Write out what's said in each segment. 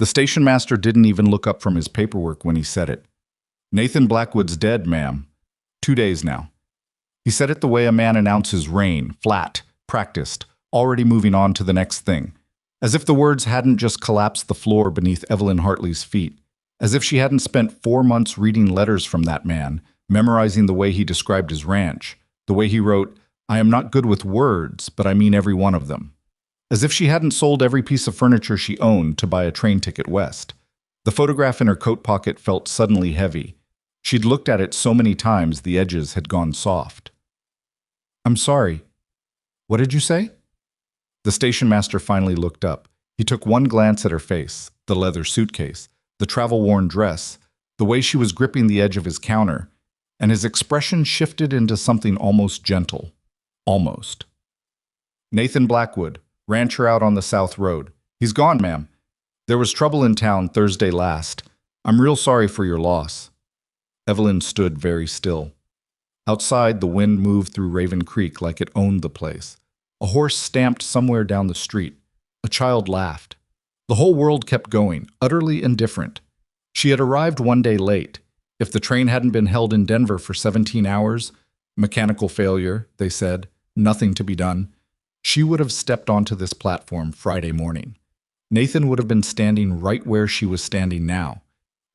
The station master didn't even look up from his paperwork when he said it. "Nathan Blackwood's dead, ma'am. 2 days now." He said it the way a man announces rain, flat, practiced, already moving on to the next thing. As if the words hadn't just collapsed the floor beneath Evelyn Hartley's feet. As if she hadn't spent 4 months reading letters from that man, memorizing the way he described his ranch, the way he wrote, "I am not good with words, but I mean every one of them." As if she hadn't sold every piece of furniture she owned to buy a train ticket west. The photograph in her coat pocket felt suddenly heavy. She'd looked at it so many times the edges had gone soft. "I'm sorry. What did you say?" The station master finally looked up. He took one glance at her face, the leather suitcase, the travel-worn dress, the way she was gripping the edge of his counter, and his expression shifted into something almost gentle. Almost. "Nathan Blackwood, rancher out on the South Road. He's gone, ma'am. There was trouble in town Thursday last. I'm real sorry for your loss." Evelyn stood very still. Outside, the wind moved through Raven Creek like it owned the place. A horse stamped somewhere down the street. A child laughed. The whole world kept going, utterly indifferent. She had arrived one day late. If the train hadn't been held in Denver for 17 hours, mechanical failure, they said, nothing to be done, she would have stepped onto this platform Friday morning. Nathan would have been standing right where she was standing now.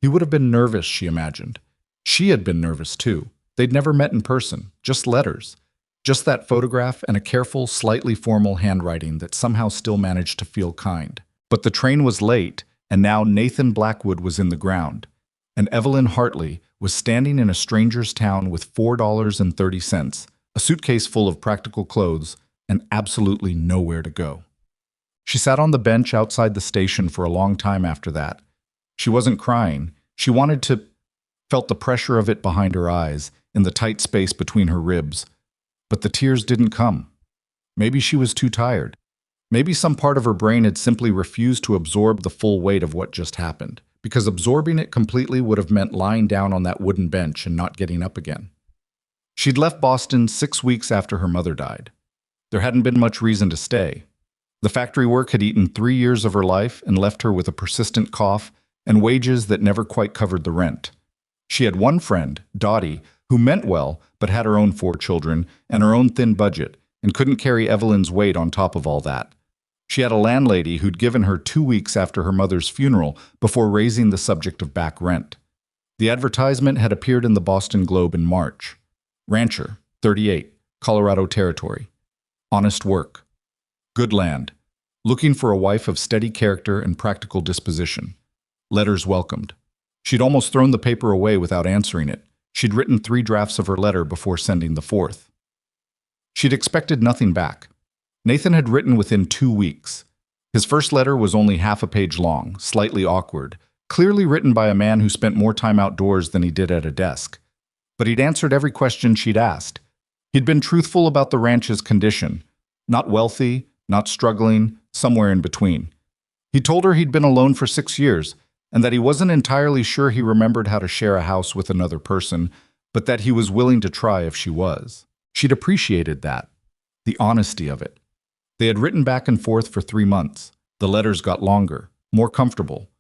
He would have been nervous, she imagined. She had been nervous too. They'd never met in person, just letters. Just that photograph and a careful, slightly formal handwriting that somehow still managed to feel kind. But the train was late, and now Nathan Blackwood was in the ground. And Evelyn Hartley was standing in a stranger's town with $4.30, a suitcase full of practical clothes, and absolutely nowhere to go. She sat on the bench outside the station for a long time after that. She wasn't crying. She wanted to, felt the pressure of it behind her eyes, in the tight space between her ribs. But the tears didn't come. Maybe she was too tired. Maybe some part of her brain had simply refused to absorb the full weight of what just happened, because absorbing it completely would have meant lying down on that wooden bench and not getting up again. She'd left Boston 6 weeks after her mother died. There hadn't been much reason to stay. The factory work had eaten 3 years of her life and left her with a persistent cough and wages that never quite covered the rent. She had one friend, Dottie, who meant well but had her own 4 children and her own thin budget and couldn't carry Evelyn's weight on top of all that. She had a landlady who'd given her 2 weeks after her mother's funeral before raising the subject of back rent. The advertisement had appeared in the Boston Globe in March. Rancher, 38, Colorado Territory. Honest work. Good land. Looking for a wife of steady character and practical disposition. Letters welcomed. She'd almost thrown the paper away without answering it. She'd written 3 drafts of her letter before sending the 4th. She'd expected nothing back. Nathan had written within 2 weeks. His first letter was only half a page long, slightly awkward, clearly written by a man who spent more time outdoors than he did at a desk. But he'd answered every question she'd asked. He'd been truthful about the ranch's condition. Not wealthy, not struggling, somewhere in between. He told her he'd been alone for 6 years, and that he wasn't entirely sure he remembered how to share a house with another person, but that he was willing to try if she was. She'd appreciated that, the honesty of it. They had written back and forth for 3 months. The letters got longer, more comfortable.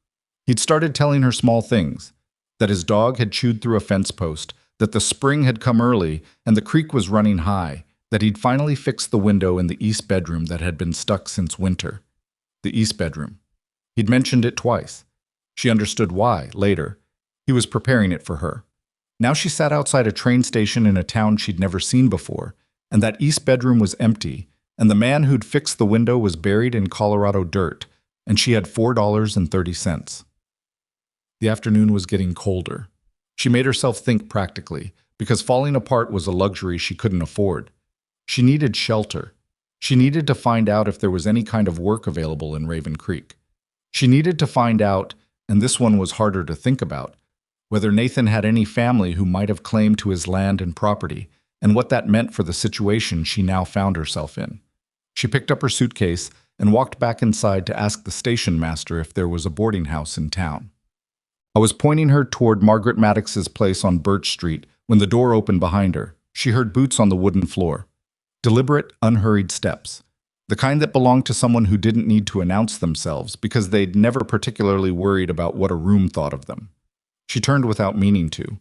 He'd started telling her small things, that his dog had chewed through a fence post, that the spring had come early and the creek was running high, that he'd finally fixed the window in the east bedroom that had been stuck since winter. The east bedroom. He'd mentioned it twice. She understood why, later. He was preparing it for her. Now she sat outside a train station in a town she'd never seen before, and that east bedroom was empty, and the man who'd fixed the window was buried in Colorado dirt, and she had $4.30. The afternoon was getting colder. She made herself think practically, because falling apart was a luxury she couldn't afford. She needed shelter. She needed to find out if there was any kind of work available in Raven Creek. She needed to find out, and this one was harder to think about, whether Nathan had any family who might have claim to his land and property, and what that meant for the situation she now found herself in. She picked up her suitcase and walked back inside to ask the station master if there was a boarding house in town. I was pointing her toward Margaret Maddox's place on Birch Street when the door opened behind her. She heard boots on the wooden floor. Deliberate, unhurried steps. The kind that belonged to someone who didn't need to announce themselves because they'd never particularly worried about what a room thought of them. She turned without meaning to.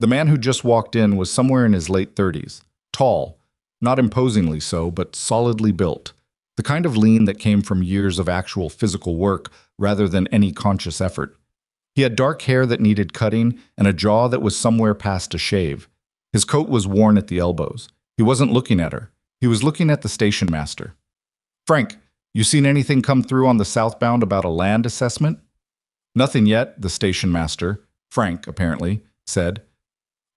The man who just walked in was somewhere in his late 30s, tall, not imposingly so, but solidly built, the kind of lean that came from years of actual physical work rather than any conscious effort. He had dark hair that needed cutting and a jaw that was somewhere past a shave. His coat was worn at the elbows. He wasn't looking at her. He was looking at the station master. "Frank, you seen anything come through on the southbound about a land assessment?" "Nothing yet," the station master, Frank apparently, said.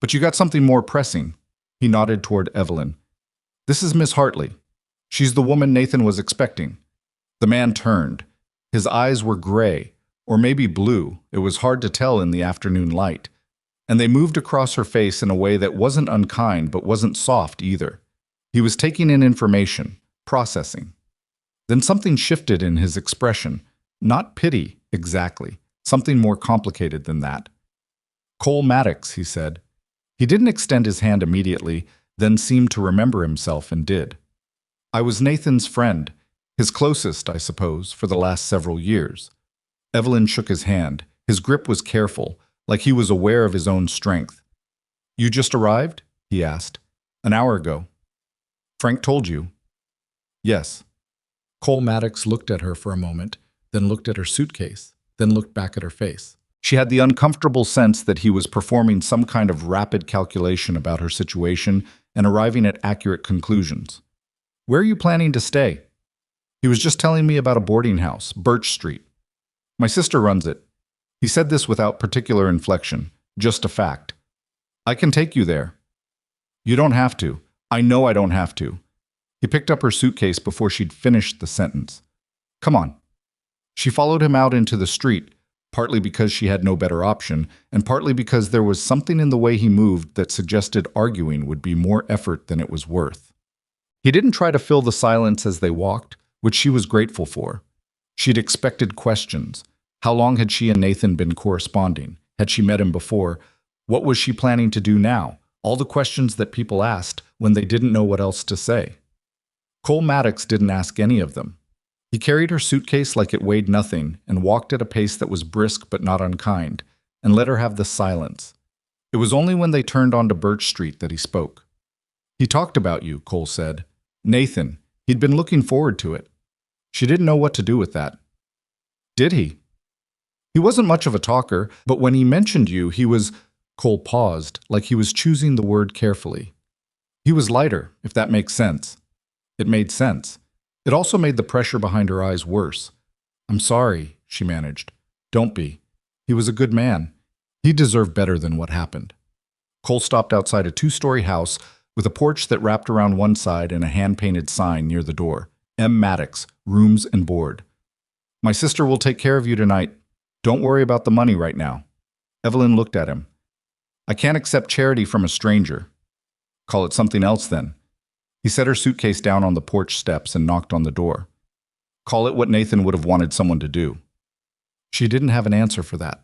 "But you got something more pressing." He nodded toward Evelyn. "This is Miss Hartley. She's the woman Nathan was expecting." The man turned. His eyes were gray, or maybe blue, it was hard to tell in the afternoon light, and they moved across her face in a way that wasn't unkind but wasn't soft either. He was taking in information, processing. Then something shifted in his expression. Not pity, exactly. Something more complicated than that. "Cole Maddox," he said. He didn't extend his hand immediately, then seemed to remember himself and did. "I was Nathan's friend, his closest, I suppose, for the last several years." Evelyn shook his hand. His grip was careful, like he was aware of his own strength. "You just arrived?" he asked. "An hour ago." "Frank told you?" "Yes." Cole Maddox looked at her for a moment, then looked at her suitcase, then looked back at her face. She had the uncomfortable sense that he was performing some kind of rapid calculation about her situation and arriving at accurate conclusions. "Where are you planning to stay?" "He was just telling me about a boarding house, Birch Street. My sister runs it." He said this without particular inflection, just a fact. "I can take you there." "You don't have to. I know I don't have to." He picked up her suitcase before she'd finished the sentence. "Come on." She followed him out into the street, partly because she had no better option, and partly because there was something in the way he moved that suggested arguing would be more effort than it was worth. He didn't try to fill the silence as they walked, which she was grateful for. She'd expected questions. How long had she and Nathan been corresponding? Had she met him before? What was she planning to do now? All the questions that people asked when they didn't know what else to say. Cole Maddox didn't ask any of them. He carried her suitcase like it weighed nothing and walked at a pace that was brisk but not unkind, and let her have the silence. It was only when they turned onto Birch Street that he spoke. "He talked about you," Cole said. "Nathan. He'd been looking forward to it." She didn't know what to do with that. "Did he?" "He wasn't much of a talker, but when he mentioned you, he was—" Cole paused, like he was choosing the word carefully. "He was lighter, if that makes sense." It made sense. It also made the pressure behind her eyes worse. "I'm sorry," she managed. "Don't be. He was a good man. He deserved better than what happened." Cole stopped outside a 2-story house with a porch that wrapped around one side and a hand-painted sign near the door. M. Maddox, rooms and board. "My sister will take care of you tonight. Don't worry about the money right now." Evelyn looked at him. "I can't accept charity from a stranger." "Call it something else then." He set her suitcase down on the porch steps and knocked on the door. "Call it what Nathan would have wanted someone to do." She didn't have an answer for that.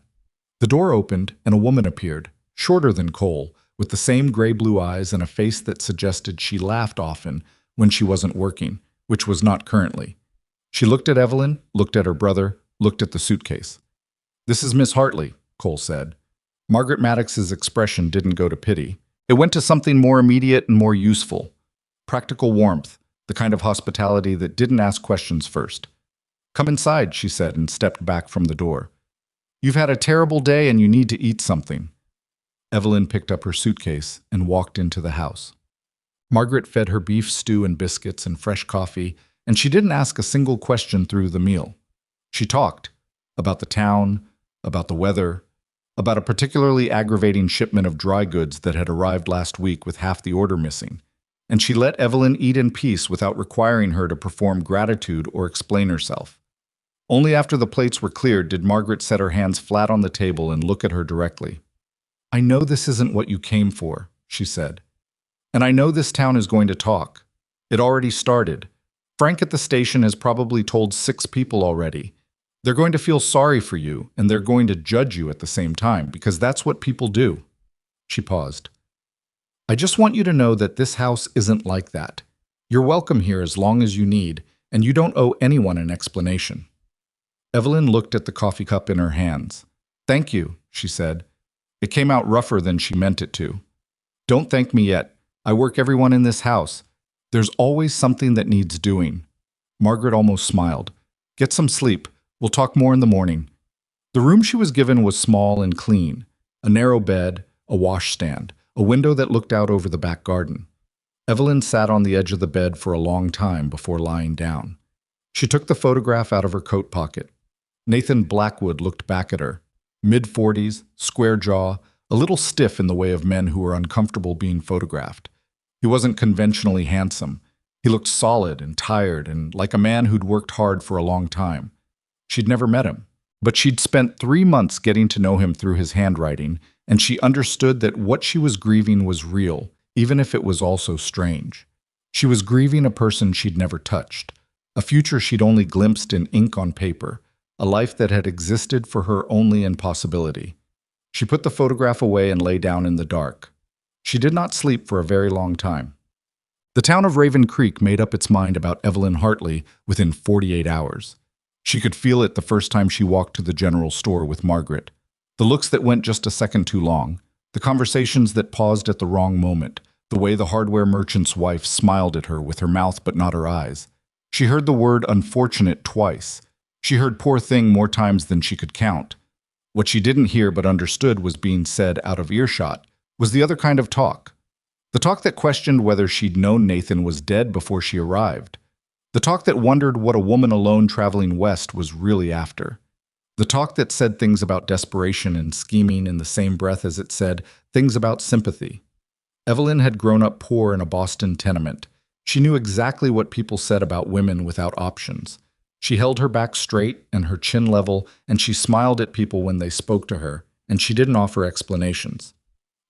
The door opened and a woman appeared, shorter than Cole, with the same gray-blue eyes and a face that suggested she laughed often when she wasn't working, which was not currently. She looked at Evelyn, looked at her brother, looked at the suitcase. "This is Miss Hartley," Cole said. Margaret Maddox's expression didn't go to pity. It went to something more immediate and more useful. Practical warmth, the kind of hospitality that didn't ask questions first. "Come inside," she said and stepped back from the door. "You've had a terrible day and you need to eat something." Evelyn picked up her suitcase and walked into the house. Margaret fed her beef stew and biscuits and fresh coffee, and she didn't ask a single question through the meal. She talked about the town, about the weather, about a particularly aggravating shipment of dry goods that had arrived last week with half the order missing. And she let Evelyn eat in peace without requiring her to perform gratitude or explain herself. Only after the plates were cleared did Margaret set her hands flat on the table and look at her directly. "I know this isn't what you came for," she said. "And I know this town is going to talk. It already started. Frank at the station has probably told 6 people already. They're going to feel sorry for you, and they're going to judge you at the same time, because that's what people do." She paused. "I just want you to know that this house isn't like that. You're welcome here as long as you need, and you don't owe anyone an explanation." Evelyn looked at the coffee cup in her hands. "Thank you," she said. It came out rougher than she meant it to. "Don't thank me yet. I work everyone in this house. There's always something that needs doing." Margaret almost smiled. "Get some sleep. We'll talk more in the morning." The room she was given was small and clean. A narrow bed, a washstand, a window that looked out over the back garden. Evelyn sat on the edge of the bed for a long time before lying down. She took the photograph out of her coat pocket. Nathan Blackwood looked back at her. Mid-40s, square jaw, a little stiff in the way of men who were uncomfortable being photographed. He wasn't conventionally handsome. He looked solid and tired and like a man who'd worked hard for a long time. She'd never met him, but she'd spent 3 months getting to know him through his handwriting, and she understood that what she was grieving was real, even if it was also strange. She was grieving a person she'd never touched, a future she'd only glimpsed in ink on paper, a life that had existed for her only in possibility. She put the photograph away and lay down in the dark. She did not sleep for a very long time. The town of Raven Creek made up its mind about Evelyn Hartley within 48 hours. She could feel it the first time she walked to the general store with Margaret. The looks that went just a second too long, the conversations that paused at the wrong moment, the way the hardware merchant's wife smiled at her with her mouth but not her eyes. She heard the word unfortunate twice. She heard poor thing more times than she could count. What she didn't hear but understood was being said out of earshot, was the other kind of talk. The talk that questioned whether she'd known Nathan was dead before she arrived. The talk that wondered what a woman alone traveling west was really after. The talk that said things about desperation and scheming in the same breath as it said things about sympathy. Evelyn had grown up poor in a Boston tenement. She knew exactly what people said about women without options. She held her back straight and her chin level, and she smiled at people when they spoke to her, and she didn't offer explanations.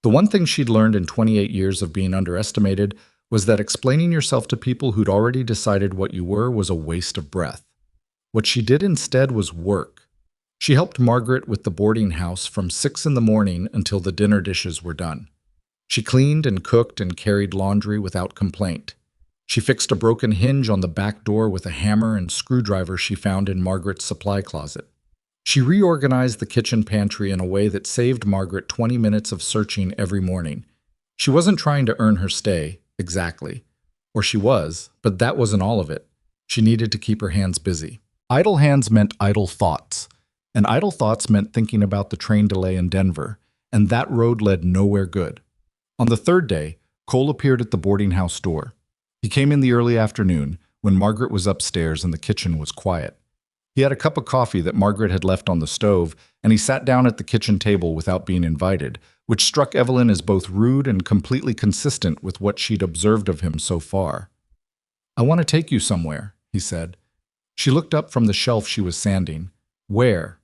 The one thing she'd learned in 28 years of being underestimated was that explaining yourself to people who'd already decided what you were was a waste of breath. What she did instead was work. She helped Margaret with the boarding house from 6 in the morning until the dinner dishes were done. She cleaned and cooked and carried laundry without complaint. She fixed a broken hinge on the back door with a hammer and screwdriver she found in Margaret's supply closet. She reorganized the kitchen pantry in a way that saved Margaret 20 minutes of searching every morning. She wasn't trying to earn her stay, exactly. Or she was, but that wasn't all of it. She needed to keep her hands busy. Idle hands meant idle thoughts. And idle thoughts meant thinking about the train delay in Denver, and that road led nowhere good. On the third day, Cole appeared at the boarding house door. He came in the early afternoon, when Margaret was upstairs and the kitchen was quiet. He had a cup of coffee that Margaret had left on the stove, and he sat down at the kitchen table without being invited, which struck Evelyn as both rude and completely consistent with what she'd observed of him so far. "I want to take you somewhere," he said. She looked up from the shelf she was sanding. "Where?"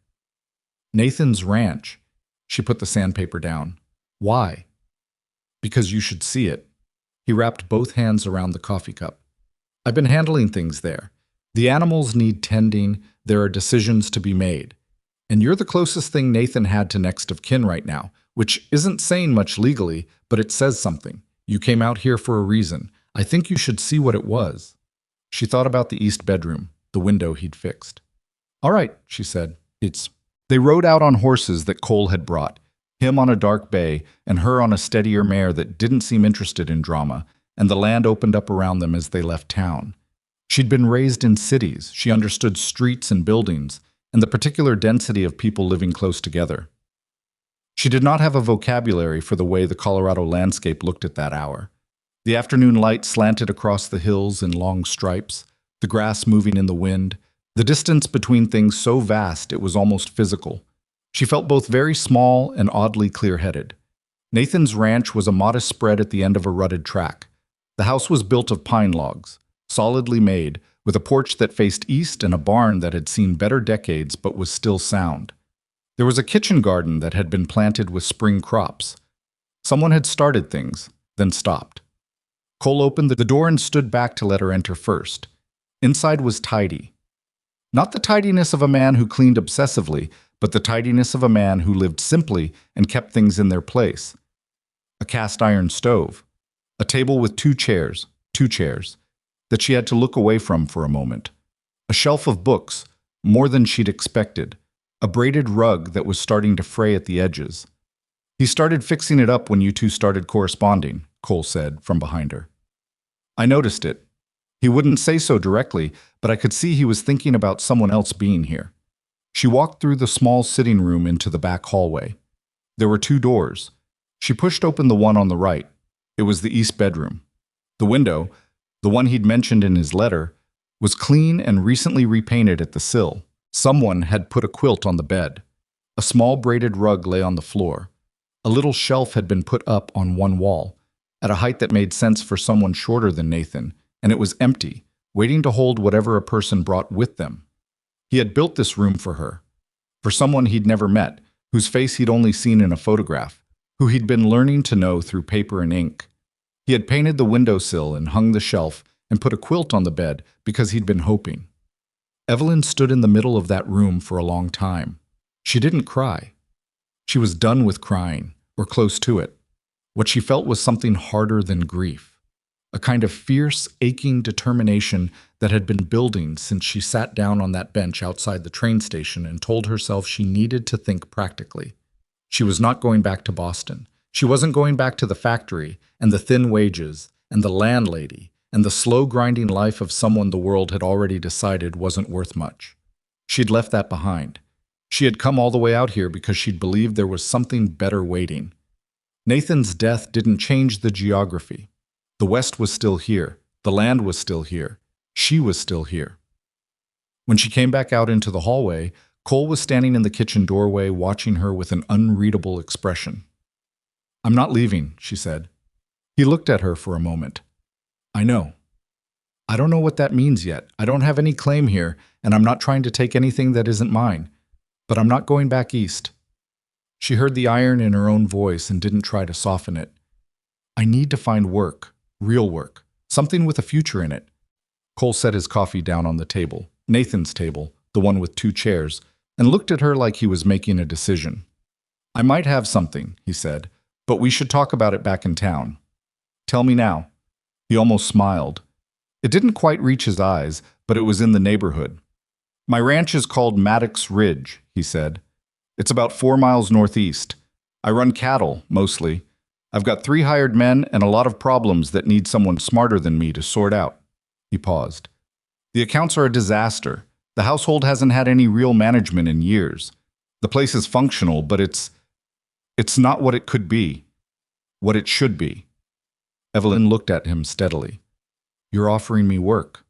"Nathan's ranch." She put the sandpaper down. "Why?" "Because you should see it." He wrapped both hands around the coffee cup. "I've been handling things there. The animals need tending, there are decisions to be made. And you're the closest thing Nathan had to next of kin right now, which isn't saying much legally, but it says something. You came out here for a reason. I think you should see what it was." She thought about the east bedroom, the window he'd fixed. "All right," she said. "It's..." They rode out on horses that Cole had brought, him on a dark bay and her on a steadier mare that didn't seem interested in drama, and the land opened up around them as they left town. She'd been raised in cities, she understood streets and buildings, and the particular density of people living close together. She did not have a vocabulary for the way the Colorado landscape looked at that hour. The afternoon light slanted across the hills in long stripes, the grass moving in the wind, the distance between things so vast it was almost physical. She felt both very small and oddly clear-headed. Nathan's ranch was a modest spread at the end of a rutted track. The house was built of pine logs, solidly made, with a porch that faced east and a barn that had seen better decades but was still sound. There was a kitchen garden that had been planted with spring crops. Someone had started things, then stopped. Cole opened the door and stood back to let her enter first. Inside was tidy. Not the tidiness of a man who cleaned obsessively, but the tidiness of a man who lived simply and kept things in their place. A cast iron stove. A table with two chairs. that she had to look away from for a moment. A shelf of books, more than she'd expected. A braided rug that was starting to fray at the edges. "He started fixing it up when you two started corresponding," Cole said from behind her. "I noticed it. He wouldn't say so directly, but I could see he was thinking about someone else being here." She walked through the small sitting room into the back hallway. There were 2 doors. She pushed open the one on the right. It was the east bedroom. The window, the one he'd mentioned in his letter, was clean and recently repainted at the sill. Someone had put a quilt on the bed. A small braided rug lay on the floor. A little shelf had been put up on one wall, at a height that made sense for someone shorter than Nathan, and it was empty, waiting to hold whatever a person brought with them. He had built this room for her, for someone he'd never met, whose face he'd only seen in a photograph, who he'd been learning to know through paper and ink. He had painted the windowsill and hung the shelf and put a quilt on the bed because he'd been hoping. Evelyn stood in the middle of that room for a long time. She didn't cry. She was done with crying, or close to it. What she felt was something harder than grief. A kind of fierce, aching determination that had been building since she sat down on that bench outside the train station and told herself she needed to think practically. She was not going back to Boston. She wasn't going back to the factory and the thin wages and the landlady and the slow grinding life of someone the world had already decided wasn't worth much. She'd left that behind. She had come all the way out here because she'd believed there was something better waiting. Nathan's death didn't change the geography. The West was still here. The land was still here. She was still here. When she came back out into the hallway, Cole was standing in the kitchen doorway watching her with an unreadable expression. "I'm not leaving," she said. He looked at her for a moment. "I know. I don't know what that means yet. I don't have any claim here, and I'm not trying to take anything that isn't mine. But I'm not going back east." She heard the iron in her own voice and didn't try to soften it. "I need to find work, real work, something with a future in it." Cole set his coffee down on the table, Nathan's table, the one with 2 chairs, and looked at her like he was making a decision. "I might have something," he said, "but we should talk about it back in town." "Tell me now." He almost smiled. It didn't quite reach his eyes, but it was in the neighborhood. "My ranch is called Maddox Ridge," he said. "It's about 4 miles northeast. I run cattle, mostly. I've got 3 hired men and a lot of problems that need someone smarter than me to sort out." He paused. "The accounts are a disaster. The household hasn't had any real management in years. The place is functional, but it's not what it could be, what it should be." Evelyn looked at him steadily. "You're offering me work."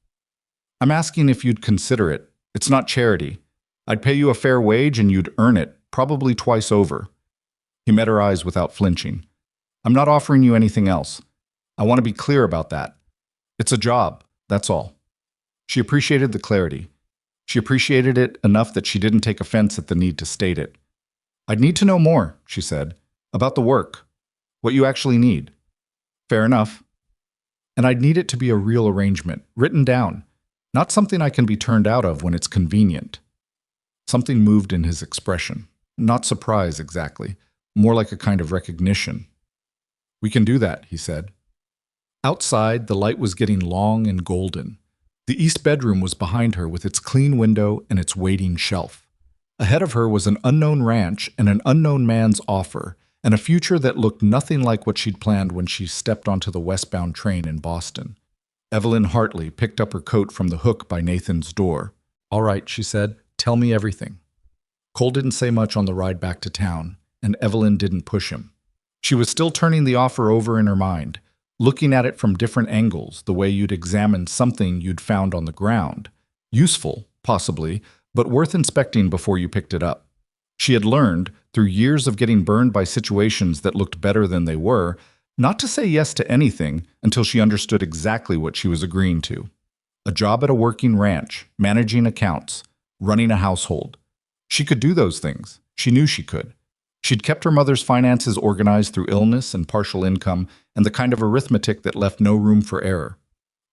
"I'm asking if you'd consider it. It's not charity. I'd pay you a fair wage and you'd earn it, probably twice over." He met her eyes without flinching. "I'm not offering you anything else. I want to be clear about that. It's a job, that's all." She appreciated the clarity. She appreciated it enough that she didn't take offense at the need to state it. "I'd need to know more," she said, "about the work, what you actually need." "Fair enough." "And I'd need it to be a real arrangement, written down, not something I can be turned out of when it's convenient." Something moved in his expression. Not surprise exactly, more like a kind of recognition. "We can do that," he said. Outside, the light was getting long and golden. The east bedroom was behind her with its clean window and its waiting shelf. Ahead of her was an unknown ranch and an unknown man's offer, and a future that looked nothing like what she'd planned when she stepped onto the westbound train in Boston. Evelyn Hartley picked up her coat from the hook by Nathan's door. "All right," she said, "tell me everything." Cole didn't say much on the ride back to town, and Evelyn didn't push him. She was still turning the offer over in her mind, looking at it from different angles, the way you'd examine something you'd found on the ground. Useful, possibly, but worth inspecting before you picked it up. She had learned, through years of getting burned by situations that looked better than they were, not to say yes to anything until she understood exactly what she was agreeing to. A job at a working ranch, managing accounts, running a household. She could do those things. She knew she could. She'd kept her mother's finances organized through illness and partial income and the kind of arithmetic that left no room for error.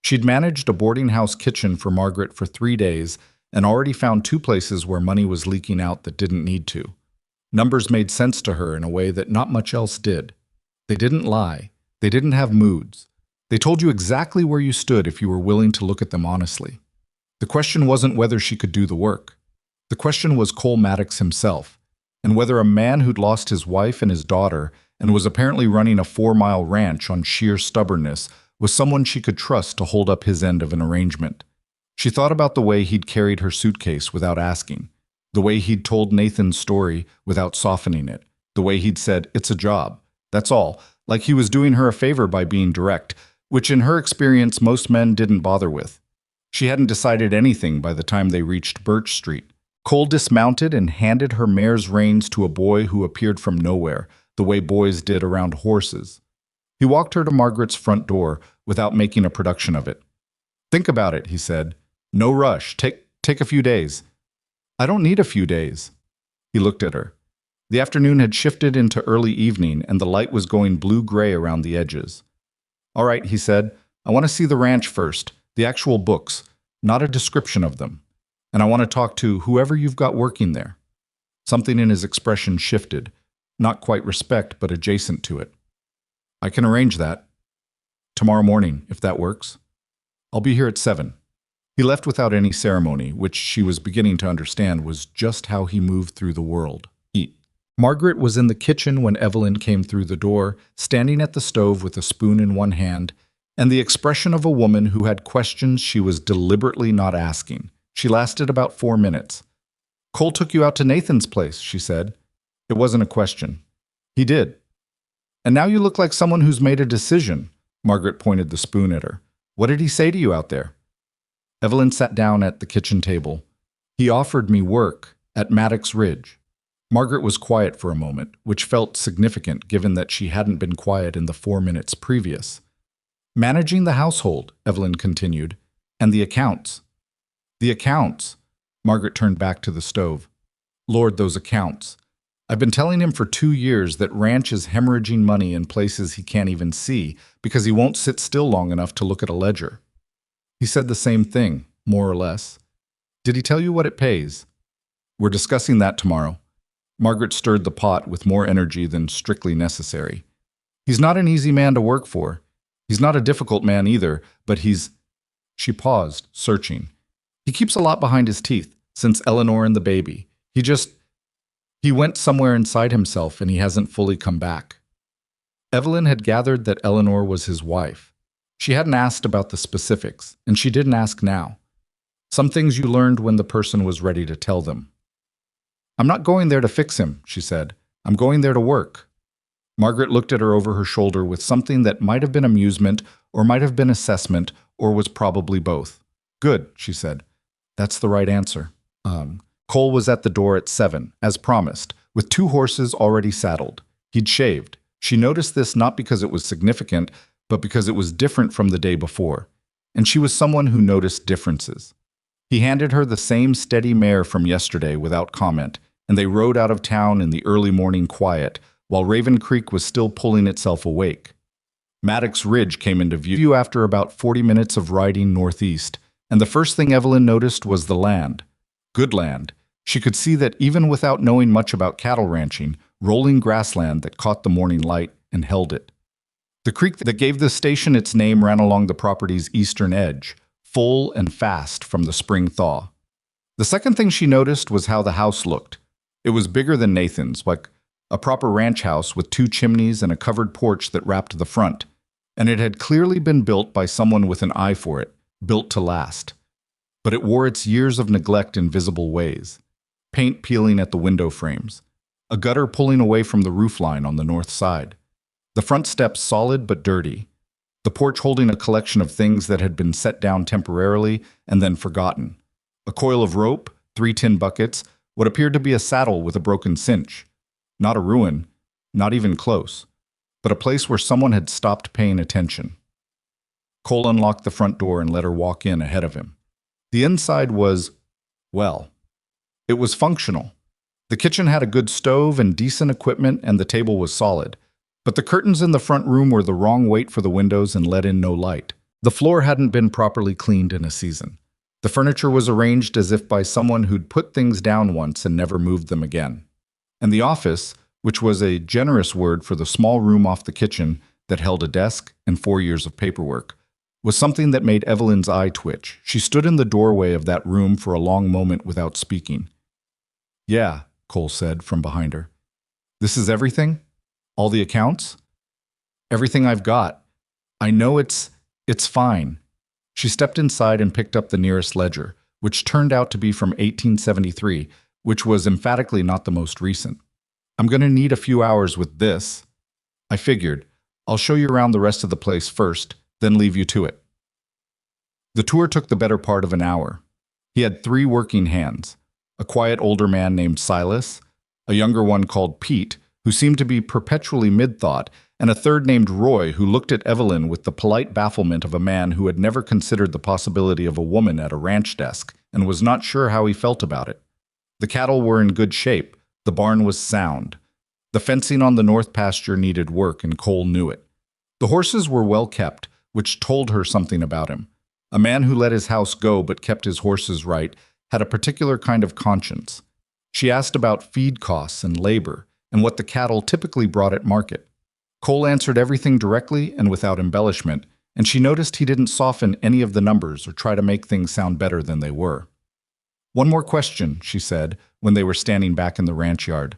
She'd managed a boarding house kitchen for Margaret for 3 days and already found 2 places where money was leaking out that didn't need to. Numbers made sense to her in a way that not much else did. They didn't lie. They didn't have moods. They told you exactly where you stood if you were willing to look at them honestly. The question wasn't whether she could do the work. The question was Cole Maddox himself, and whether a man who'd lost his wife and his daughter and was apparently running a 4-mile ranch on sheer stubbornness was someone she could trust to hold up his end of an arrangement. She thought about the way he'd carried her suitcase without asking, the way he'd told Nathan's story without softening it, the way he'd said, "It's a job, that's all," like he was doing her a favor by being direct, which in her experience most men didn't bother with. She hadn't decided anything by the time they reached Birch Street. Cole dismounted and handed her mare's reins to a boy who appeared from nowhere, the way boys did around horses. He walked her to Margaret's front door without making a production of it. "Think about it," he said. "No rush. Take a few days." "I don't need a few days." He looked at her. The afternoon had shifted into early evening and the light was going blue-gray around the edges. "All right," he said. "I want to see the ranch first, the actual books, not a description of them. And I want to talk to whoever you've got working there." Something in his expression shifted, not quite respect, but adjacent to it. "I can arrange that. Tomorrow morning, if that works. I'll be here at 7. He left without any ceremony, which she was beginning to understand was just how he moved through the world. Margaret was in the kitchen when Evelyn came through the door, standing at the stove with a spoon in one hand, and the expression of a woman who had questions she was deliberately not asking. She lasted about 4 minutes. "Cole took you out to Nathan's place," she said. It wasn't a question. "He did. And now you look like someone who's made a decision." Margaret pointed the spoon at her. "What did he say to you out there?" Evelyn sat down at the kitchen table. "He offered me work at Maddox Ridge." Margaret was quiet for a moment, which felt significant given that she hadn't been quiet in the 4 minutes previous. "Managing the household," Evelyn continued, "and the accounts." "The accounts." Margaret turned back to the stove. "Lord, those accounts. I've been telling him for 2 years that ranch is hemorrhaging money in places he can't even see because he won't sit still long enough to look at a ledger." He said the same thing, more or less. "Did he tell you what it pays?" "We're discussing that tomorrow." Margaret stirred the pot with more energy than strictly necessary. "He's not an easy man to work for. He's not a difficult man either, but he's—" She paused, searching. "He keeps a lot behind his teeth, since Eleanor and the baby. He went somewhere inside himself and he hasn't fully come back." Evelyn had gathered that Eleanor was his wife. She hadn't asked about the specifics, and she didn't ask now. Some things you learned when the person was ready to tell them. "I'm not going there to fix him," she said. "I'm going there to work." Margaret looked at her over her shoulder with something that might have been amusement or might have been assessment or was probably both. "Good," she said. "That's the right answer." Cole was at the door at 7, as promised, with 2 horses already saddled. He'd shaved. She noticed this not because it was significant, but because it was different from the day before. And she was someone who noticed differences. He handed her the same steady mare from yesterday without comment, and they rode out of town in the early morning quiet, while Raven Creek was still pulling itself awake. Maddox Ridge came into view after about 40 minutes of riding northeast, and the first thing Evelyn noticed was the land. Good land. She could see that even without knowing much about cattle ranching, rolling grassland that caught the morning light and held it. The creek that gave the station its name ran along the property's eastern edge, full and fast from the spring thaw. The second thing she noticed was how the house looked. It was bigger than Nathan's, like a proper ranch house with 2 chimneys and a covered porch that wrapped the front. And it had clearly been built by someone with an eye for it, built to last. But it wore its years of neglect in visible ways. Paint peeling at the window frames. A gutter pulling away from the roofline on the north side. The front steps solid but dirty. The porch holding a collection of things that had been set down temporarily and then forgotten. A coil of rope, 3 tin buckets, what appeared to be a saddle with a broken cinch. Not a ruin, not even close, but a place where someone had stopped paying attention. Cole unlocked the front door and let her walk in ahead of him. The inside was, well, it was functional. The kitchen had a good stove and decent equipment, and the table was solid. But the curtains in the front room were the wrong weight for the windows and let in no light. The floor hadn't been properly cleaned in a season. The furniture was arranged as if by someone who'd put things down once and never moved them again. And the office, which was a generous word for the small room off the kitchen, that held a desk and 4 years of paperwork, was something that made Evelyn's eye twitch. She stood in the doorway of that room for a long moment without speaking. "Yeah," Cole said from behind her. "This is everything? All the accounts?" "Everything I've got. I know it's fine." She stepped inside and picked up the nearest ledger, which turned out to be from 1873, which was emphatically not the most recent. "I'm going to need a few hours with this." "I figured. I'll show you around the rest of the place first, then leave you to it." The tour took the better part of an hour. He had 3 working hands: a quiet older man named Silas, a younger one called Pete, who seemed to be perpetually mid-thought, and a third named Roy, who looked at Evelyn with the polite bafflement of a man who had never considered the possibility of a woman at a ranch desk and was not sure how he felt about it. The cattle were in good shape. The barn was sound. The fencing on the north pasture needed work, and Cole knew it. The horses were well kept, which told her something about him. A man who let his house go but kept his horses right had a particular kind of conscience. She asked about feed costs and labor, and what the cattle typically brought at market. Cole answered everything directly and without embellishment, and she noticed he didn't soften any of the numbers or try to make things sound better than they were. "One more question," she said, when they were standing back in the ranch yard.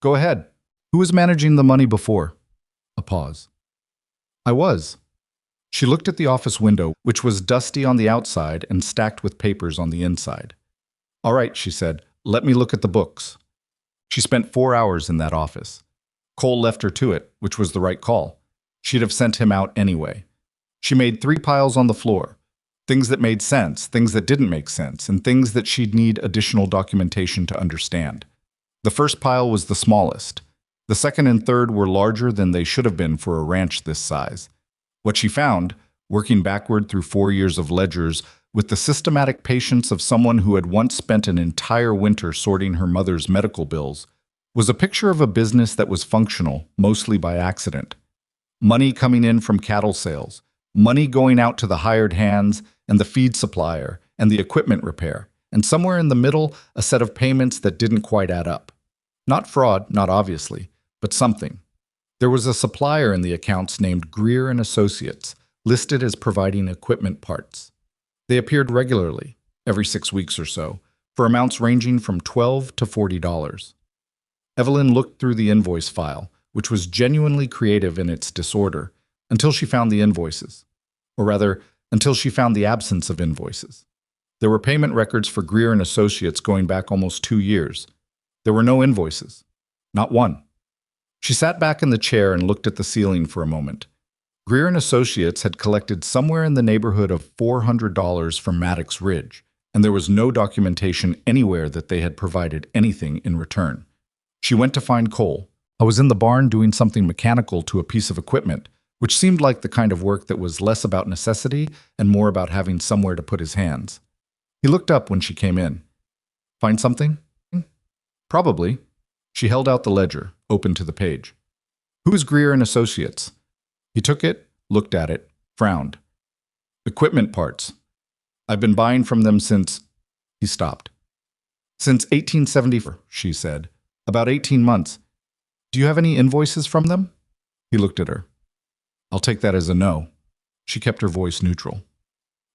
"Go ahead. Who was managing the money before?" A pause. "I was." She looked at the office window, which was dusty on the outside and stacked with papers on the inside. "All right," she said, "let me look at the books." She spent 4 hours in that office. Cole left her to it, which was the right call. She'd have sent him out anyway. She made 3 piles on the floor. Things that made sense, things that didn't make sense, and things that she'd need additional documentation to understand. The first pile was the smallest. The second and third were larger than they should have been for a ranch this size. What she found, working backward through 4 years of ledgers, with the systematic patience of someone who had once spent an entire winter sorting her mother's medical bills, was a picture of a business that was functional, mostly by accident. Money coming in from cattle sales, money going out to the hired hands and the feed supplier and the equipment repair, and somewhere in the middle, a set of payments that didn't quite add up. Not fraud, not obviously, but something. There was a supplier in the accounts named Greer and Associates, listed as providing equipment parts. They appeared regularly, every 6 weeks or so, for amounts ranging from $12 to $40. Evelyn looked through the invoice file, which was genuinely creative in its disorder, until she found the invoices. Or rather, until she found the absence of invoices. There were payment records for Greer and Associates going back almost 2 years. There were no invoices. Not one. She sat back in the chair and looked at the ceiling for a moment. Greer and Associates had collected somewhere in the neighborhood of $400 from Maddox Ridge, and there was no documentation anywhere that they had provided anything in return. She went to find Cole. "I was in the barn doing something mechanical to a piece of equipment, which seemed like the kind of work that was less about necessity and more about having somewhere to put his hands." He looked up when she came in. "Find something?" "Probably." She held out the ledger, open to the page. "Who is Greer and Associates?" He took it, looked at it, frowned. "Equipment parts. I've been buying from them since—" He stopped. "Since 1874, she said. "About 18 months. Do you have any invoices from them?" He looked at her. "I'll take that as a no." She kept her voice neutral.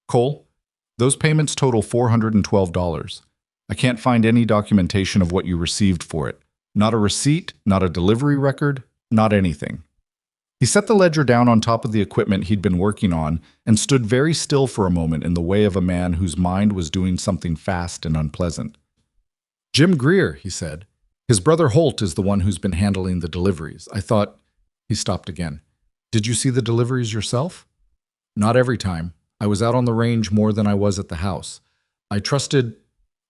"Cole, those payments total $412. I can't find any documentation of what you received for it. Not a receipt, not a delivery record, not anything." He set the ledger down on top of the equipment he'd been working on and stood very still for a moment in the way of a man whose mind was doing something fast and unpleasant. "Jim Greer," he said. "His brother Holt is the one who's been handling the deliveries. I thought—" He stopped again. "Did you see the deliveries yourself?" "Not every time. I was out on the range more than I was at the house. I trusted—"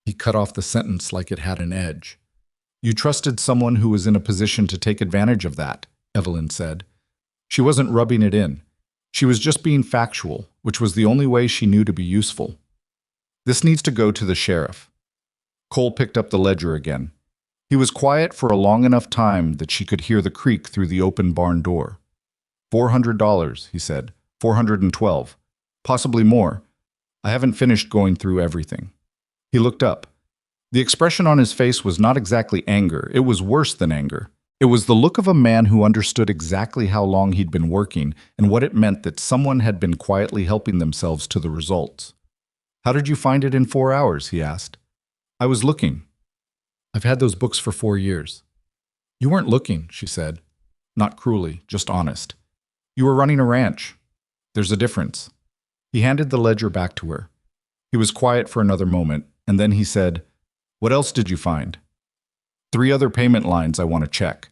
He cut off the sentence like it had an edge. "You trusted someone who was in a position to take advantage of that," Evelyn said. She wasn't rubbing it in. She was just being factual, which was the only way she knew to be useful. "This needs to go to the sheriff." Cole picked up the ledger again. He was quiet for a long enough time that she could hear the creak through the open barn door. $400, he said. 412. Possibly more. I haven't finished going through everything. He looked up. The expression on his face was not exactly anger. It was worse than anger. It was the look of a man who understood exactly how long he'd been working and what it meant that someone had been quietly helping themselves to the results. "How did you find it in 4 hours?" he asked. "I was looking. I've had those books for 4 years." "You weren't looking," she said. Not cruelly, just honest. "You were running a ranch. There's a difference." He handed the ledger back to her. He was quiet for another moment, and then he said, "What else did you find?" "3 other payment lines I want to check.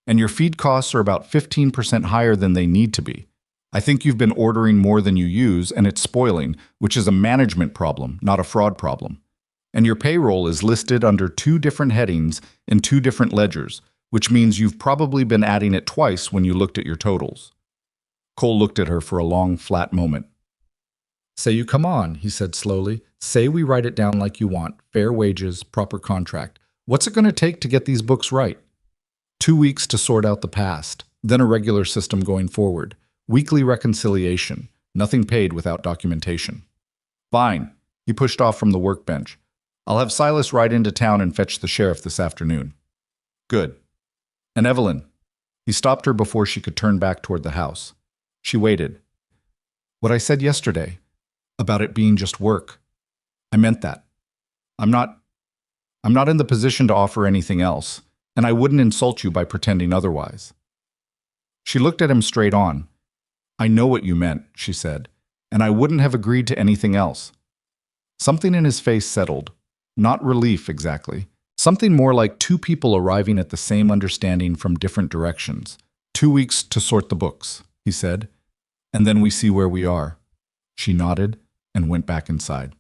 And your feed costs are about 15% higher than they need to be. I think you've been ordering more than you use, and it's spoiling, which is a management problem, not a fraud problem. And your payroll is listed under 2 different headings in 2 different ledgers, which means you've probably been adding it twice when you looked at your totals." Cole looked at her for a long, flat moment. "Say you come on," he said slowly. "Say we write it down like you want, fair wages, proper contract. What's it going to take to get these books right?" 2 weeks to sort out the past, then a regular system going forward. Weekly reconciliation, nothing paid without documentation. "Fine." He pushed off from the workbench. "I'll have Silas ride into town and fetch the sheriff this afternoon." "Good. And Evelyn." He stopped her before she could turn back toward the house. She waited. "What I said yesterday, about it being just work. I meant that. I'm not in the position to offer anything else, and I wouldn't insult you by pretending otherwise." She looked at him straight on. "I know what you meant," she said, "and I wouldn't have agreed to anything else." Something in his face settled. Not relief, exactly. Something more like 2 people arriving at the same understanding from different directions. 2 weeks to sort the books, he said, "and then we see where we are." She nodded and went back inside.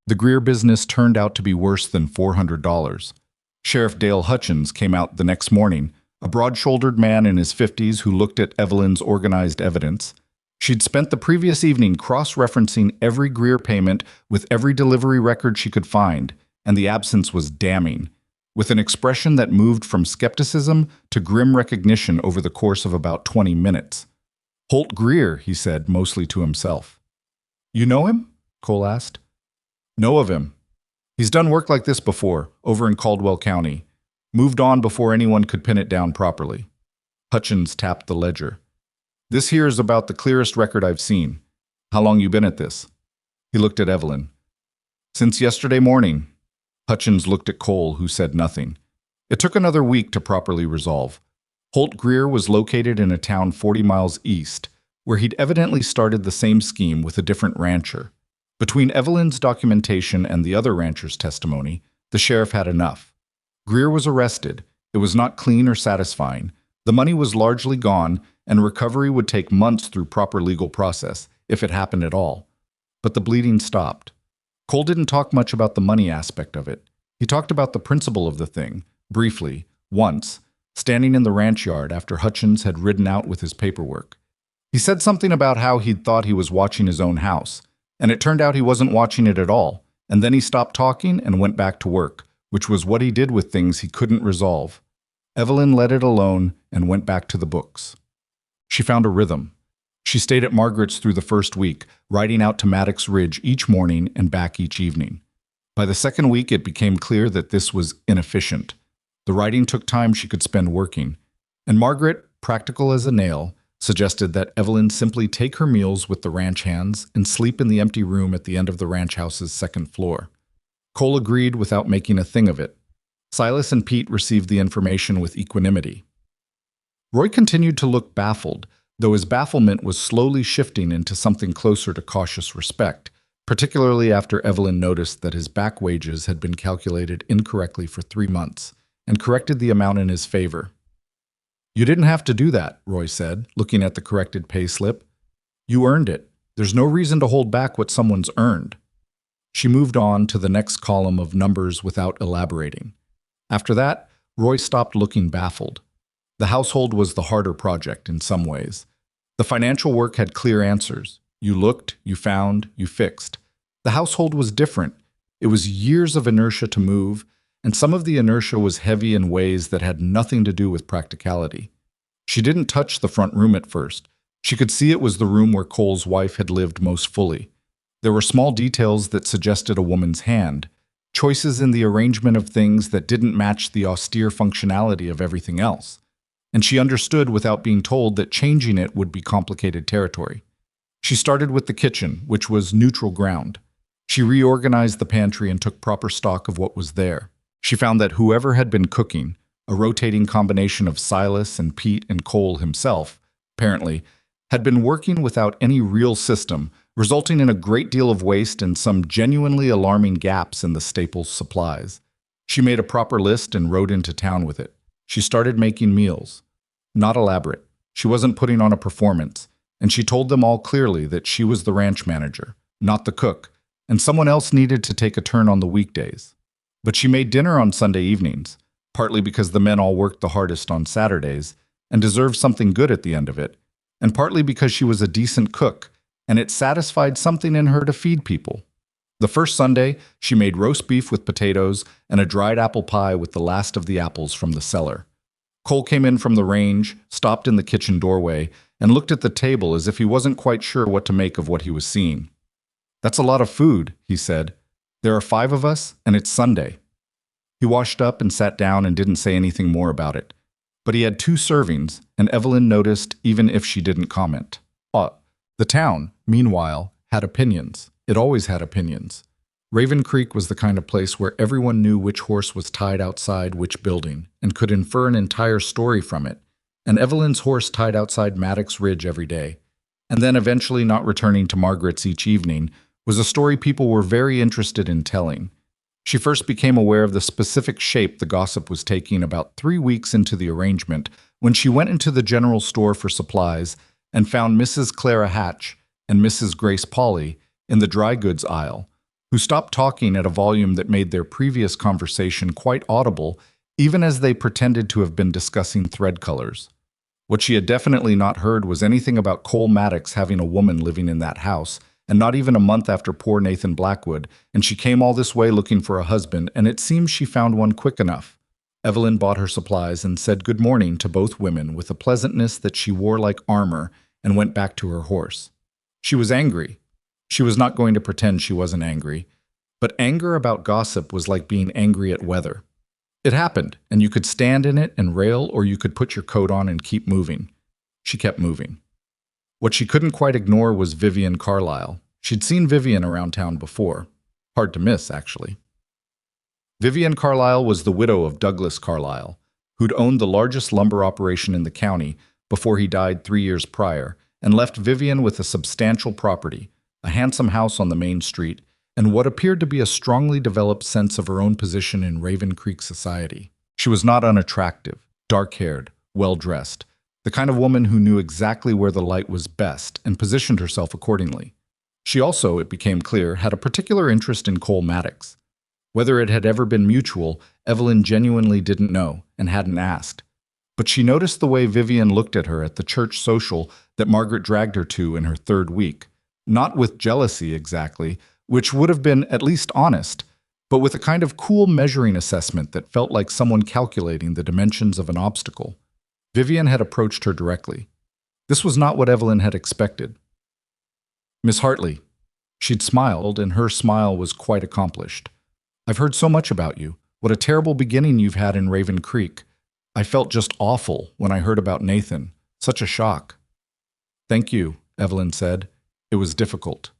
The Greer business turned out to be worse than $400. Sheriff Dale Hutchins came out the next morning, a broad-shouldered man in his 50s who looked at Evelyn's organized evidence. She'd spent the previous evening cross-referencing every Greer payment with every delivery record she could find, and the absence was damning, with an expression that moved from skepticism to grim recognition over the course of about 20 minutes. "Holt Greer," he said, mostly to himself. "You know him?" Cole asked. "Know of him. He's done work like this before, over in Caldwell County. Moved on before anyone could pin it down properly." Hutchins tapped the ledger. "This here is about the clearest record I've seen. How long you been at this?" He looked at Evelyn. "Since yesterday morning." Hutchins looked at Cole, who said nothing. It took another week to properly resolve. Holt Greer was located in a town 40 miles east, where he'd evidently started the same scheme with a different rancher. Between Evelyn's documentation and the other rancher's testimony, the sheriff had enough. Greer was arrested. It was not clean or satisfying. The money was largely gone, and recovery would take months through proper legal process, if it happened at all. But the bleeding stopped. Cole didn't talk much about the money aspect of it. He talked about the principle of the thing, briefly, once, standing in the ranch yard after Hutchins had ridden out with his paperwork. He said something about how he'd thought he was watching his own house, and it turned out he wasn't watching it at all, and then he stopped talking and went back to work, which was what he did with things he couldn't resolve. Evelyn let it alone and went back to the books. She found a rhythm. She stayed at Margaret's through the first week, riding out to Maddox Ridge each morning and back each evening. By the second week, it became clear that this was inefficient. The riding took time she could spend working, and Margaret, practical as a nail, suggested that Evelyn simply take her meals with the ranch hands and sleep in the empty room at the end of the ranch house's second floor. Cole agreed without making a thing of it. Silas and Pete received the information with equanimity. Roy continued to look baffled, though his bafflement was slowly shifting into something closer to cautious respect, particularly after Evelyn noticed that his back wages had been calculated incorrectly for 3 months, and corrected the amount in his favor. "You didn't have to do that," Roy said, looking at the corrected pay slip. "You earned it. There's no reason to hold back what someone's earned." She moved on to the next column of numbers without elaborating. After that, Roy stopped looking baffled. The household was the harder project in some ways. The financial work had clear answers. You looked, you found, you fixed. The household was different. It was years of inertia to move, and some of the inertia was heavy in ways that had nothing to do with practicality. She didn't touch the front room at first. She could see it was the room where Cole's wife had lived most fully. There were small details that suggested a woman's hand. choices in the arrangement of things that didn't match the austere functionality of everything else. And she understood without being told that changing it would be complicated territory. She started with the kitchen, which was neutral ground. She reorganized the pantry and took proper stock of what was there. She found that whoever had been cooking, a rotating combination of Silas and Pete and Cole himself, apparently, had been working without any real system, resulting in a great deal of waste and some genuinely alarming gaps in the staples supplies. She made a proper list and rode into town with it. She started making meals. Not elaborate. She wasn't putting on a performance, and she told them all clearly that she was the ranch manager, not the cook, and someone else needed to take a turn on the weekdays. But she made dinner on Sunday evenings, partly because the men all worked the hardest on Saturdays and deserved something good at the end of it, and partly because she was a decent cook, and it satisfied something in her to feed people. The first Sunday, she made roast beef with potatoes and a dried apple pie with the last of the apples from the cellar. Cole came in from the range, stopped in the kitchen doorway, and looked at the table as if he wasn't quite sure what to make of what he was seeing. "That's a lot of food," he said. "There are 5 of us, and it's Sunday." He washed up and sat down and didn't say anything more about it. But he had 2 servings, and Evelyn noticed even if she didn't comment. The town, meanwhile, had opinions. It always had opinions. Raven Creek was the kind of place where everyone knew which horse was tied outside which building, and could infer an entire story from it. And Evelyn's horse tied outside Maddox Ridge every day, and then eventually not returning to Margaret's each evening, was a story people were very interested in telling. She first became aware of the specific shape the gossip was taking about 3 weeks into the arrangement when she went into the general store for supplies and found Mrs. Clara Hatch and Mrs. Grace Polly in the dry goods aisle, who stopped talking at a volume that made their previous conversation quite audible, even as they pretended to have been discussing thread colors. What she had definitely not heard was anything about Cole Maddox having a woman living in that house, and not even a month after poor Nathan Blackwood, and she came all this way looking for a husband, and it seems she found one quick enough. Evelyn bought her supplies and said good morning to both women with a pleasantness that she wore like armor, and went back to her horse. She was angry. She was not going to pretend she wasn't angry, but anger about gossip was like being angry at weather. It happened, and you could stand in it and rail, or you could put your coat on and keep moving. She kept moving. What she couldn't quite ignore was Vivian Carlyle. She'd seen Vivian around town before. Hard to miss, actually. Vivian Carlyle was the widow of Douglas Carlyle, who'd owned the largest lumber operation in the county before he died 3 years prior, and left Vivian with a substantial property, a handsome house on the main street, and what appeared to be a strongly developed sense of her own position in Raven Creek society. She was not unattractive, dark-haired, well-dressed, the kind of woman who knew exactly where the light was best and positioned herself accordingly. She also, it became clear, had a particular interest in Cole Maddox. Whether it had ever been mutual, Evelyn genuinely didn't know and hadn't asked. But she noticed the way Vivian looked at her at the church social that Margaret dragged her to in her 3rd week, not with jealousy exactly, which would have been at least honest, but with a kind of cool measuring assessment that felt like someone calculating the dimensions of an obstacle. Vivian had approached her directly. This was not what Evelyn had expected. "Miss Hartley." She'd smiled, and her smile was quite accomplished. "I've heard so much about you. What a terrible beginning you've had in Raven Creek. I felt just awful when I heard about Nathan. Such a shock." "Thank you," Evelyn said. "It was difficult."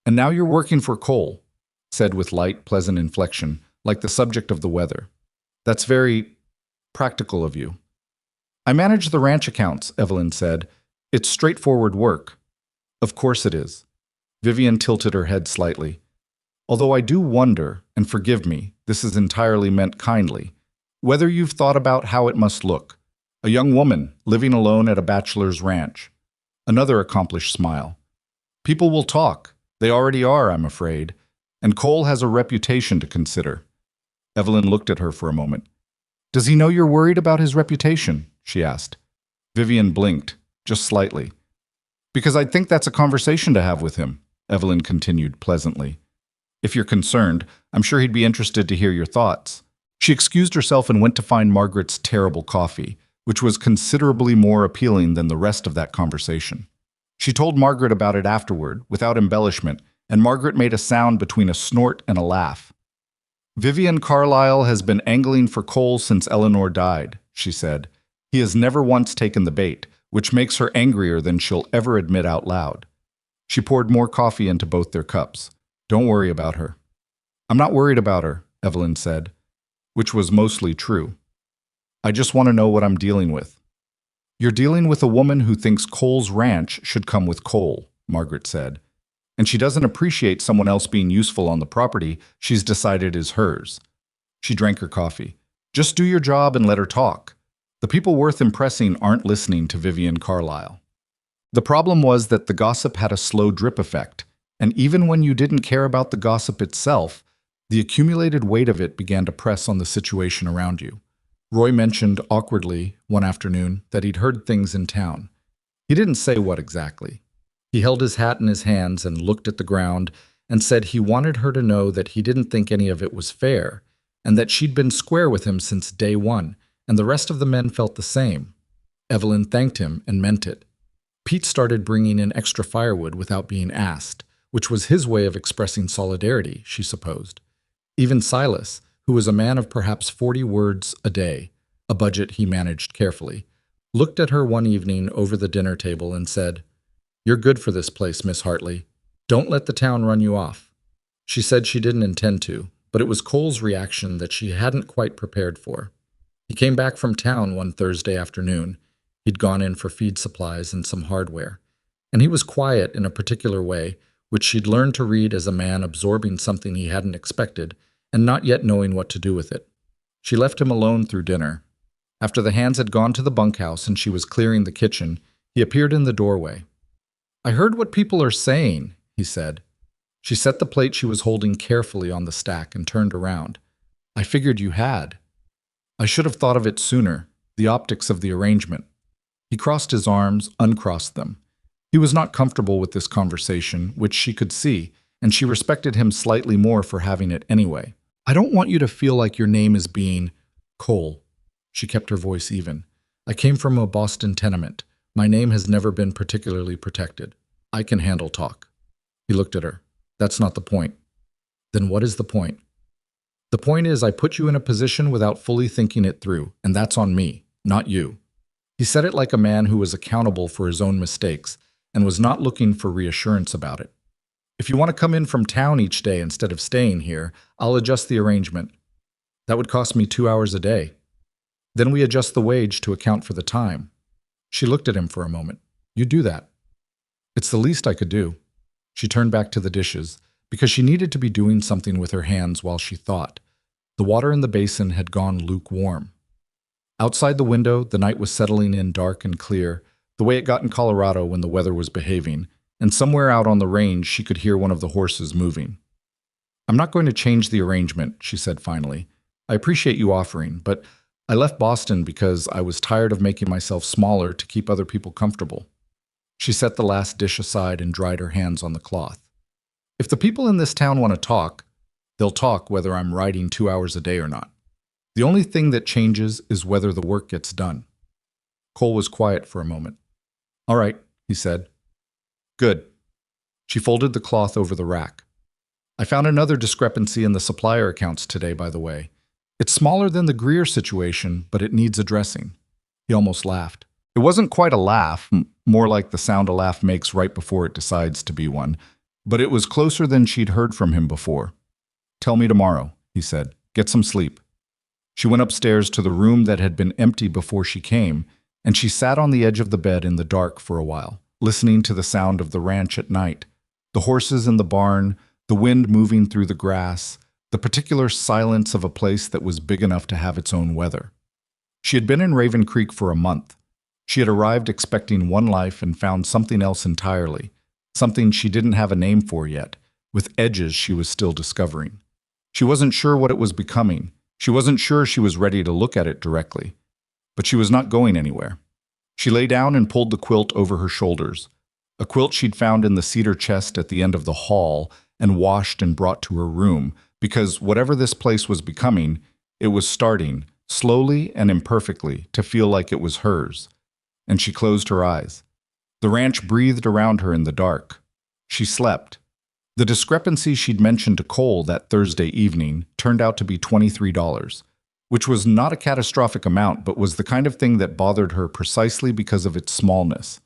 "And now you're working for Cole," said with light, pleasant inflection, like the subject of the weather. "That's very practical of you." "I manage the ranch accounts," Evelyn said. "It's straightforward work." "Of course it is." Vivian tilted her head slightly. "Although I do wonder, and forgive me, this is entirely meant kindly, whether you've thought about how it must look. A young woman living alone at a bachelor's ranch." Another accomplished smile. "People will talk. They already are, I'm afraid. And Cole has a reputation to consider." Evelyn looked at her for a moment. "Does he know you're worried about his reputation?" she asked. Vivian blinked, just slightly. "Because I think that's a conversation to have with him," Evelyn continued pleasantly. "If you're concerned, I'm sure he'd be interested to hear your thoughts." She excused herself and went to find Margaret's terrible coffee, which was considerably more appealing than the rest of that conversation. She told Margaret about it afterward, without embellishment, and Margaret made a sound between a snort and a laugh. Vivian Carlyle has been angling for Cole since Eleanor died, she said. He has never once taken the bait, which makes her angrier than she'll ever admit out loud. She poured more coffee into both their cups. Don't worry about her. I'm not worried about her, Evelyn said, which was mostly true. I just want to know what I'm dealing with. You're dealing with a woman who thinks Cole's ranch should come with Cole, Margaret said. And she doesn't appreciate someone else being useful on the property she's decided is hers. She drank her coffee. Just do your job and let her talk. The people worth impressing aren't listening to Vivian Carlyle. The problem was that the gossip had a slow drip effect, and even when you didn't care about the gossip itself, the accumulated weight of it began to press on the situation around you. Roy mentioned awkwardly one afternoon that he'd heard things in town. He didn't say what exactly. He held his hat in his hands and looked at the ground and said he wanted her to know that he didn't think any of it was fair, and that she'd been square with him since day one, and the rest of the men felt the same. Evelyn thanked him and meant it. Pete started bringing in extra firewood without being asked, which was his way of expressing solidarity, she supposed. Even Silas, who was a man of perhaps 40 words a day, a budget he managed carefully, looked at her one evening over the dinner table and said, "You're good for this place, Miss Hartley. Don't let the town run you off." She said she didn't intend to, but it was Cole's reaction that she hadn't quite prepared for. He came back from town one Thursday afternoon. He'd gone in for feed supplies and some hardware, and he was quiet in a particular way, which she'd learned to read as a man absorbing something he hadn't expected and not yet knowing what to do with it. She left him alone through dinner. After the hands had gone to the bunkhouse and she was clearing the kitchen, he appeared in the doorway. "I heard what people are saying," he said. She set the plate she was holding carefully on the stack and turned around. "I figured you had. I should have thought of it sooner, the optics of the arrangement." He crossed his arms, uncrossed them. He was not comfortable with this conversation, which she could see, and she respected him slightly more for having it anyway. "I don't want you to feel like your name is being Cole." She kept her voice even. "I came from a Boston tenement. My name has never been particularly protected. I can handle talk." He looked at her. "That's not the point." "Then what is the point?" "The point is I put you in a position without fully thinking it through, and that's on me, not you." He said it like a man who was accountable for his own mistakes and was not looking for reassurance about it. "If you want to come in from town each day instead of staying here, I'll adjust the arrangement. That would cost me 2 hours a day. Then we adjust the wage to account for the time." She looked at him for a moment. "You do that." "It's the least I could do." She turned back to the dishes, because she needed to be doing something with her hands while she thought. The water in the basin had gone lukewarm. Outside the window, the night was settling in dark and clear, the way it got in Colorado when the weather was behaving, and somewhere out on the range she could hear one of the horses moving. "I'm not going to change the arrangement," she said finally. "I appreciate you offering, but I left Boston because I was tired of making myself smaller to keep other people comfortable." She set the last dish aside and dried her hands on the cloth. "If the people in this town want to talk, they'll talk whether I'm riding 2 hours a day or not. The only thing that changes is whether the work gets done." Cole was quiet for a moment. "All right," he said. "Good." She folded the cloth over the rack. "I found another discrepancy in the supplier accounts today, by the way. It's smaller than the Greer situation, but it needs addressing." He almost laughed. It wasn't quite a laugh, more like the sound a laugh makes right before it decides to be one, but it was closer than she'd heard from him before. "Tell me tomorrow," he said. "Get some sleep." She went upstairs to the room that had been empty before she came, and she sat on the edge of the bed in the dark for a while, listening to the sound of the ranch at night, the horses in the barn, the wind moving through the grass, the particular silence of a place that was big enough to have its own weather. She had been in Raven Creek for a month. She had arrived expecting one life and found something else entirely, something she didn't have a name for yet, with edges she was still discovering. She wasn't sure what it was becoming. She wasn't sure she was ready to look at it directly. But she was not going anywhere. She lay down and pulled the quilt over her shoulders, a quilt she'd found in the cedar chest at the end of the hall and washed and brought to her room, because whatever this place was becoming, it was starting, slowly and imperfectly, to feel like it was hers. And she closed her eyes. The ranch breathed around her in the dark. She slept. The discrepancy she'd mentioned to Cole that Thursday evening turned out to be $23, which was not a catastrophic amount but was the kind of thing that bothered her precisely because of its smallness.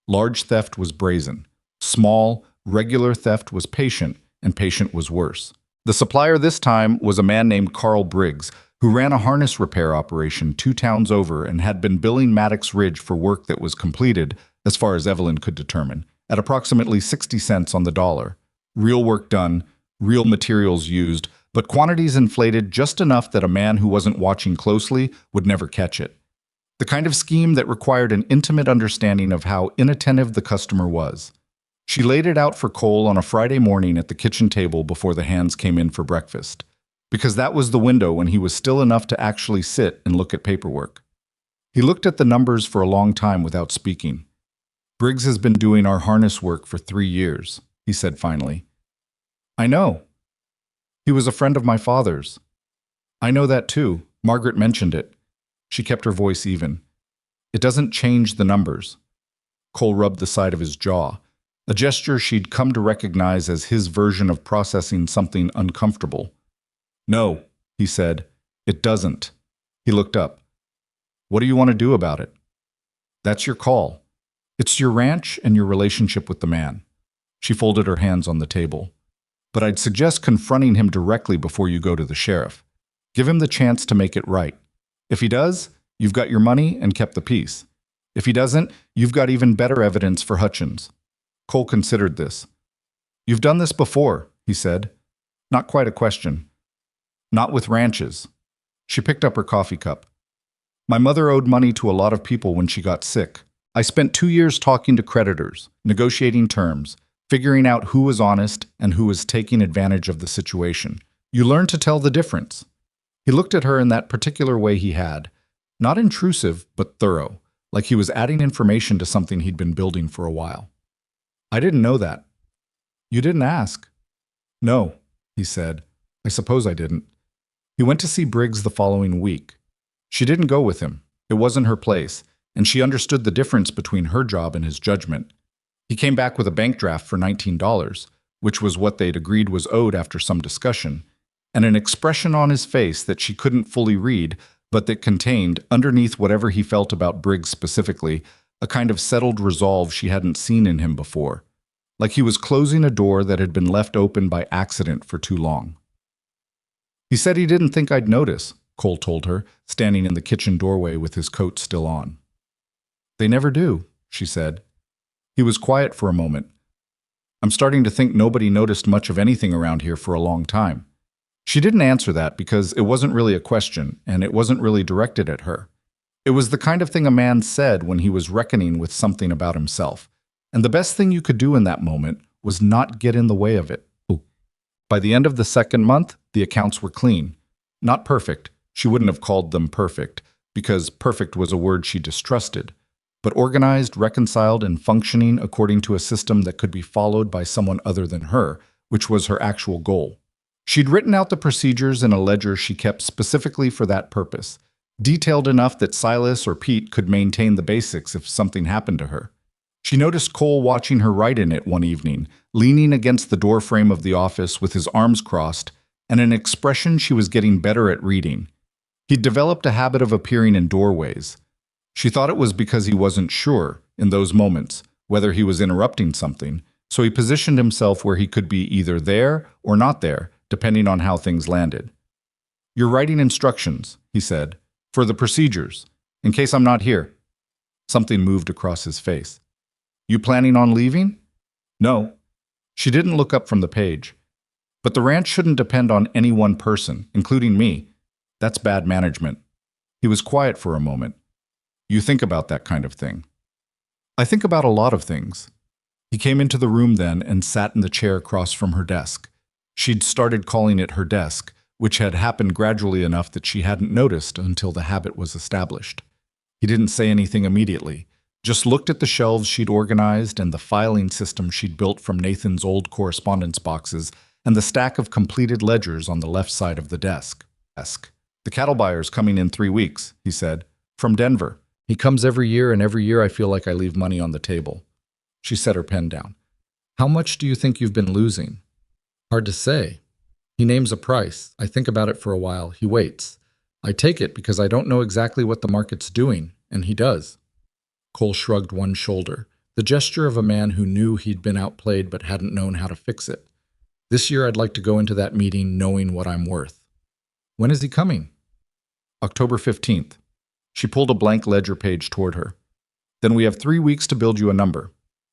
Large theft was brazen. Small, regular theft was patient, and patient was worse. The supplier this time was a man named Carl Briggs, who ran a harness repair operation 2 towns over and had been billing Maddox Ridge for work that was completed, as far as Evelyn could determine, at approximately 60 cents on the dollar. Real work done, real materials used, but quantities inflated just enough that a man who wasn't watching closely would never catch it. The kind of scheme that required an intimate understanding of how inattentive the customer was. She laid it out for Cole on a Friday morning at the kitchen table before the hands came in for breakfast, because that was the window when he was still enough to actually sit and look at paperwork. He looked at the numbers for a long time without speaking. "Briggs has been doing our harness work for 3 years, he said finally. "I know. He was a friend of my father's." "I know that too. Margaret mentioned it." She kept her voice even. "It doesn't change the numbers." Cole rubbed the side of his jaw, a gesture she'd come to recognize as his version of processing something uncomfortable. "No," he said, "it doesn't." He looked up. "What do you want to do about it?" "That's your call. It's your ranch and your relationship with the man." She folded her hands on the table. "But I'd suggest confronting him directly before you go to the sheriff. Give him the chance to make it right. If he does, you've got your money and kept the peace. If he doesn't, you've got even better evidence for Hutchins." Cole considered this. "You've done this before," he said. Not quite a question. "Not with ranches." She picked up her coffee cup. "My mother owed money to a lot of people when she got sick. I spent 2 years talking to creditors, negotiating terms, figuring out who was honest and who was taking advantage of the situation. You learn to tell the difference." He looked at her in that particular way he had, not intrusive, but thorough, like he was adding information to something he'd been building for a while. "I didn't know that." "You didn't ask." "No," he said. "I suppose I didn't." He went to see Briggs the following week. She didn't go with him. It wasn't her place, and she understood the difference between her job and his judgment. He came back with a bank draft for $19, which was what they'd agreed was owed after some discussion, and an expression on his face that she couldn't fully read, but that contained, underneath whatever he felt about Briggs specifically, a kind of settled resolve she hadn't seen in him before, like he was closing a door that had been left open by accident for too long. "He said he didn't think I'd notice," Cole told her, standing in the kitchen doorway with his coat still on. "They never do," she said. He was quiet for a moment. "I'm starting to think nobody noticed much of anything around here for a long time." She didn't answer that because it wasn't really a question, and it wasn't really directed at her. It was the kind of thing a man said when he was reckoning with something about himself, and the best thing you could do in that moment was not get in the way of it. By the end of the 2nd month, the accounts were clean. Not perfect. She wouldn't have called them perfect, because perfect was a word she distrusted, but organized, reconciled, and functioning according to a system that could be followed by someone other than her, which was her actual goal. She'd written out the procedures in a ledger she kept specifically for that purpose, detailed enough that Silas or Pete could maintain the basics if something happened to her. She noticed Cole watching her write in it one evening, leaning against the doorframe of the office with his arms crossed, and an expression she was getting better at reading. He'd developed a habit of appearing in doorways. She thought it was because he wasn't sure, in those moments, whether he was interrupting something, so he positioned himself where he could be either there or not there, depending on how things landed. "You're writing instructions," he said, "for the procedures, in case I'm not here." Something moved across his face. "You planning on leaving?" "No." She didn't look up from the page. "But the ranch shouldn't depend on any one person, including me. That's bad management." He was quiet for a moment. "You think about that kind of thing." "I think about a lot of things." He came into the room then and sat in the chair across from her desk. She'd started calling it her desk, which had happened gradually enough that she hadn't noticed until the habit was established. He didn't say anything immediately, just looked at the shelves she'd organized and the filing system she'd built from Nathan's old correspondence boxes and the stack of completed ledgers on the left side of the desk. "The cattle buyer's coming in 3 weeks," he said, "from Denver. He comes every year, and every year I feel like I leave money on the table." She set her pen down. "How much do you think you've been losing?" Hard to say. He names a price. I think about it for a while. He waits. I take it because I don't know exactly what the market's doing, and he does. Cole shrugged one shoulder, the gesture of a man who knew he'd been outplayed but hadn't known how to fix it. This year I'd like to go into that meeting knowing what I'm worth. When is he coming? October 15th. She pulled a blank ledger page toward her. Then we have 3 weeks to build you a number.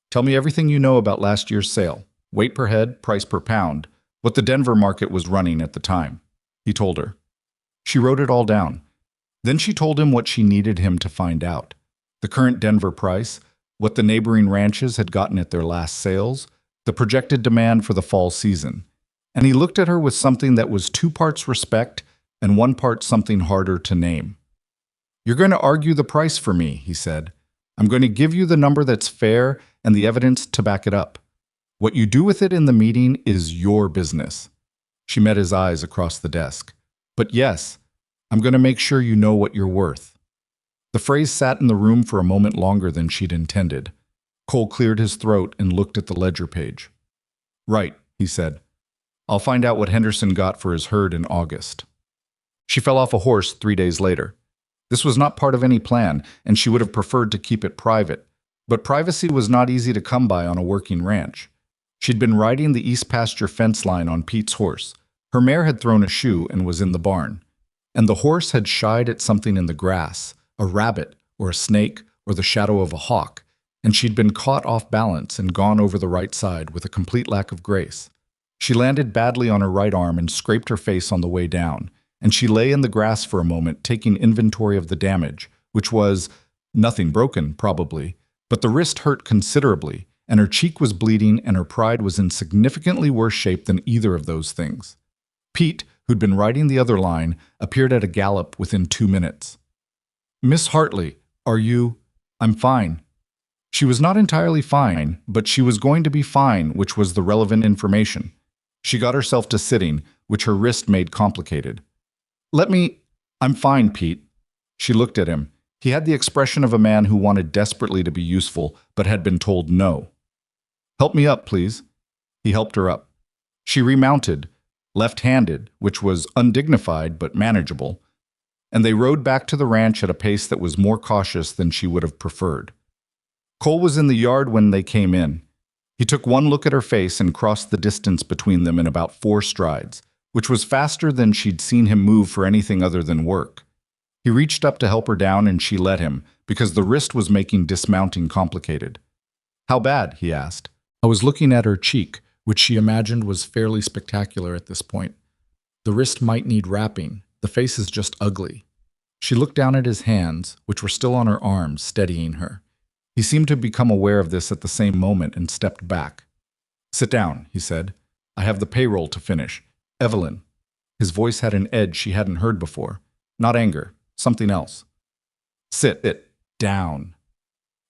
Tell me everything you know about last year's sale. Weight per head, price per pound, what the Denver market was running at the time. He told her. She wrote it all down. Then she told him what she needed him to find out. The current Denver price, what the neighboring ranches had gotten at their last sales, the projected demand for the fall season. And he looked at her with something that was 2 parts respect and 1 part something harder to name. You're going to argue the price for me, he said. I'm going to give you the number that's fair and the evidence to back it up. What you do with it in the meeting is your business. She met his eyes across the desk. But yes, I'm going to make sure you know what you're worth. The phrase sat in the room for a moment longer than she'd intended. Cole cleared his throat and looked at the ledger page. Right, he said. I'll find out what Henderson got for his herd in August. She fell off a horse 3 days later. This was not part of any plan, and she would have preferred to keep it private. But privacy was not easy to come by on a working ranch. She'd been riding the east pasture fence line on Pete's horse. Her mare had thrown a shoe and was in the barn. And the horse had shied at something in the grass, a rabbit or a snake or the shadow of a hawk, and she'd been caught off balance and gone over the right side with a complete lack of grace. She landed badly on her right arm and scraped her face on the way down, and she lay in the grass for a moment taking inventory of the damage, which was nothing broken, probably, but the wrist hurt considerably, and her cheek was bleeding and her pride was in significantly worse shape than either of those things. Pete, who'd been riding the other line, appeared at a gallop within 2 minutes. Miss Hartley, are you? I'm fine. She was not entirely fine, but she was going to be fine, which was the relevant information. She got herself to sitting, which her wrist made complicated. I'm fine, Pete. She looked at him. He had the expression of a man who wanted desperately to be useful, but had been told no. Help me up, please. He helped her up. She remounted, left-handed, which was undignified but manageable, and they rode back to the ranch at a pace that was more cautious than she would have preferred. Cole was in the yard when they came in. He took one look at her face and crossed the distance between them in about 4 strides, which was faster than she'd seen him move for anything other than work. He reached up to help her down and she let him, because the wrist was making dismounting complicated. How bad? He asked. I was looking at her cheek, which she imagined was fairly spectacular at this point. The wrist might need wrapping. The face is just ugly. She looked down at his hands, which were still on her arms, steadying her. He seemed to become aware of this at the same moment and stepped back. Sit down, he said. I have the payroll to finish. Evelyn. His voice had an edge she hadn't heard before. Not anger, something else. Sit down.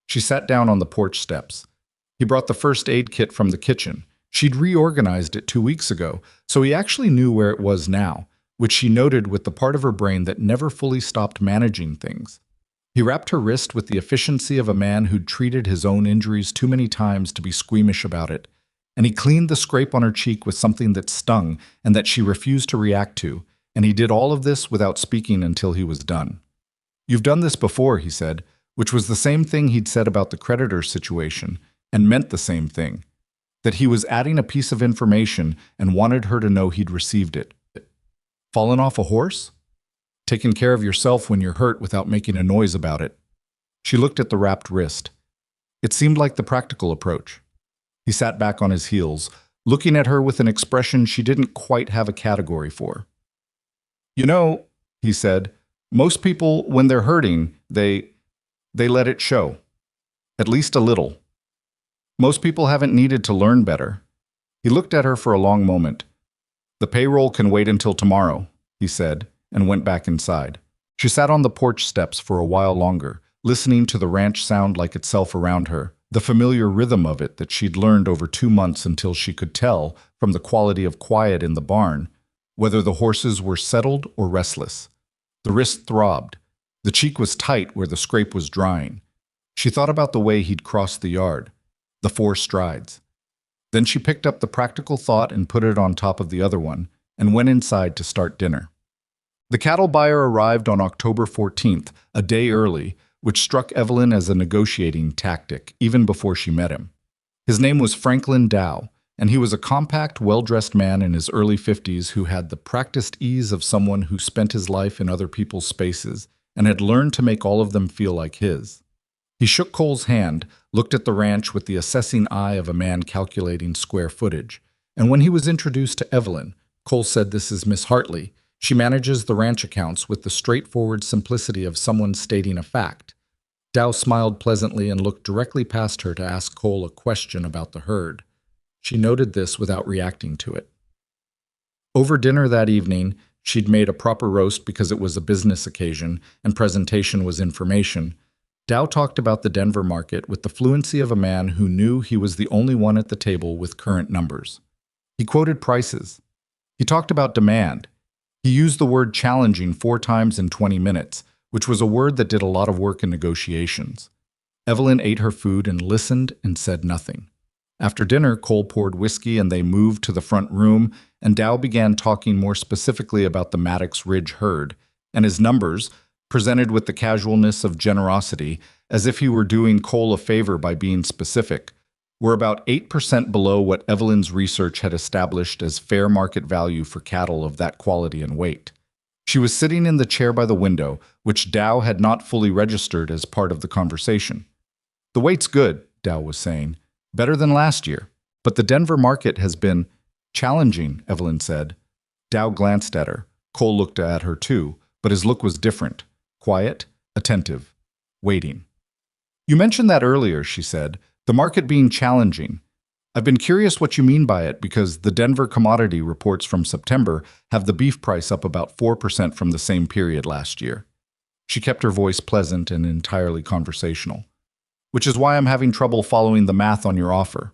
She sat down on the porch steps. He brought the first aid kit from the kitchen. She'd reorganized it 2 weeks ago, so he actually knew where it was now, which she noted with the part of her brain that never fully stopped managing things. He wrapped her wrist with the efficiency of a man who'd treated his own injuries too many times to be squeamish about it, and he cleaned the scrape on her cheek with something that stung and that she refused to react to, and he did all of this without speaking until he was done. You've done this before, he said, which was the same thing he'd said about the creditor situation, and meant the same thing, that he was adding a piece of information and wanted her to know he'd received it. Fallen off a horse? Taking care of yourself when you're hurt without making a noise about it. She looked at the wrapped wrist. It seemed like the practical approach. He sat back on his heels, looking at her with an expression she didn't quite have a category for. You know, he said, most people, when they're hurting, they let it show. At least a little. Most people haven't needed to learn better. He looked at her for a long moment. The payroll can wait until tomorrow, he said, and went back inside. She sat on the porch steps for a while longer, listening to the ranch sound like itself around her, the familiar rhythm of it that she'd learned over 2 months until she could tell, from the quality of quiet in the barn, whether the horses were settled or restless. The wrist throbbed. The cheek was tight where the scrape was drying. She thought about the way he'd crossed the yard, the 4 strides. Then she picked up the practical thought and put it on top of the other one, and went inside to start dinner. The cattle buyer arrived on October 14th, a day early, which struck Evelyn as a negotiating tactic, even before she met him. His name was Franklin Dow, and he was a compact, well-dressed man in his early 50s who had the practiced ease of someone who spent his life in other people's spaces and had learned to make all of them feel like his. He shook Cole's hand, looked at the ranch with the assessing eye of a man calculating square footage, and when he was introduced to Evelyn, Cole said, "This is Miss Hartley. She manages the ranch accounts with the straightforward simplicity of someone stating a fact." Dow smiled pleasantly and looked directly past her to ask Cole a question about the herd. She noted this without reacting to it. Over dinner that evening, she'd made a proper roast because it was a business occasion and presentation was information. Dow talked about the Denver market with the fluency of a man who knew he was the only one at the table with current numbers. He quoted prices. He talked about demand. He used the word challenging 4 times in 20 minutes, which was a word that did a lot of work in negotiations. Evelyn ate her food and listened and said nothing. After dinner, Cole poured whiskey and they moved to the front room, and Dow began talking more specifically about the Maddox Ridge herd and his numbers, presented with the casualness of generosity, as if he were doing Cole a favor by being specific, were about 8% below what Evelyn's research had established as fair market value for cattle of that quality and weight. She was sitting in the chair by the window, which Dow had not fully registered as part of the conversation. "The weight's good," Dow was saying. "Better than last year. But the Denver market has been challenging," Evelyn said. Dow glanced at her. Cole looked at her too, but his look was different. Quiet, attentive, waiting. "You mentioned that earlier," she said, "the market being challenging. I've been curious what you mean by it because the Denver commodity reports from September have the beef price up about 4% from the same period last year." She kept her voice pleasant and entirely conversational. "Which is why I'm having trouble following the math on your offer."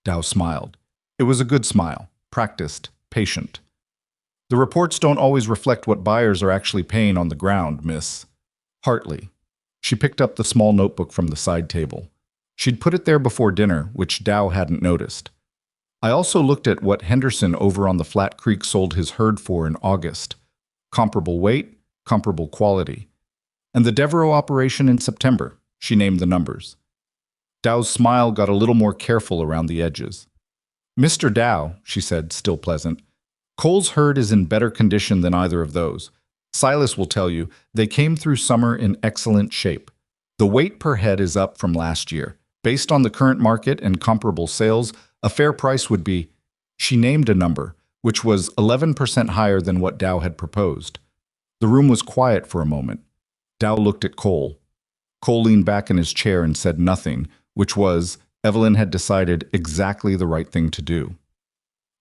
Dow smiled. It was a good smile, practiced, patient. "The reports don't always reflect what buyers are actually paying on the ground, Miss Hartley." She picked up the small notebook from the side table. She'd put it there before dinner, which Dow hadn't noticed. "I also looked at what Henderson over on the Flat Creek sold his herd for in August. Comparable weight, comparable quality. And the Devereaux operation in September." She named the numbers. Dow's smile got a little more careful around the edges. "Mr. Dow," she said, still pleasant, "Cole's herd is in better condition than either of those. Silas will tell you, they came through summer in excellent shape. The weight per head is up from last year. Based on the current market and comparable sales, a fair price would be—" She named a number, which was 11% higher than what Dow had proposed. The room was quiet for a moment. Dow looked at Cole. Cole leaned back in his chair and said nothing, which was, Evelyn had decided, exactly the right thing to do.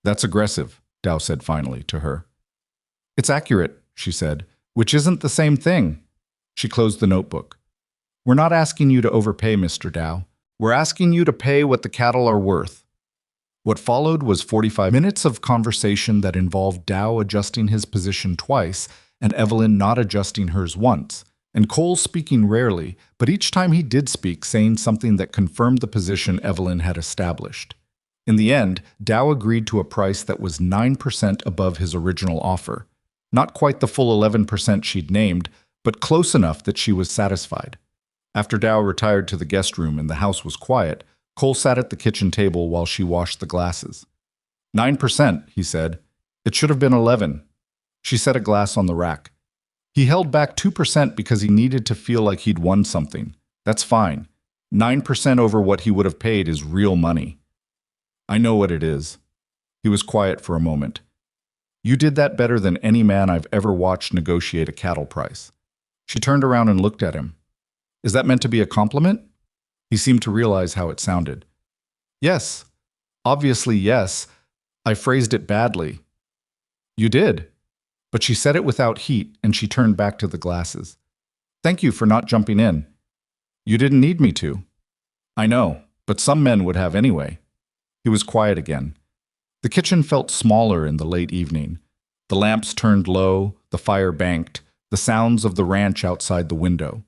"That's aggressive," Dow said finally to her. "It's accurate," she said, "which isn't the same thing." She closed the notebook. "We're not asking you to overpay, Mr. Dow. We're asking you to pay what the cattle are worth." What followed was 45 minutes of conversation that involved Dow adjusting his position twice and Evelyn not adjusting hers once, and Cole speaking rarely, but each time he did speak saying something that confirmed the position Evelyn had established. In the end, Dow agreed to a price that was 9% above his original offer. Not quite the full 11% she'd named, but close enough that she was satisfied. After Dow retired to the guest room and the house was quiet, Cole sat at the kitchen table while she washed the glasses. 9%, he said. "It should have been 11. She set a glass on the rack. "He held back 2% because he needed to feel like he'd won something. That's fine. 9% over what he would have paid is real money." "I know what it is." He was quiet for a moment. "You did that better than any man I've ever watched negotiate a cattle price." She turned around and looked at him. "Is that meant to be a compliment?" He seemed to realize how it sounded. "Yes. Obviously, yes. I phrased it badly." "You did." But she said it without heat, and she turned back to the glasses. "Thank you for not jumping in." "You didn't need me to." "I know, but some men would have anyway." He was quiet again. The kitchen felt smaller in the late evening. The lamps turned low, the fire banked, the sounds of the ranch outside the window.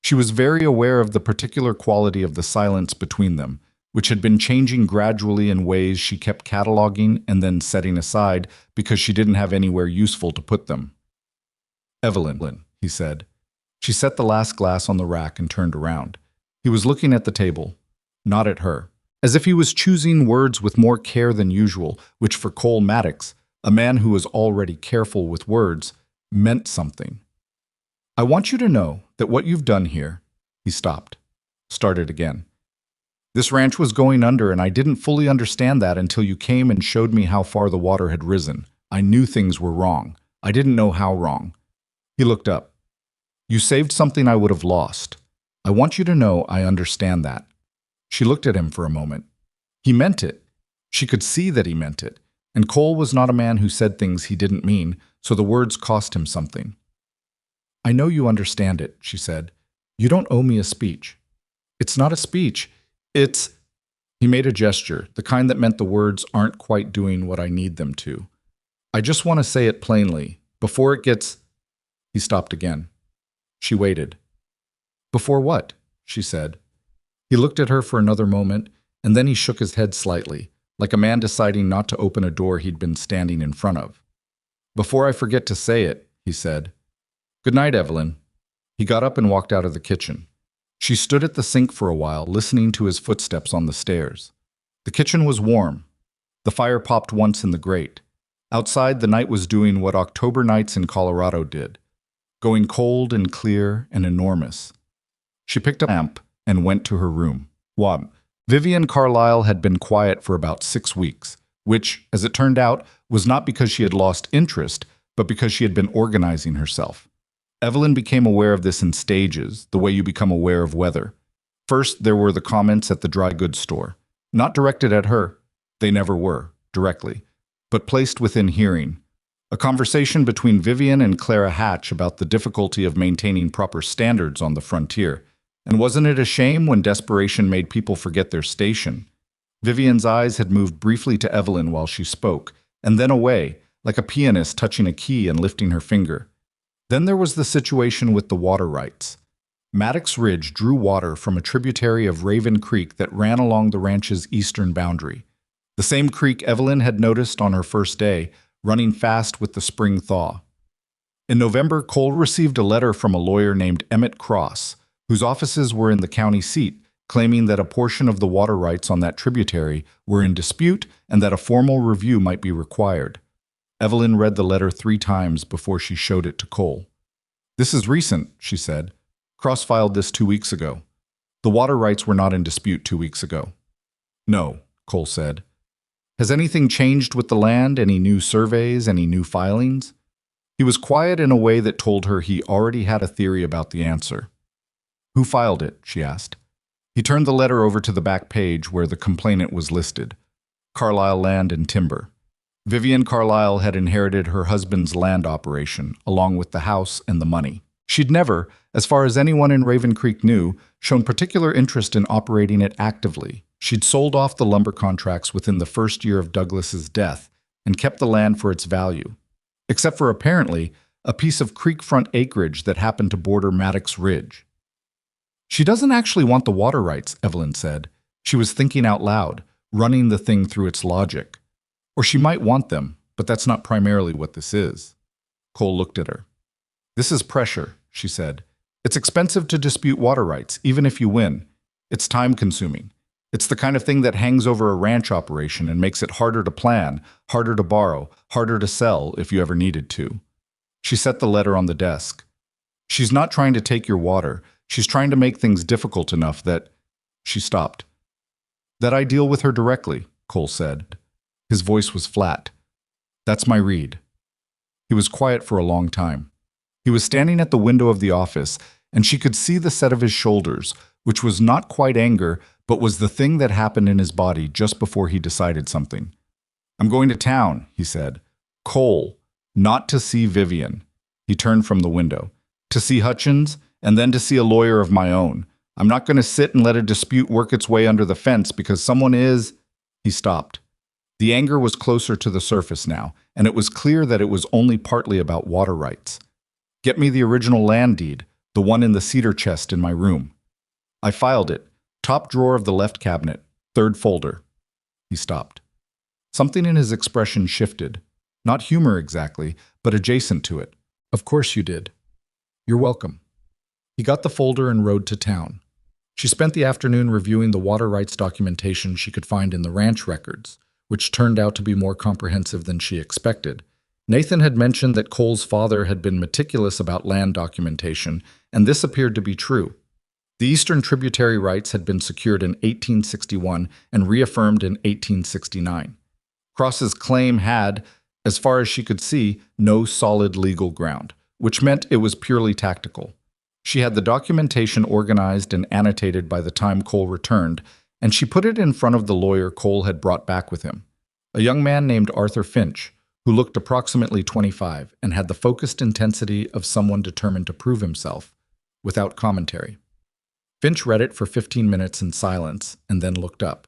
She was very aware of the particular quality of the silence between them, which had been changing gradually in ways she kept cataloging and then setting aside because she didn't have anywhere useful to put them. "Evelyn," he said. She set the last glass on the rack and turned around. He was looking at the table, not at her, as if he was choosing words with more care than usual, which for Cole Maddox, a man who was already careful with words, meant something. "I want you to know that what you've done here," he stopped, started again. "This ranch was going under, and I didn't fully understand that until you came and showed me how far the water had risen. I knew things were wrong. I didn't know how wrong." He looked up. "You saved something I would have lost. I want you to know I understand that." She looked at him for a moment. He meant it. She could see that he meant it. And Cole was not a man who said things he didn't mean, so the words cost him something. "I know you understand it," she said. "You don't owe me a speech." "It's not a speech. It's—" He made a gesture, the kind that meant the words aren't quite doing what I need them to. "I just want to say it plainly. Before it gets—" He stopped again. She waited. "Before what?" she said. He looked at her for another moment, and then he shook his head slightly, like a man deciding not to open a door he'd been standing in front of. "Before I forget to say it," he said. "Good night, Evelyn." He got up and walked out of the kitchen. She stood at the sink for a while, listening to his footsteps on the stairs. The kitchen was warm. The fire popped once in the grate. Outside, the night was doing what October nights in Colorado did, going cold and clear and enormous. She picked up a lamp and went to her room. Vivian Carlisle had been quiet for about 6 weeks, which, as it turned out, was not because she had lost interest, but because she had been organizing herself. Evelyn became aware of this in stages, the way you become aware of weather. First, there were the comments at the dry goods store. Not directed at her. They never were, directly, but placed within hearing. A conversation between Vivian and Clara Hatch about the difficulty of maintaining proper standards on the frontier. And wasn't it a shame when desperation made people forget their station? Vivian's eyes had moved briefly to Evelyn while she spoke, and then away, like a pianist touching a key and lifting her finger. Then there was the situation with the water rights. Maddox Ridge drew water from a tributary of Raven Creek that ran along the ranch's eastern boundary. The same creek Evelyn had noticed on her first day, running fast with the spring thaw. In November, Cole received a letter from a lawyer named Emmett Cross, whose offices were in the county seat, claiming that a portion of the water rights on that tributary were in dispute and that a formal review might be required. Evelyn read the letter 3 times before she showed it to Cole. "This is recent," she said. "Cross filed this 2 weeks ago. The water rights were not in dispute 2 weeks ago." "No," Cole said. "Has anything changed with the land? Any new surveys? Any new filings?" He was quiet in a way that told her he already had a theory about the answer. "Who filed it?" she asked. He turned the letter over to the back page where the complainant was listed. Carlisle Land and Timber. Vivian Carlisle had inherited her husband's land operation, along with the house and the money. She'd never, as far as anyone in Raven Creek knew, shown particular interest in operating it actively. She'd sold off the lumber contracts within the first year of Douglas's death and kept the land for its value, except for apparently a piece of creekfront acreage that happened to border Maddox Ridge. "She doesn't actually want the water rights," Evelyn said. She was thinking out loud, running the thing through its logic. "Or she might want them, but that's not primarily what this is." Cole looked at her. "This is pressure," she said. "It's expensive to dispute water rights, even if you win. It's time-consuming. It's the kind of thing that hangs over a ranch operation and makes it harder to plan, harder to borrow, harder to sell if you ever needed to." She set the letter on the desk. "She's not trying to take your water. She's trying to make things difficult enough that—" She stopped. "That I deal with her directly," Cole said. His voice was flat. "That's my read." He was quiet for a long time. He was standing at the window of the office, and she could see the set of his shoulders, which was not quite anger, but was the thing that happened in his body just before he decided something. "I'm going to town," he said. "Cole, not to see Vivian." He turned from the window. "To see Hutchins, and then to see a lawyer of my own. I'm not going to sit and let a dispute work its way under the fence because someone is—" He stopped. The anger was closer to the surface now, and it was clear that it was only partly about water rights. "Get me the original land deed, the one in the cedar chest in my room." "I filed it. Top drawer of the left cabinet. Third folder. He stopped. Something in his expression shifted. Not humor exactly, but adjacent to it. Of course you did. You're welcome. He got the folder and rode to town. She spent the afternoon reviewing the water rights documentation she could find in the ranch records, which turned out to be more comprehensive than she expected. Nathan had mentioned that Cole's father had been meticulous about land documentation, and this appeared to be true. The eastern tributary rights had been secured in 1861 and reaffirmed in 1869. Cross's claim had, as far as she could see, no solid legal ground, which meant it was purely tactical. She had the documentation organized and annotated by the time Cole returned, and she put it in front of the lawyer Cole had brought back with him, a young man named Arthur Finch, who looked approximately 25 and had the focused intensity of someone determined to prove himself, without commentary. Finch read it for 15 minutes in silence and then looked up.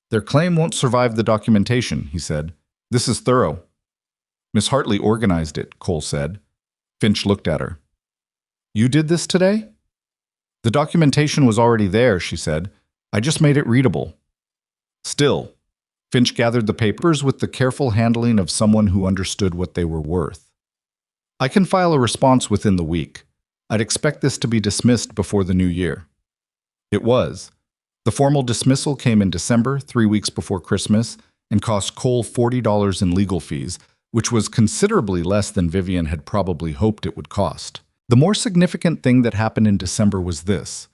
"Their claim won't survive the documentation," he said. "This is thorough." "Miss Hartley organized it," Cole said. Finch looked at her. "You did this today?" "The documentation was already there," she said. "I just made it readable." Still, Finch gathered the papers with the careful handling of someone who understood what they were worth. "I can file a response within the week. I'd expect this to be dismissed before the new year." It was. The formal dismissal came in December, 3 weeks before Christmas, and cost Cole $40 in legal fees, which was considerably less than Vivian had probably hoped it would cost. The more significant thing that happened in December was this.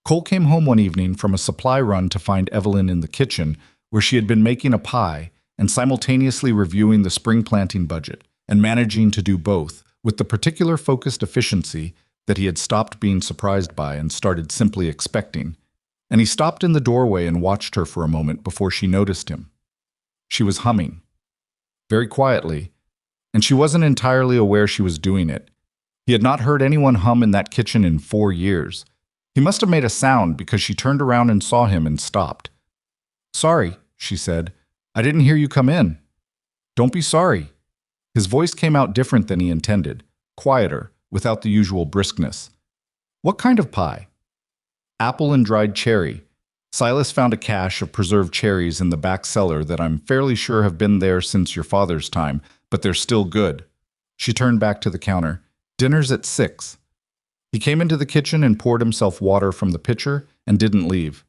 Cole came home one evening from a supply run to find Evelyn in the kitchen, where she had been making a pie and simultaneously reviewing the spring planting budget and managing to do both with the particular focused efficiency that he had stopped being surprised by and started simply expecting. And he stopped in the doorway and watched her for a moment before she noticed him. She was humming, very quietly, and she wasn't entirely aware she was doing it. He had not heard anyone hum in that kitchen in 4 years. He must have made a sound because she turned around and saw him and stopped. "Sorry," she said. "I didn't hear you come in." "Don't be sorry." His voice came out different than he intended, quieter, without the usual briskness. "What kind of pie?" "Apple and dried cherry. Silas found a cache of preserved cherries in the back cellar that I'm fairly sure have been there since your father's time, but they're still good." She turned back to the counter. "Dinner's at 6. He came into the kitchen and poured himself water from the pitcher and didn't leave.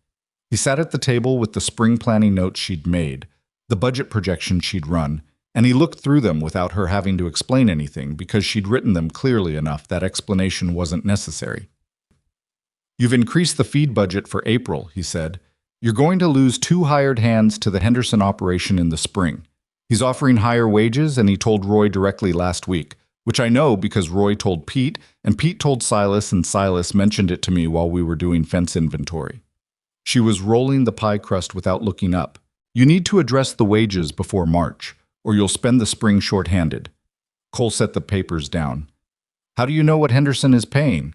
He sat at the table with the spring planning notes she'd made, the budget projections she'd run, and he looked through them without her having to explain anything because she'd written them clearly enough that explanation wasn't necessary. "You've increased the feed budget for April," he said. "You're going to lose 2 hired hands to the Henderson operation in the spring. He's offering higher wages, and he told Roy directly last week, which I know because Roy told Pete, and Pete told Silas, and Silas mentioned it to me while we were doing fence inventory." She was rolling the pie crust without looking up. "You need to address the wages before March, or you'll spend the spring short-handed." Cole set the papers down. "How do you know what Henderson is paying?"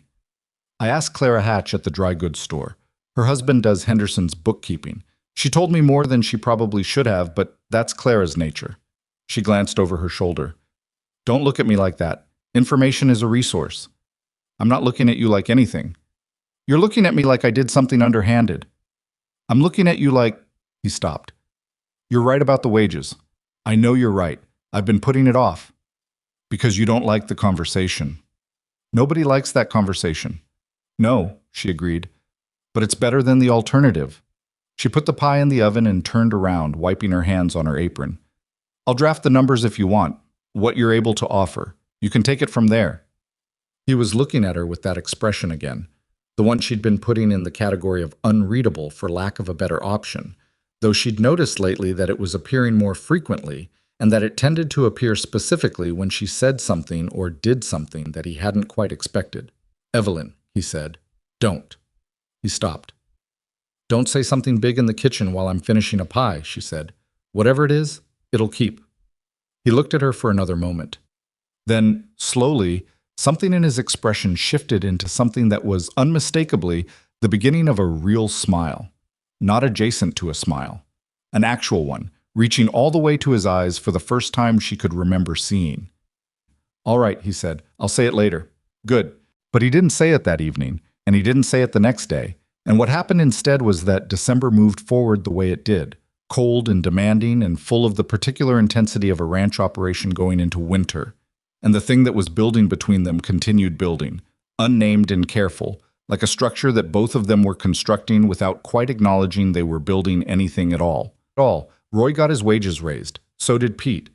"I asked Clara Hatch at the dry goods store. Her husband does Henderson's bookkeeping. She told me more than she probably should have, but that's Clara's nature." She glanced over her shoulder. "Don't look at me like that. Information is a resource." "I'm not looking at you like anything." "You're looking at me like I did something underhanded." "I'm looking at you like—" He stopped. "You're right about the wages. I know you're right. I've been putting it off." "Because you don't like the conversation." "Nobody likes that conversation." "No," she agreed. "But it's better than the alternative." She put the pie in the oven and turned around, wiping her hands on her apron. "I'll draft the numbers if you want, what you're able to offer. You can take it from there." He was looking at her with that expression again, the one she'd been putting in the category of unreadable for lack of a better option, though she'd noticed lately that it was appearing more frequently and that it tended to appear specifically when she said something or did something that he hadn't quite expected. "Evelyn," he said, "don't." He stopped. "Don't say something big in the kitchen while I'm finishing a pie," she said. "Whatever it is, it'll keep." He looked at her for another moment. Then, slowly, something in his expression shifted into something that was unmistakably the beginning of a real smile, not adjacent to a smile, an actual one, reaching all the way to his eyes for the first time she could remember seeing. "All right," he said, "I'll say it later." "Good." But he didn't say it that evening, and he didn't say it the next day, And what happened instead was that December moved forward the way it did, cold and demanding and full of the particular intensity of a ranch operation going into winter. And the thing that was building between them continued building, unnamed and careful, like a structure that both of them were constructing without quite acknowledging they were building anything at all. Roy got his wages raised. So did Pete.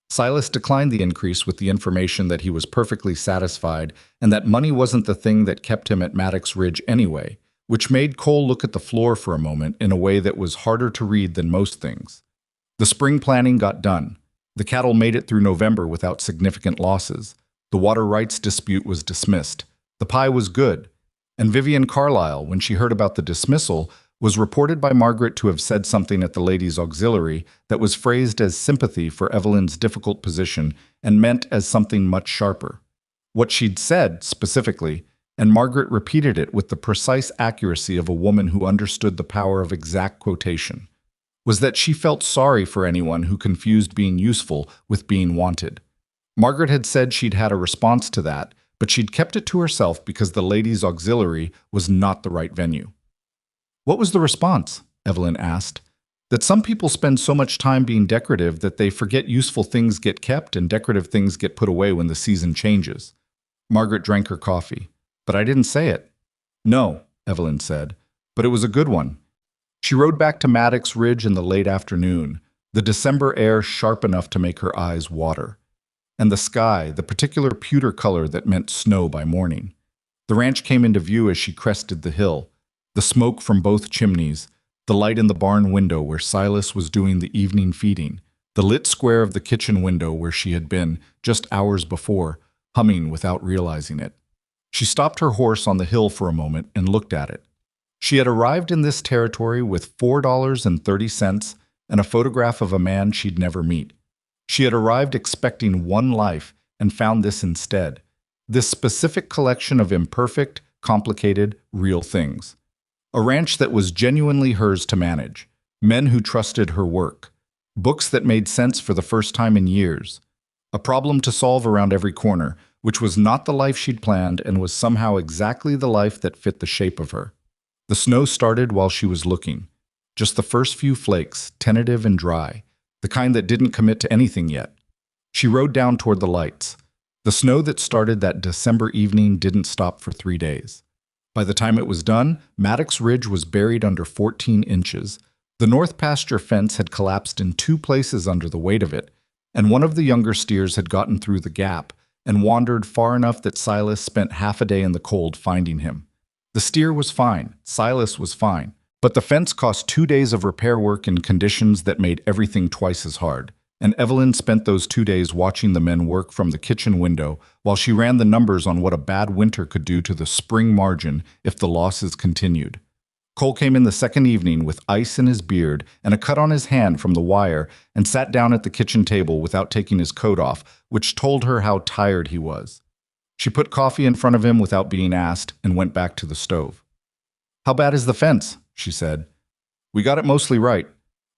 Silas declined the increase with the information that he was perfectly satisfied and that money wasn't the thing that kept him at Maddox Ridge anyway, which made Cole look at the floor for a moment in a way that was harder to read than most things. The spring planning got done. The cattle made it through November without significant losses. The water rights dispute was dismissed. The pie was good. And Vivian Carlyle, when she heard about the dismissal, was reported by Margaret to have said something at the ladies' auxiliary that was phrased as sympathy for Evelyn's difficult position and meant as something much sharper. What she'd said, specifically, and Margaret repeated it with the precise accuracy of a woman who understood the power of exact quotation, was that she felt sorry for anyone who confused being useful with being wanted. Margaret had said she'd had a response to that, but she'd kept it to herself because the ladies' auxiliary was not the right venue. What was the response? Evelyn asked. That some people spend so much time being decorative that they forget useful things get kept and decorative things get put away when the season changes. Margaret drank her coffee. But I didn't say it. No, Evelyn said, but it was a good one. She rode back to Maddox Ridge in the late afternoon, the December air sharp enough to make her eyes water. And the sky, the particular pewter color that meant snow by morning. The ranch came into view as she crested the hill, the smoke from both chimneys, the light in the barn window where Silas was doing the evening feeding, the lit square of the kitchen window where she had been, just hours before, humming without realizing it. She stopped her horse on the hill for a moment and looked at it. She had arrived in this territory with $4.30 and a photograph of a man she'd never meet. She had arrived expecting one life and found this instead, this specific collection of imperfect, complicated, real things. A ranch that was genuinely hers to manage, men who trusted her work, books that made sense for the first time in years, a problem to solve around every corner, which was not the life she'd planned and was somehow exactly the life that fit the shape of her. The snow started while she was looking, just the first few flakes, tentative and dry, the kind that didn't commit to anything yet. She rode down toward the lights. The snow that started that December evening didn't stop for 3 days. By the time it was done, Maddox Ridge was buried under 14 inches. The north pasture fence had collapsed in 2 places under the weight of it, and one of the younger steers had gotten through the gap and wandered far enough that Silas spent half a day in the cold finding him. The steer was fine, Silas was fine, but the fence cost 2 days of repair work in conditions that made everything twice as hard. And Evelyn spent those 2 days watching the men work from the kitchen window while she ran the numbers on what a bad winter could do to the spring margin if the losses continued. Cole came in the second evening with ice in his beard and a cut on his hand from the wire and sat down at the kitchen table without taking his coat off, which told her how tired he was. She put coffee in front of him without being asked and went back to the stove. "How bad is the fence?" she said. "We got it mostly right.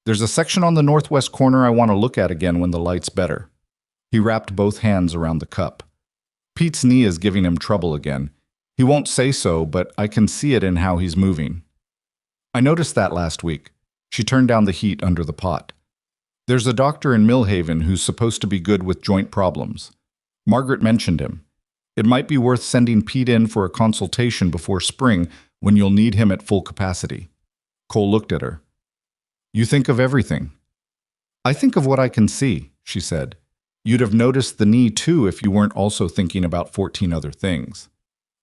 There's a section on the northwest corner I want to look at again when the light's better." He wrapped both hands around the cup. "Pete's knee is giving him trouble again. He won't say so, but I can see it in how he's moving." "I noticed that last week." She turned down the heat under the pot. "There's a doctor in Millhaven who's supposed to be good with joint problems. Margaret mentioned him. It might be worth sending Pete in for a consultation before spring when you'll need him at full capacity." Cole looked at her. "You think of everything." "I think of what I can see," she said. "You'd have noticed the knee too if you weren't also thinking about 14 other things."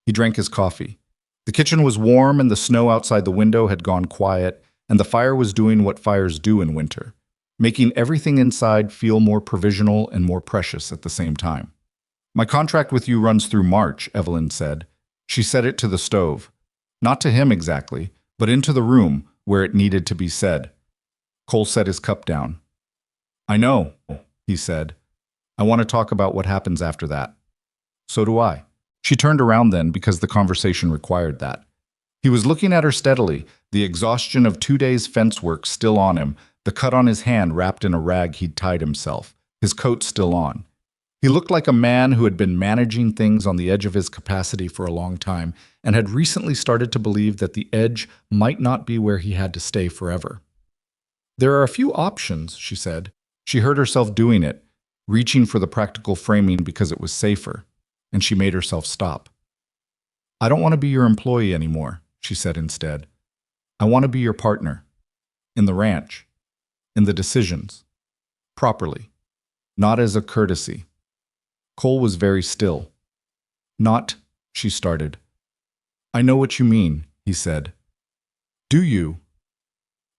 He drank his coffee. The kitchen was warm and the snow outside the window had gone quiet, and the fire was doing what fires do in winter, making everything inside feel more provisional and more precious at the same time. "My contract with you runs through March," Evelyn said. She said it to the stove. Not to him exactly, but into the room where it needed to be said. Cole set his cup down. "I know," he said. "I want to talk about what happens after that." "So do I." She turned around then because the conversation required that. He was looking at her steadily, the exhaustion of 2 days' fence work still on him, the cut on his hand wrapped in a rag he'd tied himself, his coat still on. He looked like a man who had been managing things on the edge of his capacity for a long time and had recently started to believe that the edge might not be where he had to stay forever. "There are a few options," she said. She heard herself doing it, reaching for the practical framing because it was safer, and she made herself stop. "I don't want to be your employee anymore," she said instead. "I want to be your partner. In the ranch. In the decisions. Properly. Not as a courtesy." Cole was very still. "Not," she started. "I know what you mean," he said. "Do you?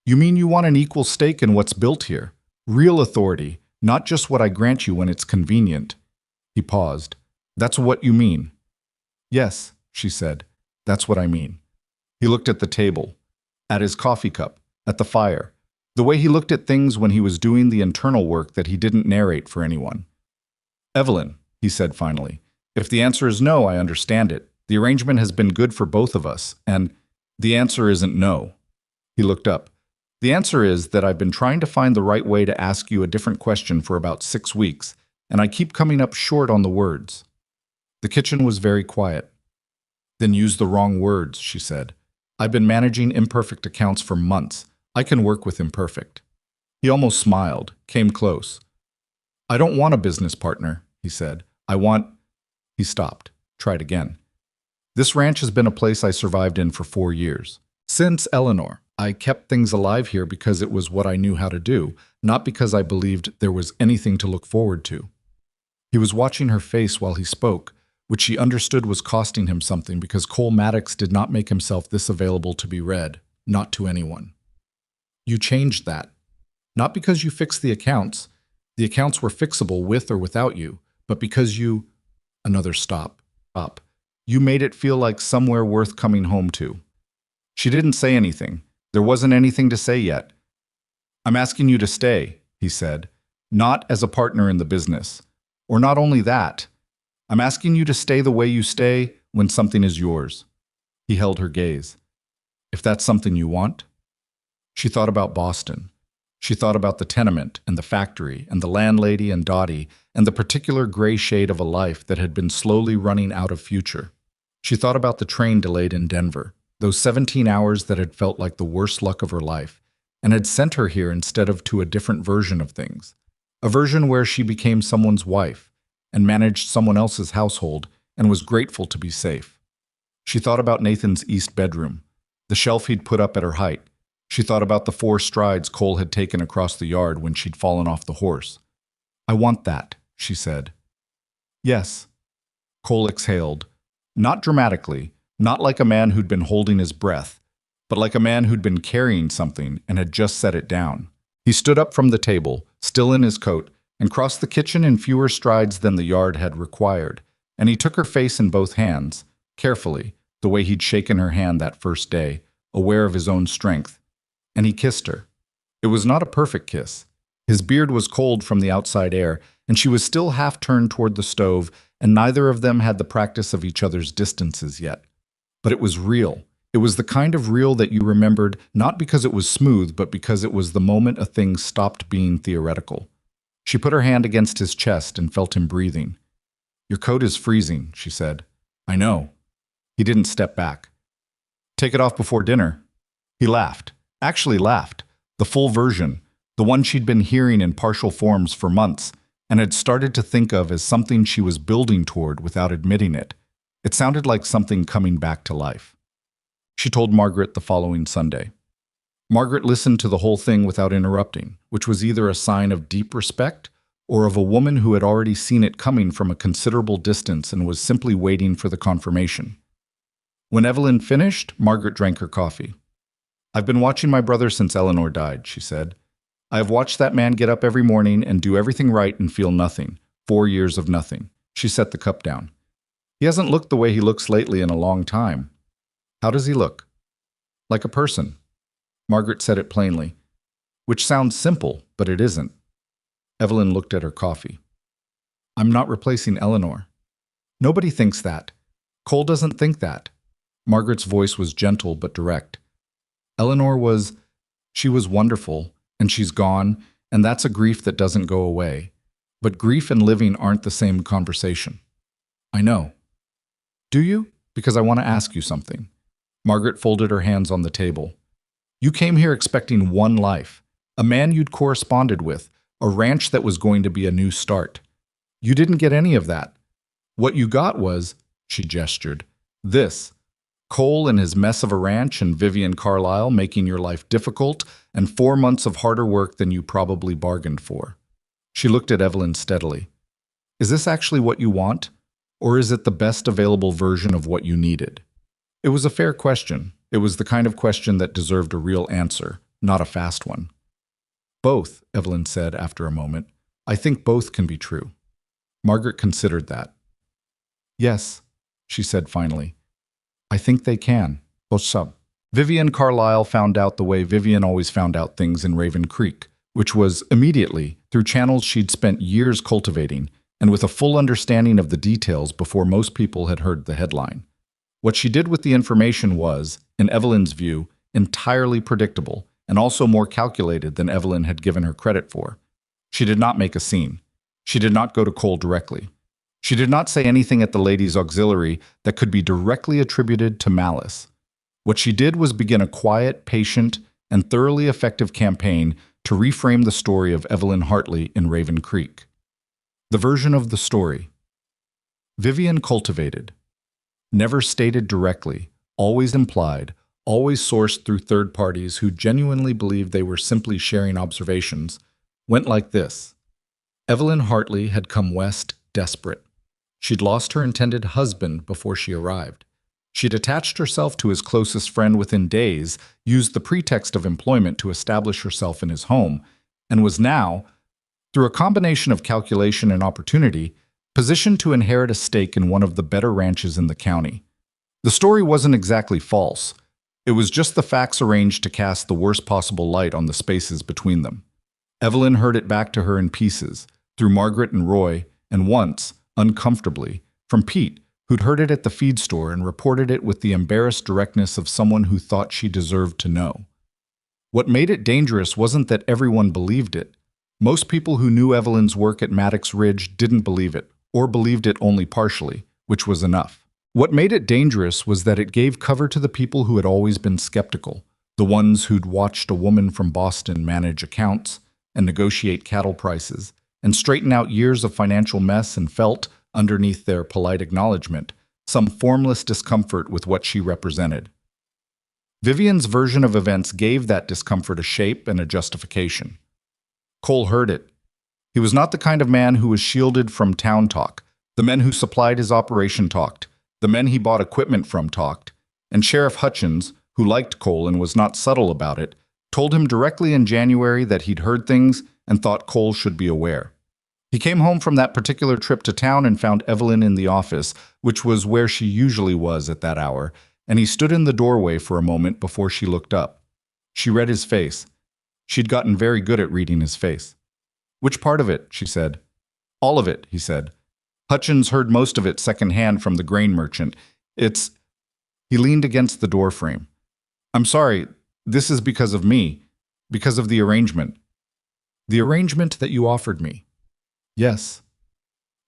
You mean you want an equal stake in what's built here? Real authority, not just what I grant you when it's convenient." He paused. "That's what you mean?" "Yes," she said. "That's what I mean." He looked at the table, at his coffee cup, at the fire, the way he looked at things when he was doing the internal work that he didn't narrate for anyone. "Evelyn," he said finally, "if the answer is no, I understand it. The arrangement has been good for both of us, and the answer isn't no." He looked up. "The answer is that I've been trying to find the right way to ask you a different question for about 6 weeks, and I keep coming up short on the words." The kitchen was very quiet. "Then use the wrong words," she said. "I've been managing imperfect accounts for months. I can work with imperfect." He almost smiled, came close. "I don't want a business partner," he said. "I want—" He stopped, tried again. "This ranch has been a place I survived in for 4 years. Since Eleanor. I kept things alive here because it was what I knew how to do, not because I believed there was anything to look forward to." He was watching her face while he spoke, which she understood was costing him something because Cole Maddox did not make himself this available to be read, not to anyone. "You changed that. Not because you fixed the accounts were fixable with or without you, but because you—" Another stop. "You made it feel like somewhere worth coming home to." She didn't say anything. There wasn't anything to say yet. "I'm asking you to stay," he said, "not as a partner in the business. Or not only that. I'm asking you to stay the way you stay when something is yours." He held her gaze. "If that's something you want?" She thought about Boston. She thought about the tenement and the factory and the landlady and Dottie and the particular gray shade of a life that had been slowly running out of future. She thought about the train delayed in Denver, those 17 hours that had felt like the worst luck of her life, and had sent her here instead of to a different version of things. A version where she became someone's wife and managed someone else's household and was grateful to be safe. She thought about Nathan's east bedroom, the shelf he'd put up at her height. She thought about the 4 strides Cole had taken across the yard when she'd fallen off the horse. "I want that," she said. "Yes." Cole exhaled, not dramatically, not like a man who'd been holding his breath, but like a man who'd been carrying something and had just set it down. He stood up from the table, still in his coat, and crossed the kitchen in fewer strides than the yard had required, and he took her face in both hands, carefully, the way he'd shaken her hand that first day, aware of his own strength, and he kissed her. It was not a perfect kiss. His beard was cold from the outside air, and she was still half turned toward the stove, and neither of them had the practice of each other's distances yet. But it was real. It was the kind of real that you remembered not because it was smooth, but because it was the moment a thing stopped being theoretical. She put her hand against his chest and felt him breathing. "Your coat is freezing," she said. "I know." He didn't step back. "Take it off before dinner." He laughed. Actually laughed. The full version, the one she'd been hearing in partial forms for months, and had started to think of as something she was building toward without admitting it. It sounded like something coming back to life. She told Margaret the following Sunday. Margaret listened to the whole thing without interrupting, which was either a sign of deep respect or of a woman who had already seen it coming from a considerable distance and was simply waiting for the confirmation. When Evelyn finished, Margaret drank her coffee. "I've been watching my brother since Eleanor died," she said. "I have watched that man get up every morning and do everything right and feel nothing. 4 years of nothing." She set the cup down. "He hasn't looked the way he looks lately in a long time." "How does he look?" "Like a person." Margaret said it plainly, which sounds simple, but it isn't. Evelyn looked at her coffee. "I'm not replacing Eleanor." "Nobody thinks that. Cole doesn't think that." Margaret's voice was gentle but direct. She was wonderful, and she's gone, and that's a grief that doesn't go away. But grief and living aren't the same conversation. I know. Do you? Because I want to ask you something. Margaret folded her hands on the table. You came here expecting one life, a man you'd corresponded with, a ranch that was going to be a new start. You didn't get any of that. What you got was, she gestured, this. Cole and his mess of a ranch and Vivian Carlisle making your life difficult and 4 months of harder work than you probably bargained for. She looked at Evelyn steadily. Is this actually what you want? Or is it the best available version of what you needed? It was a fair question. It was the kind of question that deserved a real answer, not a fast one. Both, Evelyn said after a moment. I think both can be true. Margaret considered that. Yes, she said finally. I think they can. What's up? Vivian Carlisle found out the way Vivian always found out things in Raven Creek, which was immediately, through channels she'd spent years cultivating, and with a full understanding of the details before most people had heard the headline. What she did with the information was, in Evelyn's view, entirely predictable, and also more calculated than Evelyn had given her credit for. She did not make a scene. She did not go to Cole directly. She did not say anything at the ladies' auxiliary that could be directly attributed to malice. What she did was begin a quiet, patient, and thoroughly effective campaign to reframe the story of Evelyn Hartley in Raven Creek. The version of the story. Vivian cultivated. Never stated directly, always implied, always sourced through third parties who genuinely believed they were simply sharing observations, went like this. Evelyn Hartley had come west desperate. She'd lost her intended husband before she arrived. She'd attached herself to his closest friend within days, used the pretext of employment to establish herself in his home, and was now, through a combination of calculation and opportunity, positioned to inherit a stake in one of the better ranches in the county. The story wasn't exactly false. It was just the facts arranged to cast the worst possible light on the spaces between them. Evelyn heard it back to her in pieces, through Margaret and Roy, and once, uncomfortably, from Pete, who'd heard it at the feed store and reported it with the embarrassed directness of someone who thought she deserved to know. What made it dangerous wasn't that everyone believed it. Most people who knew Evelyn's work at Maddox Ridge didn't believe it, or believed it only partially, which was enough. What made it dangerous was that it gave cover to the people who had always been skeptical, the ones who'd watched a woman from Boston manage accounts and negotiate cattle prices, and straighten out years of financial mess and felt, underneath their polite acknowledgement, some formless discomfort with what she represented. Vivian's version of events gave that discomfort a shape and a justification. Cole heard it. He was not the kind of man who was shielded from town talk. The men who supplied his operation talked. The men he bought equipment from talked. And Sheriff Hutchins, who liked Cole and was not subtle about it, told him directly in January that he'd heard things and thought Cole should be aware. He came home from that particular trip to town and found Evelyn in the office, which was where she usually was at that hour, and he stood in the doorway for a moment before she looked up. She read his face. She'd gotten very good at reading his face. Which part of it? She said. All of it, he said. Hutchins heard most of it secondhand from the grain merchant. He leaned against the doorframe. I'm sorry, this is because of me, because of the arrangement. The arrangement that you offered me. Yes.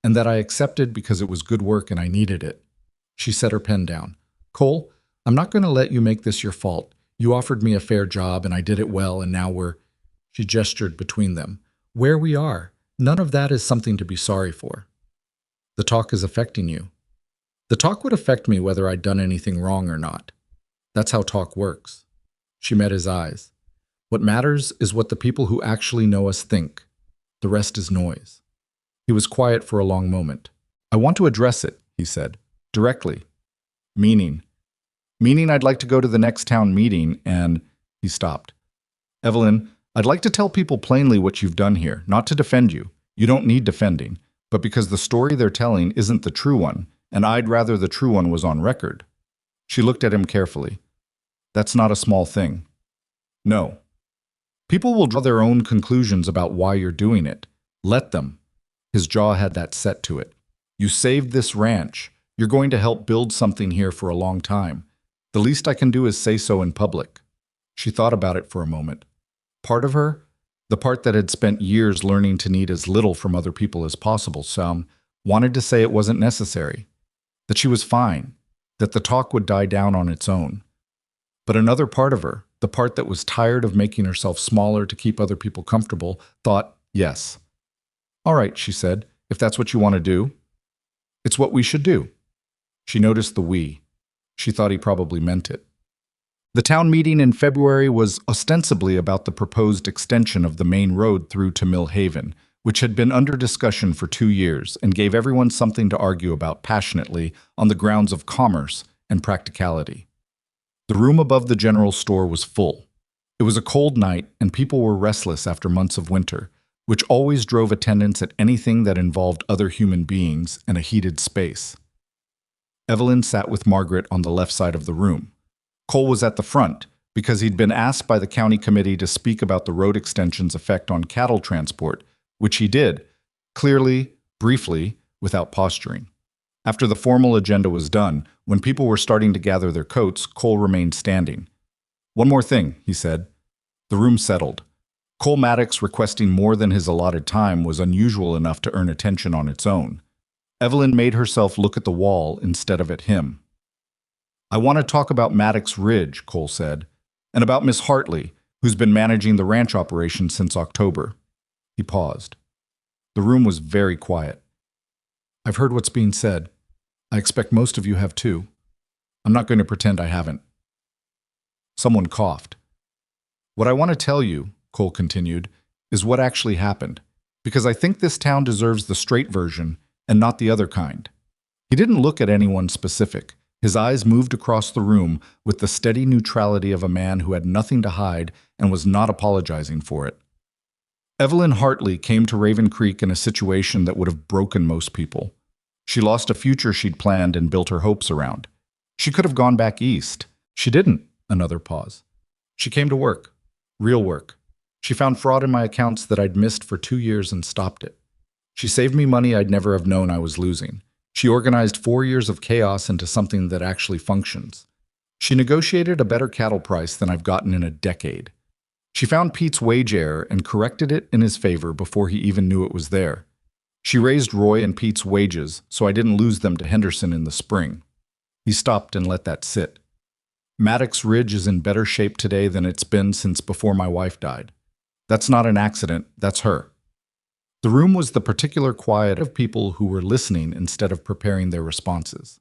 And that I accepted because it was good work and I needed it. She set her pen down. Cole, I'm not going to let you make this your fault. You offered me a fair job and I did it well and now we're... She gestured between them. Where we are. None of that is something to be sorry for. The talk is affecting you. The talk would affect me whether I'd done anything wrong or not. That's how talk works. She met his eyes. What matters is what the people who actually know us think. The rest is noise. He was quiet for a long moment. I want to address it, he said, directly. Meaning I'd like to go to the next town meeting and... He stopped. Evelyn, I'd like to tell people plainly what you've done here, not to defend you. You don't need defending, but because the story they're telling isn't the true one, and I'd rather the true one was on record. She looked at him carefully. That's not a small thing. No. People will draw their own conclusions about why you're doing it. Let them. His jaw had that set to it. You saved this ranch. You're going to help build something here for a long time. The least I can do is say so in public. She thought about it for a moment. Part of her, The part that had spent years learning to need as little from other people as possible, wanted to say it wasn't necessary, that she was fine, that the talk would die down on its own. But another part of her, the part that was tired of making herself smaller to keep other people comfortable, thought, yes. All right, she said, if that's what you want to do. It's what we should do. She noticed the we. She thought he probably meant it. The town meeting in February was ostensibly about the proposed extension of the main road through to Mill Haven, which had been under discussion for 2 years and gave everyone something to argue about passionately on the grounds of commerce and practicality. The room above the general store was full. It was a cold night, and people were restless after months of winter, which always drove attendance at anything that involved other human beings and a heated space. Evelyn sat with Margaret on the left side of the room. Cole was at the front because he'd been asked by the county committee to speak about the road extension's effect on cattle transport, which he did, clearly, briefly, without posturing. After the formal agenda was done, when people were starting to gather their coats, Cole remained standing. One more thing, he said. The room settled. Cole Maddox requesting more than his allotted time was unusual enough to earn attention on its own. Evelyn made herself look at the wall instead of at him. I want to talk about Maddox Ridge, Cole said, and about Miss Hartley, who's been managing the ranch operation since October. He paused. The room was very quiet. I've heard what's being said. I expect most of you have too. I'm not going to pretend I haven't. Someone coughed. What I want to tell you, Cole continued, is what actually happened, because I think this town deserves the straight version and not the other kind. He didn't look at anyone specific. His eyes moved across the room with the steady neutrality of a man who had nothing to hide and was not apologizing for it. Evelyn Hartley came to Raven Creek in a situation that would have broken most people. She lost a future she'd planned and built her hopes around. She could have gone back east. She didn't. Another pause. She came to work. Real work. She found fraud in my accounts that I'd missed for 2 years and stopped it. She saved me money I'd never have known I was losing. She organized 4 years of chaos into something that actually functions. She negotiated a better cattle price than I've gotten in a decade. She found Pete's wage error and corrected it in his favor before he even knew it was there. She raised Roy and Pete's wages so I didn't lose them to Henderson in the spring. He stopped and let that sit. Maddox Ridge is in better shape today than it's been since before my wife died. That's not an accident, that's her. The room was the particular quiet of people who were listening instead of preparing their responses.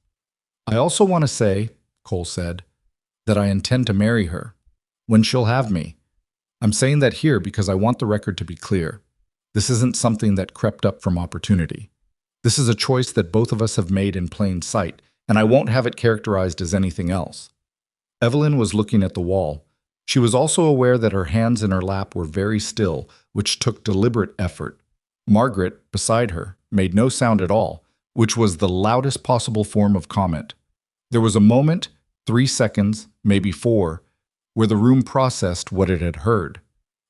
I also want to say, Cole said, that I intend to marry her, when she'll have me. I'm saying that here because I want the record to be clear. This isn't something that crept up from opportunity. This is a choice that both of us have made in plain sight, and I won't have it characterized as anything else. Evelyn was looking at the wall. She was also aware that her hands in her lap were very still, which took deliberate effort. Margaret, beside her, made no sound at all, which was the loudest possible form of comment. There was a moment, 3 seconds, maybe 4, where the room processed what it had heard.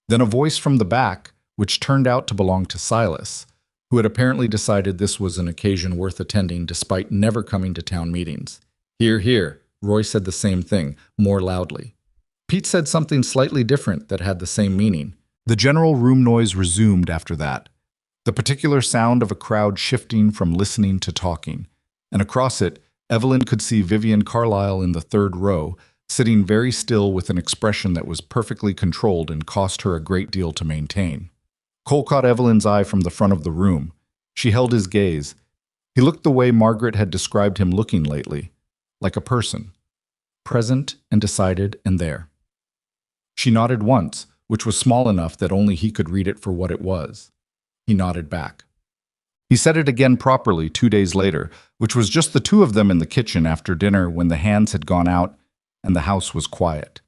Then a voice from the back, which turned out to belong to Silas, who had apparently decided this was an occasion worth attending despite never coming to town meetings. Hear, hear. Roy said the same thing, more loudly. Pete said something slightly different that had the same meaning. The general room noise resumed after that. The particular sound of a crowd shifting from listening to talking. And across it, Evelyn could see Vivian Carlyle in the 3rd row, sitting very still with an expression that was perfectly controlled and cost her a great deal to maintain. Cole caught Evelyn's eye from the front of the room. She held his gaze. He looked the way Margaret had described him looking lately, like a person, present and decided and there. She nodded once, which was small enough that only he could read it for what it was. He nodded back. He said it again properly 2 days later, which was just the two of them in the kitchen after dinner when the hands had gone out and the house was quiet.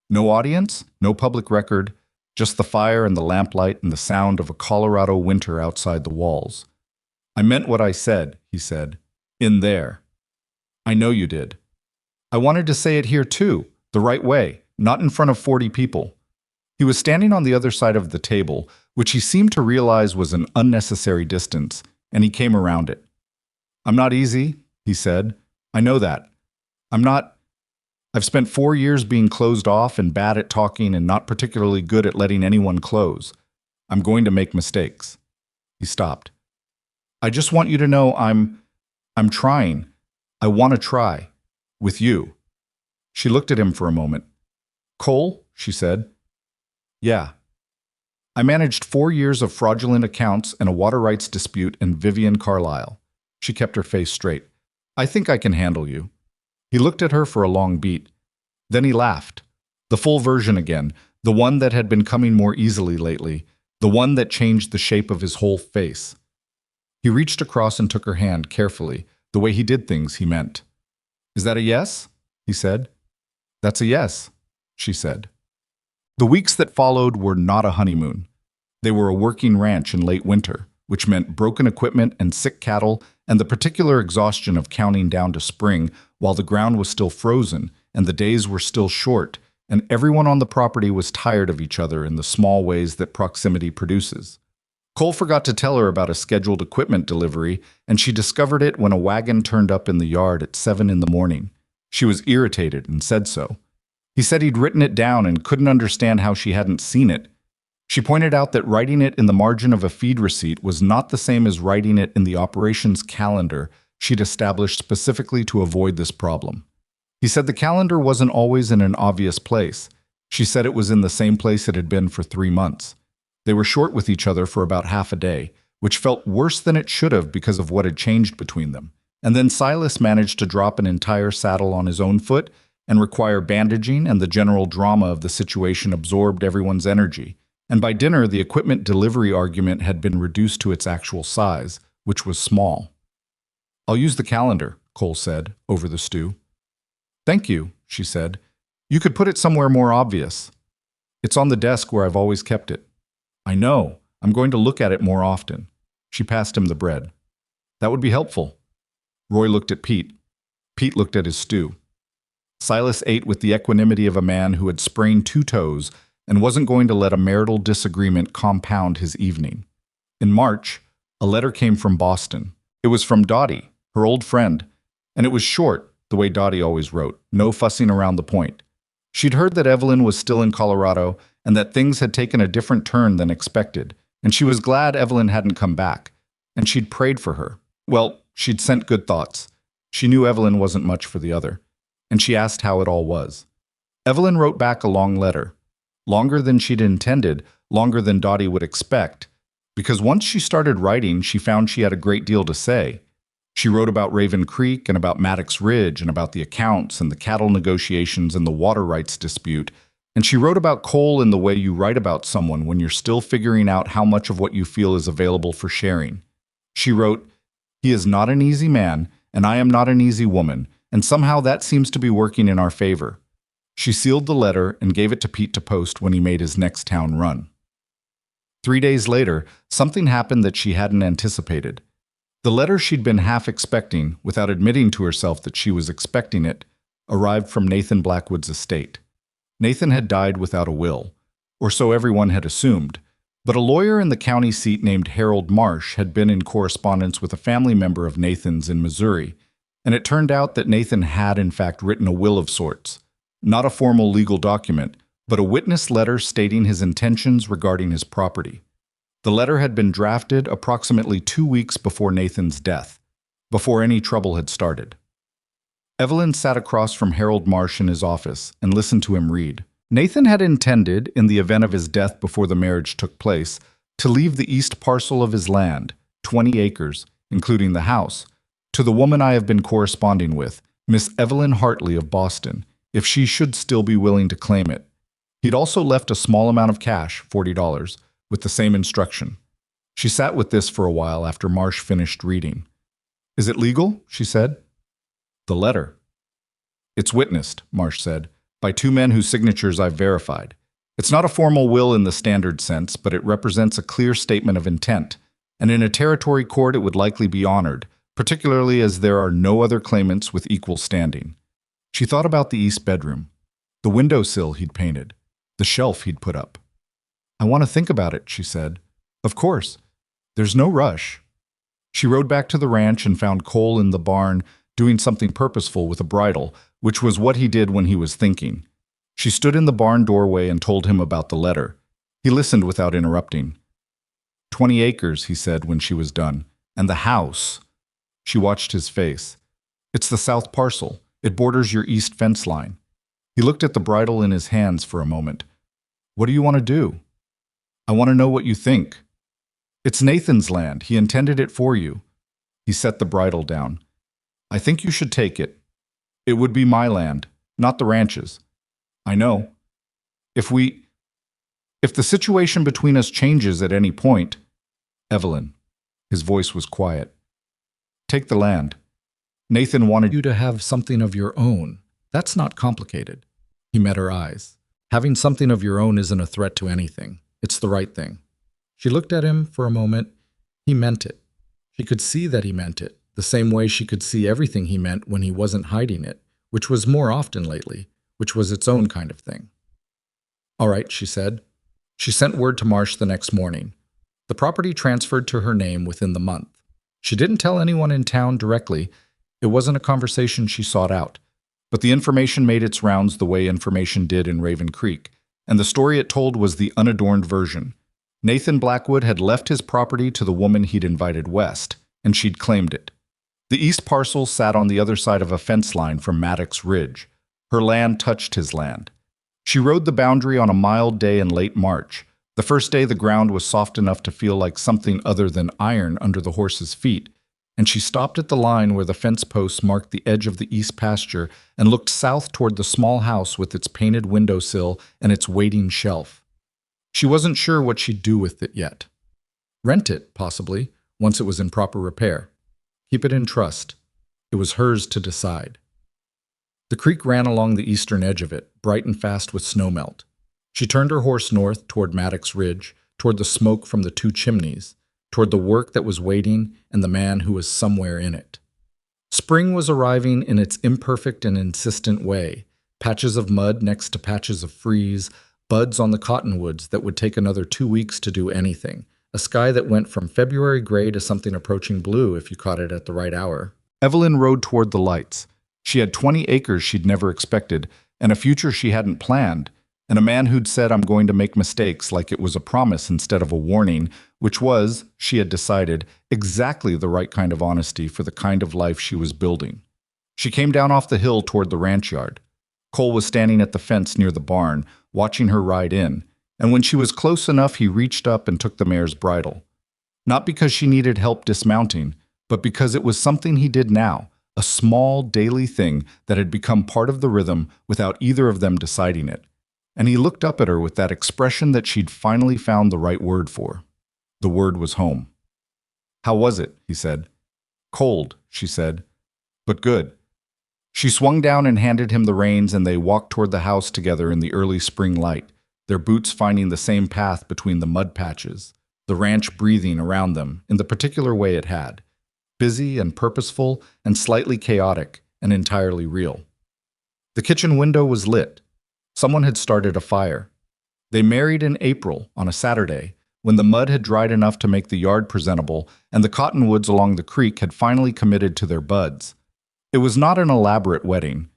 No audience, no public record, just the fire and the lamplight and the sound of a Colorado winter outside the walls. I meant what I said, he said. In there. I know you did. I wanted to say it here too, the right way, not in front of 40 people. He was standing on the other side of the table, which he seemed to realize was an unnecessary distance, and he came around it. I'm not easy, he said. I know that. I've spent 4 years being closed off and bad at talking and not particularly good at letting anyone close. I'm going to make mistakes. He stopped. I just want you to know I'm trying. I want to try. With you. She looked at him for a moment. Cole, she said. Yeah. I managed 4 years of fraudulent accounts and a water rights dispute in Vivian Carlisle. She kept her face straight. I think I can handle you. He looked at her for a long beat. Then he laughed. The full version again, the one that had been coming more easily lately, the one that changed the shape of his whole face. He reached across and took her hand carefully, the way he did things he meant. Is that a yes? He said. That's a yes, she said. The weeks that followed were not a honeymoon. They were a working ranch in late winter, which meant broken equipment and sick cattle and the particular exhaustion of counting down to spring while the ground was still frozen and the days were still short, and everyone on the property was tired of each other in the small ways that proximity produces. Cole forgot to tell her about a scheduled equipment delivery, and she discovered it when a wagon turned up in the yard at 7 in the morning. She was irritated and said so. He said he'd written it down and couldn't understand how she hadn't seen it. She pointed out that writing it in the margin of a feed receipt was not the same as writing it in the operations calendar she'd established specifically to avoid this problem. He said the calendar wasn't always in an obvious place. She said it was in the same place it had been for 3 months. They were short with each other for about half a day, which felt worse than it should have because of what had changed between them. And then Silas managed to drop an entire saddle on his own foot and require bandaging, and the general drama of the situation absorbed everyone's energy. And by dinner, the equipment delivery argument had been reduced to its actual size, which was small. I'll use the calendar, Cole said, over the stew. Thank you, she said. You could put it somewhere more obvious. It's on the desk where I've always kept it. I know. I'm going to look at it more often. She passed him the bread. That would be helpful. Roy looked at Pete. Pete looked at his stew. Silas ate with the equanimity of a man who had sprained 2 toes and wasn't going to let a marital disagreement compound his evening. In March, a letter came from Boston. It was from Dottie, her old friend, and it was short, the way Dottie always wrote, no fussing around the point. She'd heard that Evelyn was still in Colorado and that things had taken a different turn than expected, and she was glad Evelyn hadn't come back, and she'd prayed for her. Well, she'd sent good thoughts. She knew Evelyn wasn't much for the other, and she asked how it all was. Evelyn wrote back a long letter, longer than she'd intended, longer than Dottie would expect, because once she started writing, she found she had a great deal to say. She wrote about Raven Creek and about Maddox Ridge and about the accounts and the cattle negotiations and the water rights dispute, and she wrote about Cole in the way you write about someone when you're still figuring out how much of what you feel is available for sharing. She wrote, "He is not an easy man, and I am not an easy woman, and somehow that seems to be working in our favor." She sealed the letter and gave it to Pete to post when he made his next town run. 3 days later, something happened that she hadn't anticipated. The letter she'd been half expecting, without admitting to herself that she was expecting it, arrived from Nathan Blackwood's estate. Nathan had died without a will, or so everyone had assumed, but a lawyer in the county seat named Harold Marsh had been in correspondence with a family member of Nathan's in Missouri, and it turned out that Nathan had in fact written a will of sorts. Not a formal legal document, but a witness letter stating his intentions regarding his property. The letter had been drafted approximately 2 weeks before Nathan's death, before any trouble had started. Evelyn sat across from Harold Marsh in his office and listened to him read. Nathan had intended, in the event of his death before the marriage took place, to leave the east parcel of his land, 20 acres, including the house, to the woman I have been corresponding with, Miss Evelyn Hartley of Boston, if she should still be willing to claim it. He'd also left a small amount of cash, $40, with the same instruction. She sat with this for a while after Marsh finished reading. "Is it legal?" she said. "The letter." "It's witnessed," Marsh said, "by 2 men whose signatures I've verified. It's not a formal will in the standard sense, but it represents a clear statement of intent, and in a territory court it would likely be honored, particularly as there are no other claimants with equal standing." She thought about the east bedroom, the windowsill he'd painted, the shelf he'd put up. "I want to think about it," she said. "Of course. There's no rush." She rode back to the ranch and found Cole in the barn doing something purposeful with a bridle, which was what he did when he was thinking. She stood in the barn doorway and told him about the letter. He listened without interrupting. 20 acres, he said when she was done. And the house. She watched his face. It's the south parcel. It borders your east fence line. He looked at the bridle in his hands for a moment. What do you want to do? I want to know what you think. It's Nathan's land. He intended it for you. He set the bridle down. I think you should take it. It would be my land, not the ranch's. I know. If the situation between us changes at any point, Evelyn, his voice was quiet. Take the land. Nathan wanted you to have something of your own. That's not complicated. He met her eyes. Having something of your own isn't a threat to anything. It's the right thing. She looked at him for a moment. He meant it. She could see that he meant it, the same way she could see everything he meant when he wasn't hiding it, which was more often lately, which was its own kind of thing. All right, she said. She sent word to Marsh the next morning. The property transferred to her name within the month. She didn't tell anyone in town directly. It wasn't a conversation she sought out. But the information made its rounds the way information did in Raven Creek, and the story it told was the unadorned version. Nathan Blackwood had left his property to the woman he'd invited west, and she'd claimed it. The east parcel sat on the other side of a fence line from Maddox Ridge. Her land touched his land. She rode the boundary on a mild day in late March. The first day the ground was soft enough to feel like something other than iron under the horse's feet, and she stopped at the line where the fence posts marked the edge of the east pasture and looked south toward the small house with its painted windowsill and its waiting shelf. She wasn't sure what she'd do with it yet. Rent it, possibly, once it was in proper repair. Keep it in trust. It was hers to decide. The creek ran along the eastern edge of it, bright and fast with snowmelt. She turned her horse north toward Maddox Ridge, toward the smoke from the two chimneys, toward the work that was waiting and the man who was somewhere in it. Spring was arriving in its imperfect and insistent way, patches of mud next to patches of freeze, buds on the cottonwoods that would take another 2 weeks to do anything, a sky that went from February gray to something approaching blue if you caught it at the right hour. Evelyn rode toward the lights. She had 20 acres she'd never expected, and a future she hadn't planned, and a man who'd said, I'm going to make mistakes, like it was a promise instead of a warning, which was, she had decided, exactly the right kind of honesty for the kind of life she was building. She came down off the hill toward the ranch yard. Cole was standing at the fence near the barn, watching her ride in, and when she was close enough, he reached up and took the mare's bridle. Not because she needed help dismounting, but because it was something he did now, a small daily thing that had become part of the rhythm without either of them deciding it. And he looked up at her with that expression that she'd finally found the right word for. The word was home. How was it? He said. Cold, she said, but good. She swung down and handed him the reins, and they walked toward the house together in the early spring light, their boots finding the same path between the mud patches, the ranch breathing around them in the particular way it had, busy and purposeful and slightly chaotic and entirely real. The kitchen window was lit. Someone had started a fire. They married in April on a Saturday, when the mud had dried enough to make the yard presentable and the cottonwoods along the creek had finally committed to their buds. It was not an elaborate wedding.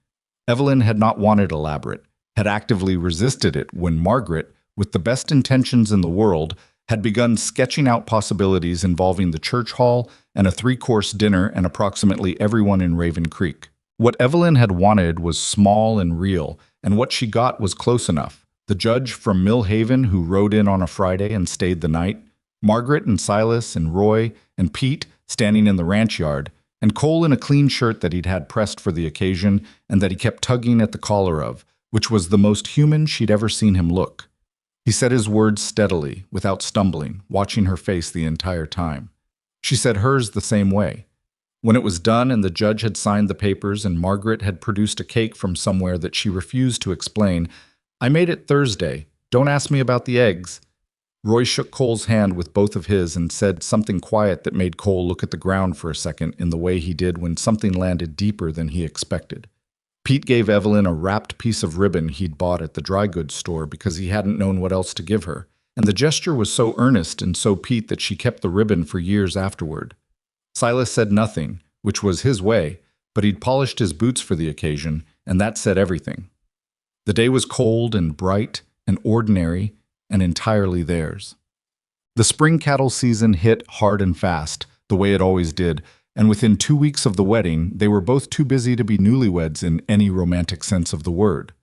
Evelyn had not wanted elaborate, had actively resisted it when Margaret, with the best intentions in the world, had begun sketching out possibilities involving the church hall and a 3-course dinner and approximately everyone in Raven Creek. What Evelyn had wanted was small and real, and what she got was close enough. The judge from Mill Haven who rode in on a Friday and stayed the night, Margaret and Silas and Roy and Pete standing in the ranch yard, and Cole in a clean shirt that he'd had pressed for the occasion and that he kept tugging at the collar of, which was the most human she'd ever seen him look. He said his words steadily, without stumbling, watching her face the entire time. She said hers the same way. When it was done and the judge had signed the papers and Margaret had produced a cake from somewhere that she refused to explain, I made it Thursday. Don't ask me about the eggs. Roy shook Cole's hand with both of his and said something quiet that made Cole look at the ground for a second in the way he did when something landed deeper than he expected. Pete gave Evelyn a wrapped piece of ribbon he'd bought at the dry goods store because he hadn't known what else to give her, and the gesture was so earnest and so Pete that she kept the ribbon for years afterward. Silas said nothing, which was his way, but he'd polished his boots for the occasion, and that said everything. The day was cold and bright and ordinary and entirely theirs. The spring cattle season hit hard and fast, the way it always did, and within 2 weeks of the wedding, they were both too busy to be newlyweds in any romantic sense of the word.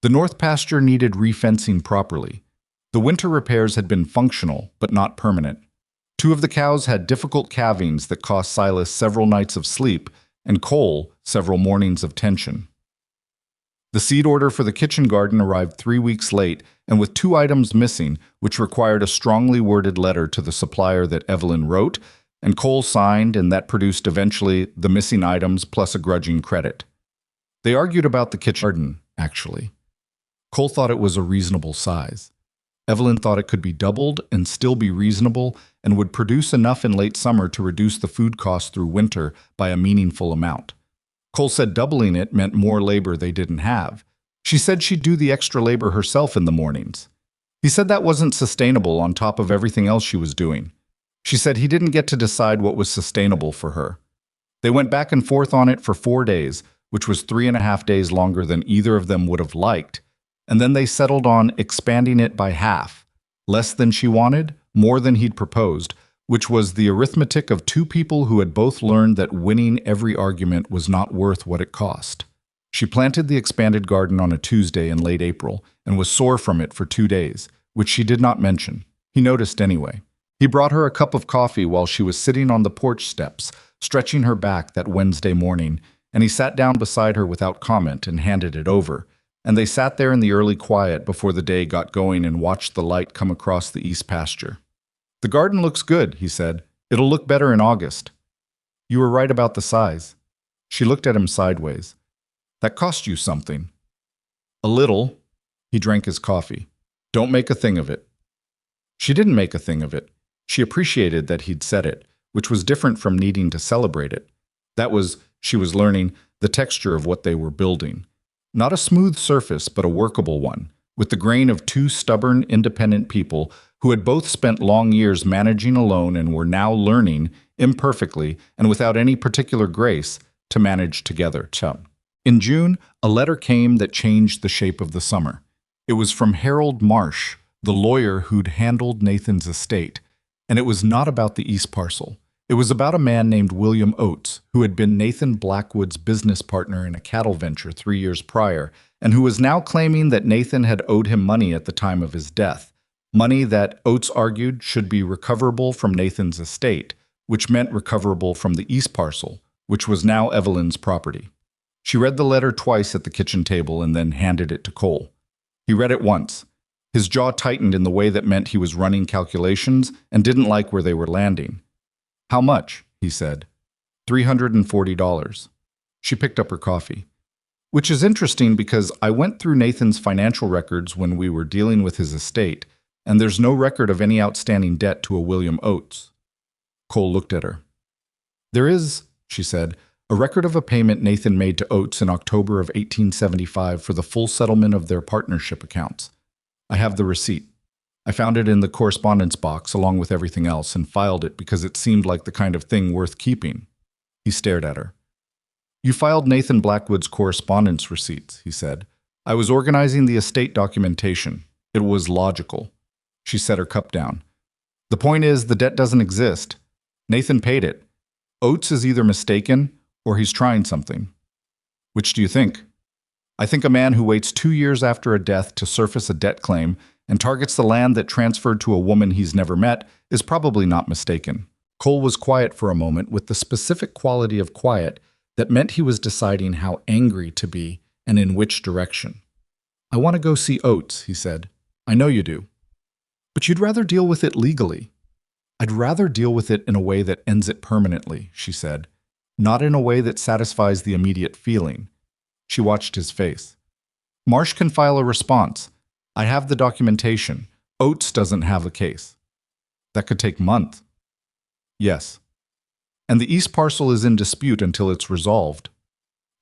The north pasture needed refencing properly. The winter repairs had been functional, but not permanent. 2 of the cows had difficult calvings that cost Silas several nights of sleep, and Cole several mornings of tension. The seed order for the kitchen garden arrived 3 weeks late, and with 2 items missing, which required a strongly worded letter to the supplier that Evelyn wrote, and Cole signed, and that produced eventually the missing items plus a grudging credit. They argued about the kitchen garden, actually. Cole thought it was a reasonable size. Evelyn thought it could be doubled and still be reasonable and would produce enough in late summer to reduce the food costs through winter by a meaningful amount. Cole said doubling it meant more labor they didn't have. She said she'd do the extra labor herself in the mornings. He said that wasn't sustainable on top of everything else she was doing. She said he didn't get to decide what was sustainable for her. They went back and forth on it for 4 days, which was 3.5 days longer than either of them would have liked, and then they settled on expanding it by half, less than she wanted, more than he'd proposed, which was the arithmetic of 2 people who had both learned that winning every argument was not worth what it cost. She planted the expanded garden on a Tuesday in late April and was sore from it for 2 days, which she did not mention. He noticed anyway. He brought her a cup of coffee while she was sitting on the porch steps, stretching her back that Wednesday morning, and he sat down beside her without comment and handed it over. And they sat there in the early quiet before the day got going and watched the light come across the east pasture. "The garden looks good," he said. "It'll look better in August." "You were right about the size." She looked at him sideways. "That cost you something." "A little." He drank his coffee. "Don't make a thing of it." She didn't make a thing of it. She appreciated that he'd said it, which was different from needing to celebrate it. That was, she was learning, the texture of what they were building. Not a smooth surface, but a workable one, with the grain of 2 stubborn, independent people who had both spent long years managing alone and were now learning, imperfectly and without any particular grace, to manage together. In June, a letter came that changed the shape of the summer. It was from Harold Marsh, the lawyer who'd handled Nathan's estate, and it was not about the East Parcel. It was about a man named William Oates, who had been Nathan Blackwood's business partner in a cattle venture 3 years prior, and who was now claiming that Nathan had owed him money at the time of his death. Money that Oates argued should be recoverable from Nathan's estate, which meant recoverable from the East Parcel, which was now Evelyn's property. She read the letter twice at the kitchen table and then handed it to Cole. He read it once. His jaw tightened in the way that meant he was running calculations and didn't like where they were landing. "How much?" he said. $340. She picked up her coffee. "Which is interesting because I went through Nathan's financial records when we were dealing with his estate, and there's no record of any outstanding debt to a William Oates." Cole looked at her. "There is," she said, "a record of a payment Nathan made to Oates in October of 1875 for the full settlement of their partnership accounts. I have the receipt. I found it in the correspondence box along with everything else and filed it because it seemed like the kind of thing worth keeping." He stared at her. "You filed Nathan Blackwood's correspondence receipts," he said. "I was organizing the estate documentation. It was logical." She set her cup down. "The point is, the debt doesn't exist. Nathan paid it. Oates is either mistaken or he's trying something." "Which do you think?" "I think a man who waits 2 years after a death to surface a debt claim and targets the land that transferred to a woman he's never met is probably not mistaken." Cole was quiet for a moment with the specific quality of quiet that meant he was deciding how angry to be and in which direction. "I want to go see Oates," he said. "I know you do. But you'd rather deal with it legally." "I'd rather deal with it in a way that ends it permanently," she said, "not in a way that satisfies the immediate feeling." She watched his face. "Marsh can file a response. I have the documentation. Oates doesn't have a case." "That could take months." "Yes." "And the East Parcel is in dispute until it's resolved."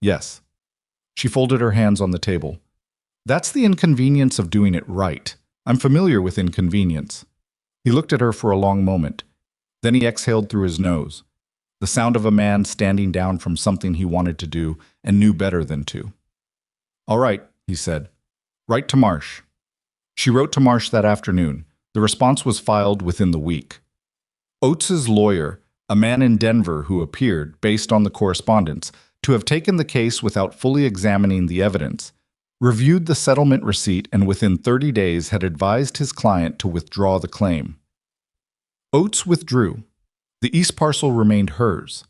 "Yes." She folded her hands on the table. "That's the inconvenience of doing it right. I'm familiar with inconvenience." He looked at her for a long moment. Then he exhaled through his nose. The sound of a man standing down from something he wanted to do and knew better than to. "All right," he said. "Write to Marsh." She wrote to Marsh that afternoon. The response was filed within the week. Oates's lawyer, a man in Denver who appeared, based on the correspondence, to have taken the case without fully examining the evidence, reviewed the settlement receipt and within 30 days had advised his client to withdraw the claim. Oates withdrew. The East parcel remained hers.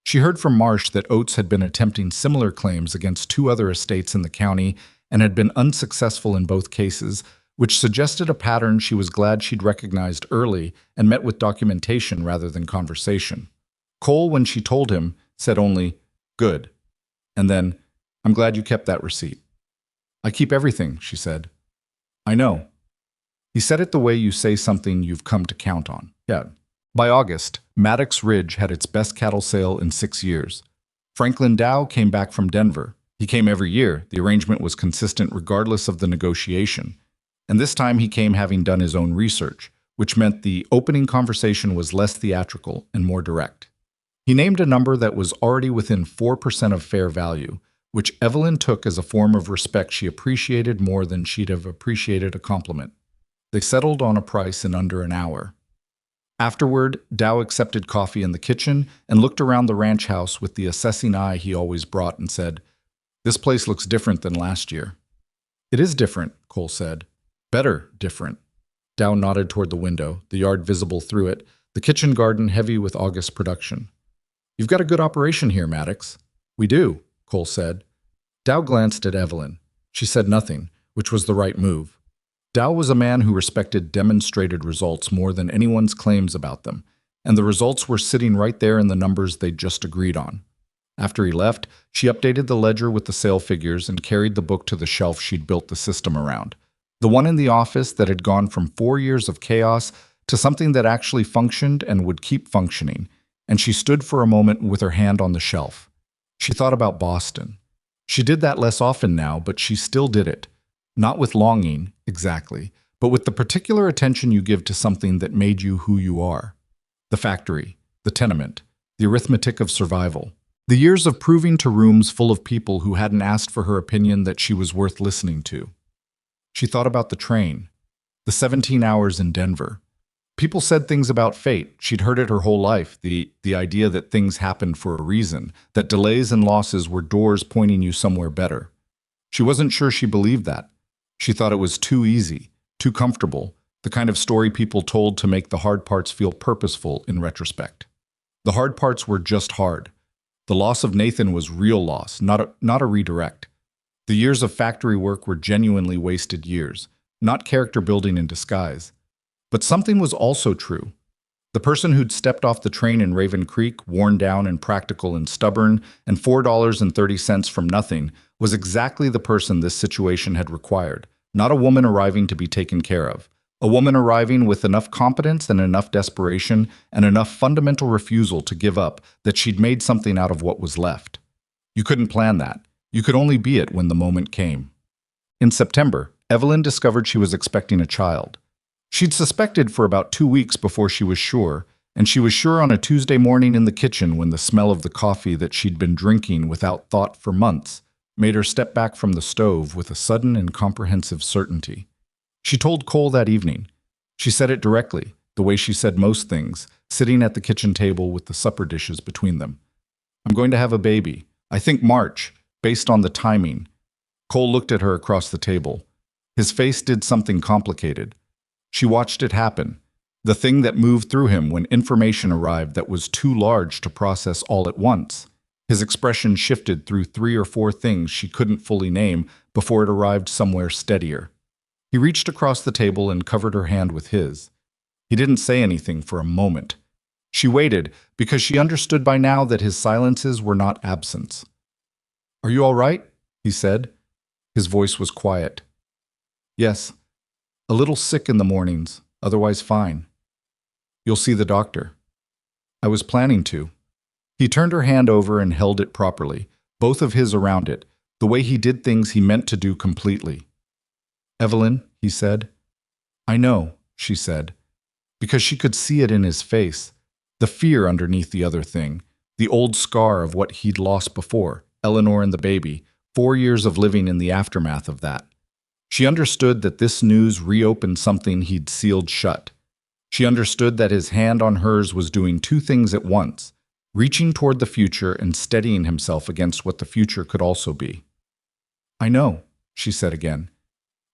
She heard from Marsh that Oates had been attempting similar claims against 2 other estates in the county and had been unsuccessful in both cases, which suggested a pattern she was glad she'd recognized early and met with documentation rather than conversation. Cole, when she told him, said only, "Good." And then, "I'm glad you kept that receipt." "I keep everything," she said. "I know." He said it the way you say something you've come to count on. Yeah. By August, Maddox Ridge had its best cattle sale in 6 years. Franklin Dow came back from Denver. He came every year. The arrangement was consistent regardless of the negotiation. And this time he came having done his own research, which meant the opening conversation was less theatrical and more direct. He named a number that was already within 4% of fair value, which Evelyn took as a form of respect she appreciated more than she'd have appreciated a compliment. They settled on a price in under an hour. Afterward, Dow accepted coffee in the kitchen and looked around the ranch house with the assessing eye he always brought and said, "This place looks different than last year." "It is different," Cole said. "Better different." Dow nodded toward the window, the yard visible through it, the kitchen garden heavy with August production. "You've got a good operation here, Maddox." "We do," Cole said. Dow glanced at Evelyn. She said nothing, which was the right move. Dow was a man who respected demonstrated results more than anyone's claims about them, and the results were sitting right there in the numbers they'd just agreed on. After he left, she updated the ledger with the sale figures and carried the book to the shelf she'd built the system around. The one in the office that had gone from 4 years of chaos to something that actually functioned and would keep functioning, and she stood for a moment with her hand on the shelf. She thought about Boston. She did that less often now, but she still did it. Not with longing, exactly, but with the particular attention you give to something that made you who you are. The factory, the tenement, the arithmetic of survival. The years of proving to rooms full of people who hadn't asked for her opinion that she was worth listening to. She thought about the train, the 17 hours in Denver. People said things about fate. She'd heard it her whole life, the idea that things happened for a reason, that delays and losses were doors pointing you somewhere better. She wasn't sure she believed that. She thought it was too easy, too comfortable, the kind of story people told to make the hard parts feel purposeful in retrospect. The hard parts were just hard. The loss of Nathan was real loss, not a redirect. The years of factory work were genuinely wasted years, not character building in disguise. But something was also true. The person who'd stepped off the train in Raven Creek, worn down and practical and stubborn, and $4.30 from nothing, was exactly the person this situation had required, not a woman arriving to be taken care of. A woman arriving with enough competence and enough desperation and enough fundamental refusal to give up that she'd made something out of what was left. You couldn't plan that. You could only be it when the moment came. In September, Evelyn discovered she was expecting a child. She'd suspected for about 2 weeks before she was sure, and she was sure on a Tuesday morning in the kitchen when the smell of the coffee that she'd been drinking without thought for months made her step back from the stove with a sudden and comprehensive certainty. She told Cole that evening. She said it directly, the way she said most things, sitting at the kitchen table with the supper dishes between them. "I'm going to have a baby. I think March, based on the timing." Cole looked at her across the table. His face did something complicated. She watched it happen, the thing that moved through him when information arrived that was too large to process all at once. His expression shifted through 3 or 4 things she couldn't fully name before it arrived somewhere steadier. He reached across the table and covered her hand with his. He didn't say anything for a moment. She waited because she understood by now that his silences were not absence. "Are you all right?" he said. His voice was quiet. "Yes. A little sick in the mornings, otherwise fine." "You'll see the doctor." "I was planning to." He turned her hand over and held it properly, both of his around it, the way he did things he meant to do completely. "Evelyn," he said. "I know," she said, because she could see it in his face, the fear underneath the other thing, the old scar of what he'd lost before, Eleanor and the baby, 4 years of living in the aftermath of that. She understood that this news reopened something he'd sealed shut. She understood that his hand on hers was doing two things at once, reaching toward the future and steadying himself against what the future could also be. "I know," she said again.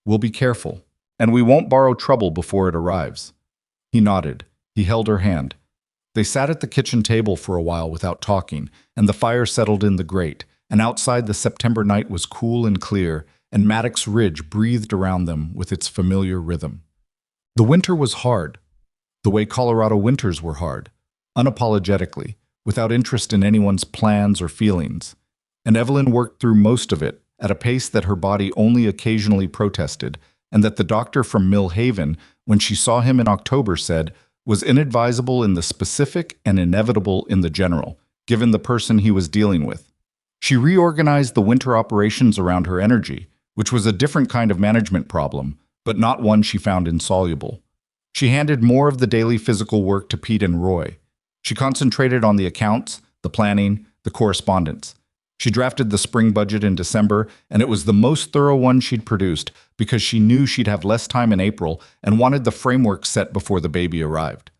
"We'll be careful, and we won't borrow trouble before it arrives." He nodded. He held her hand. They sat at the kitchen table for a while without talking, and the fire settled in the grate, and outside the September night was cool and clear, and Maddox Ridge breathed around them with its familiar rhythm. The winter was hard, the way Colorado winters were hard, unapologetically, without interest in anyone's plans or feelings. And Evelyn worked through most of it at a pace that her body only occasionally protested, and that the doctor from Mill Haven, when she saw him in October, said was inadvisable in the specific and inevitable in the general, given the person he was dealing with. She reorganized the winter operations around her energy, which was a different kind of management problem, but not one she found insoluble. She handed more of the daily physical work to Pete and Roy. She concentrated on the accounts, the planning, the correspondence. She drafted the spring budget in December, and it was the most thorough one she'd produced because she knew she'd have less time in April and wanted the framework set before the baby arrived.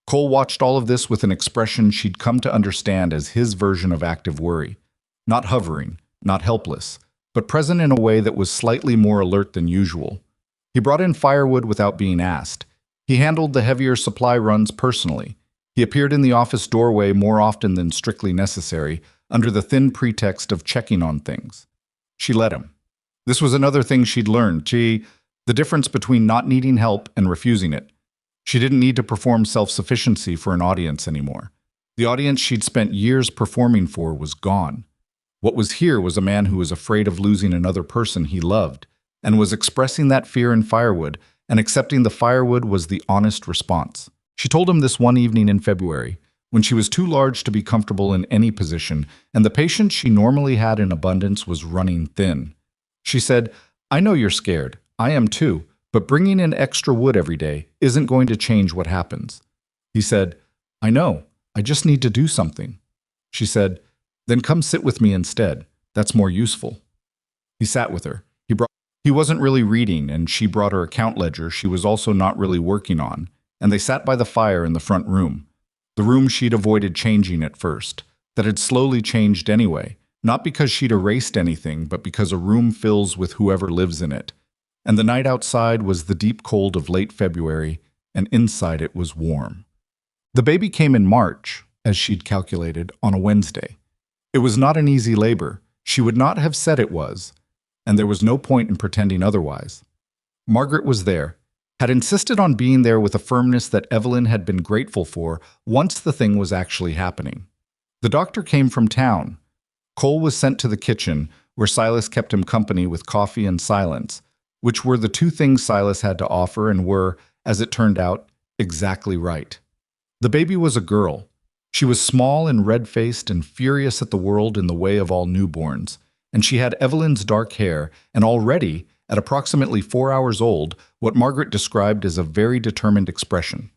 Cole watched all of this with an expression she'd come to understand as his version of active worry. Not hovering, not helpless, but present in a way that was slightly more alert than usual. He brought in firewood without being asked. He handled the heavier supply runs personally. He appeared in the office doorway more often than strictly necessary, under the thin pretext of checking on things. She let him. This was another thing she'd learned, the difference between not needing help and refusing it. She didn't need to perform self-sufficiency for an audience anymore. The audience she'd spent years performing for was gone. What was here was a man who was afraid of losing another person he loved, and was expressing that fear in firewood, and accepting the firewood was the honest response. She told him this one evening in February, when she was too large to be comfortable in any position, and the patience she normally had in abundance was running thin. She said, "I know you're scared. I am too, but bringing in extra wood every day isn't going to change what happens." He said, "I know. I just need to do something." She said, "Then come sit with me instead. That's more useful." He sat with her. He wasn't really reading, and she brought her account ledger she was also not really working on, and they sat by the fire in the front room. The room she'd avoided changing at first, that had slowly changed anyway, not because she'd erased anything, but because a room fills with whoever lives in it. And the night outside was the deep cold of late February, and inside it was warm. The baby came in March, as she'd calculated, on a Wednesday. It was not an easy labor. She would not have said it was, and there was no point in pretending otherwise. Margaret was there, had insisted on being there with a firmness that Evelyn had been grateful for once the thing was actually happening. The doctor came from town. Cole was sent to the kitchen, where Silas kept him company with coffee and silence, which were the two things Silas had to offer and were, as it turned out, exactly right. The baby was a girl. She was small and red-faced and furious at the world in the way of all newborns, and she had Evelyn's dark hair, and already, at approximately 4 hours old, what Margaret described as a very determined expression.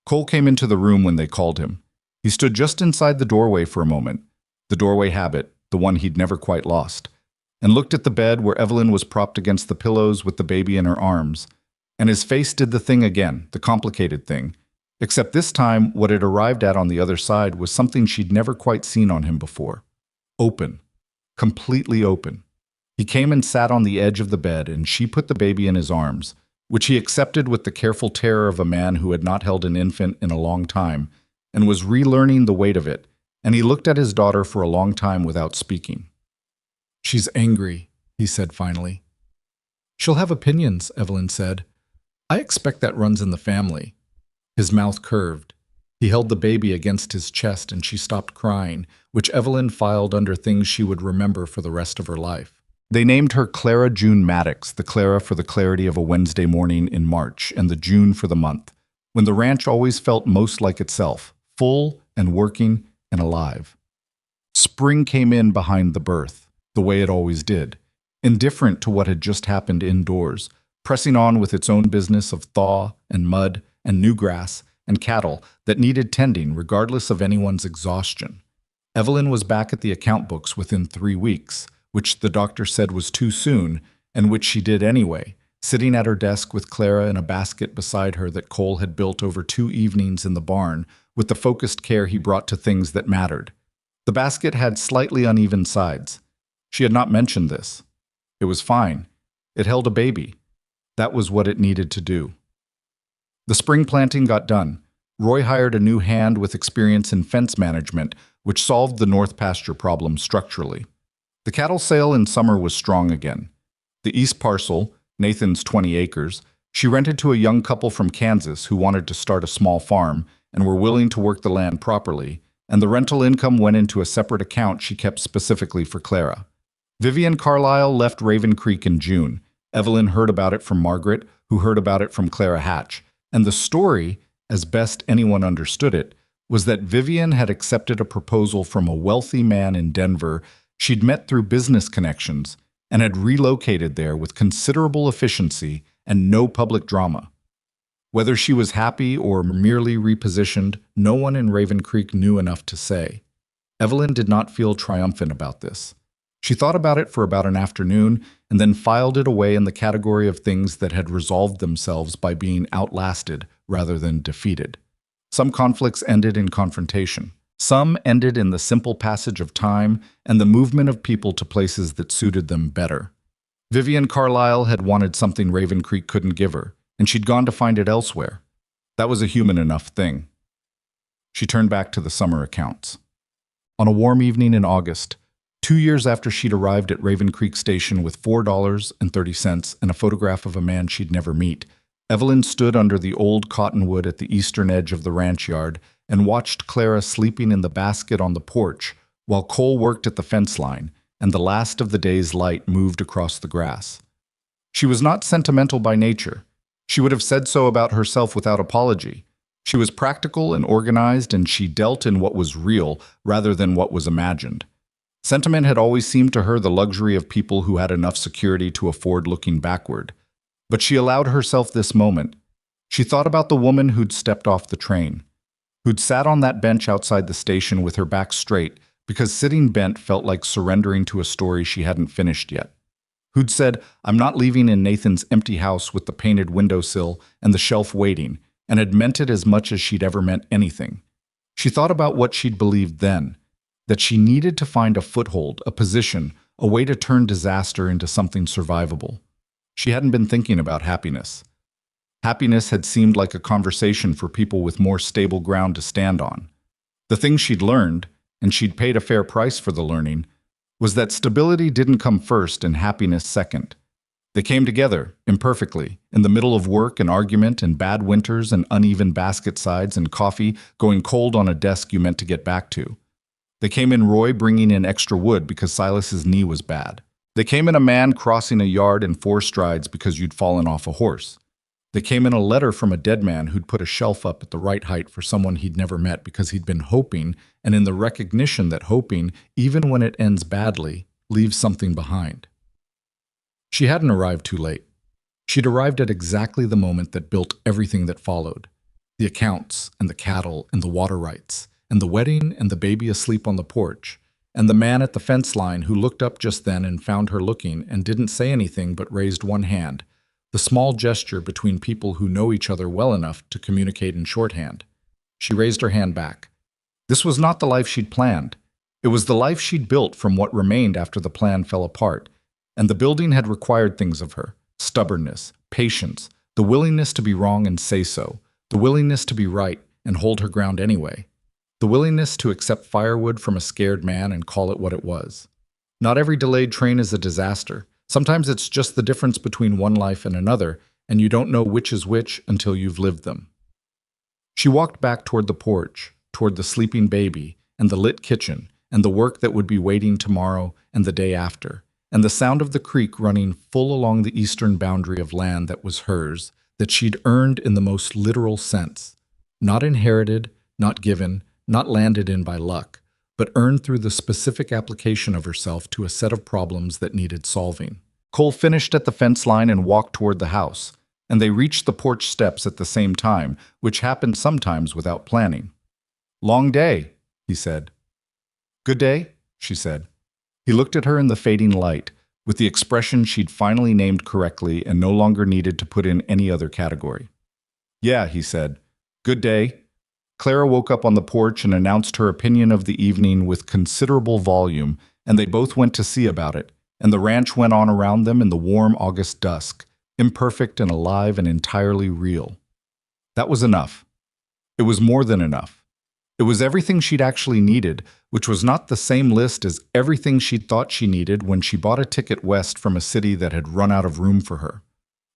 Cole came into the room when they called him. He stood just inside the doorway for a moment, the doorway habit, the one he'd never quite lost, and looked at the bed where Evelyn was propped against the pillows with the baby in her arms. And his face did the thing again, the complicated thing, except this time what it arrived at on the other side was something she'd never quite seen on him before. Open. Completely open. He came and sat on the edge of the bed, and she put the baby in his arms, which he accepted with the careful terror of a man who had not held an infant in a long time, and was relearning the weight of it, and he looked at his daughter for a long time without speaking. "She's angry," he said finally. "She'll have opinions," Evelyn said. "I expect that runs in the family." His mouth curved. He held the baby against his chest, and she stopped crying, which Evelyn filed under things she would remember for the rest of her life. They named her Clara June Maddox, the Clara for the clarity of a Wednesday morning in March, and the June for the month, when the ranch always felt most like itself, full and working and alive. Spring came in behind the birth, the way it always did, indifferent to what had just happened indoors, pressing on with its own business of thaw and mud and new grass and cattle that needed tending regardless of anyone's exhaustion. Evelyn was back at the account books within 3 weeks, which the doctor said was too soon, and which she did anyway, sitting at her desk with Clara in a basket beside her that Cole had built over 2 evenings in the barn with the focused care he brought to things that mattered. The basket had slightly uneven sides. She had not mentioned this. It was fine. It held a baby. That was what it needed to do. The spring planting got done. Roy hired a new hand with experience in fence management, which solved the north pasture problem structurally. The cattle sale in summer was strong again. The east parcel, Nathan's 20 acres, she rented to a young couple from Kansas who wanted to start a small farm and were willing to work the land properly, and the rental income went into a separate account she kept specifically for Clara. Vivian Carlisle left Raven Creek in June. Evelyn heard about it from Margaret, who heard about it from Clara Hatch, and the story, as best anyone understood it, was that Vivian had accepted a proposal from a wealthy man in Denver she'd met through business connections and had relocated there with considerable efficiency and no public drama. Whether she was happy or merely repositioned, no one in Raven Creek knew enough to say. Evelyn did not feel triumphant about this. She thought about it for about an afternoon and then filed it away in the category of things that had resolved themselves by being outlasted rather than defeated. Some conflicts ended in confrontation. Some ended in the simple passage of time and the movement of people to places that suited them better. Vivian Carlisle had wanted something Raven Creek couldn't give her, and she'd gone to find it elsewhere. That was a human enough thing. She turned back to the summer accounts. On a warm evening in August, 2 years after she'd arrived at Raven Creek Station with $4.30 and a photograph of a man she'd never meet, Evelyn stood under the old cottonwood at the eastern edge of the ranch yard and watched Clara sleeping in the basket on the porch while Cole worked at the fence line and the last of the day's light moved across the grass. She was not sentimental by nature. She would have said so about herself without apology. She was practical and organized, and she dealt in what was real rather than what was imagined. Sentiment had always seemed to her the luxury of people who had enough security to afford looking backward. But she allowed herself this moment. She thought about the woman who'd stepped off the train, who'd sat on that bench outside the station with her back straight because sitting bent felt like surrendering to a story she hadn't finished yet, who'd said, "I'm not leaving in Nathan's empty house with the painted windowsill and the shelf waiting," and had meant it as much as she'd ever meant anything. She thought about what she'd believed then, that she needed to find a foothold, a position, a way to turn disaster into something survivable. She hadn't been thinking about happiness. Happiness had seemed like a conversation for people with more stable ground to stand on. The thing she'd learned, and she'd paid a fair price for the learning, was that stability didn't come first and happiness second. They came together, imperfectly, in the middle of work and argument and bad winters and uneven basket sides and coffee going cold on a desk you meant to get back to. They came in Roy bringing in extra wood because Silas's knee was bad. They came in a man crossing a yard in 4 strides because you'd fallen off a horse. They came in a letter from a dead man who'd put a shelf up at the right height for someone he'd never met because he'd been hoping, and in the recognition that hoping, even when it ends badly, leaves something behind. She hadn't arrived too late. She'd arrived at exactly the moment that built everything that followed. The accounts, and the cattle, and the water rights, and the wedding, and the baby asleep on the porch, and the man at the fence line who looked up just then and found her looking and didn't say anything but raised one hand, the small gesture between people who know each other well enough to communicate in shorthand. She raised her hand back. This was not the life she'd planned. It was the life she'd built from what remained after the plan fell apart, and the building had required things of her: stubbornness, patience, the willingness to be wrong and say so, the willingness to be right and hold her ground anyway, the willingness to accept firewood from a scared man and call it what it was. Not every delayed train is a disaster. Sometimes it's just the difference between one life and another, and you don't know which is which until you've lived them. She walked back toward the porch, toward the sleeping baby, and the lit kitchen, and the work that would be waiting tomorrow and the day after, and the sound of the creek running full along the eastern boundary of land that was hers, that she'd earned in the most literal sense. Not inherited, not given, not landed in by luck, but earned through the specific application of herself to a set of problems that needed solving. Cole finished at the fence line and walked toward the house, and they reached the porch steps at the same time, which happened sometimes without planning. "Long day," he said. "Good day," she said. He looked at her in the fading light, with the expression she'd finally named correctly and no longer needed to put in any other category. "Yeah," he said. "Good day." Clara woke up on the porch and announced her opinion of the evening with considerable volume, and they both went to see about it, and the ranch went on around them in the warm August dusk, imperfect and alive and entirely real. That was enough. It was more than enough. It was everything she'd actually needed, which was not the same list as everything she'd thought she needed when she bought a ticket west from a city that had run out of room for her.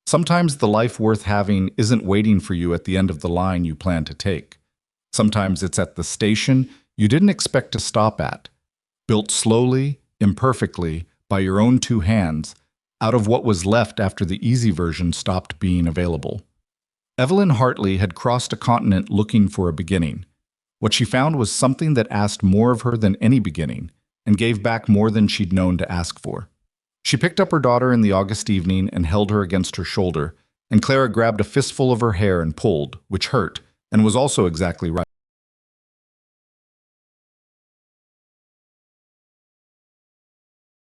Sometimes the life worth having isn't waiting for you at the end of the line you plan to take. Sometimes it's at the station you didn't expect to stop at, built slowly, imperfectly, by your own two hands, out of what was left after the easy version stopped being available. Evelyn Hartley had crossed a continent looking for a beginning. What she found was something that asked more of her than any beginning, and gave back more than she'd known to ask for. She picked up her daughter in the August evening and held her against her shoulder, and Clara grabbed a fistful of her hair and pulled, which hurt, and was also exactly right.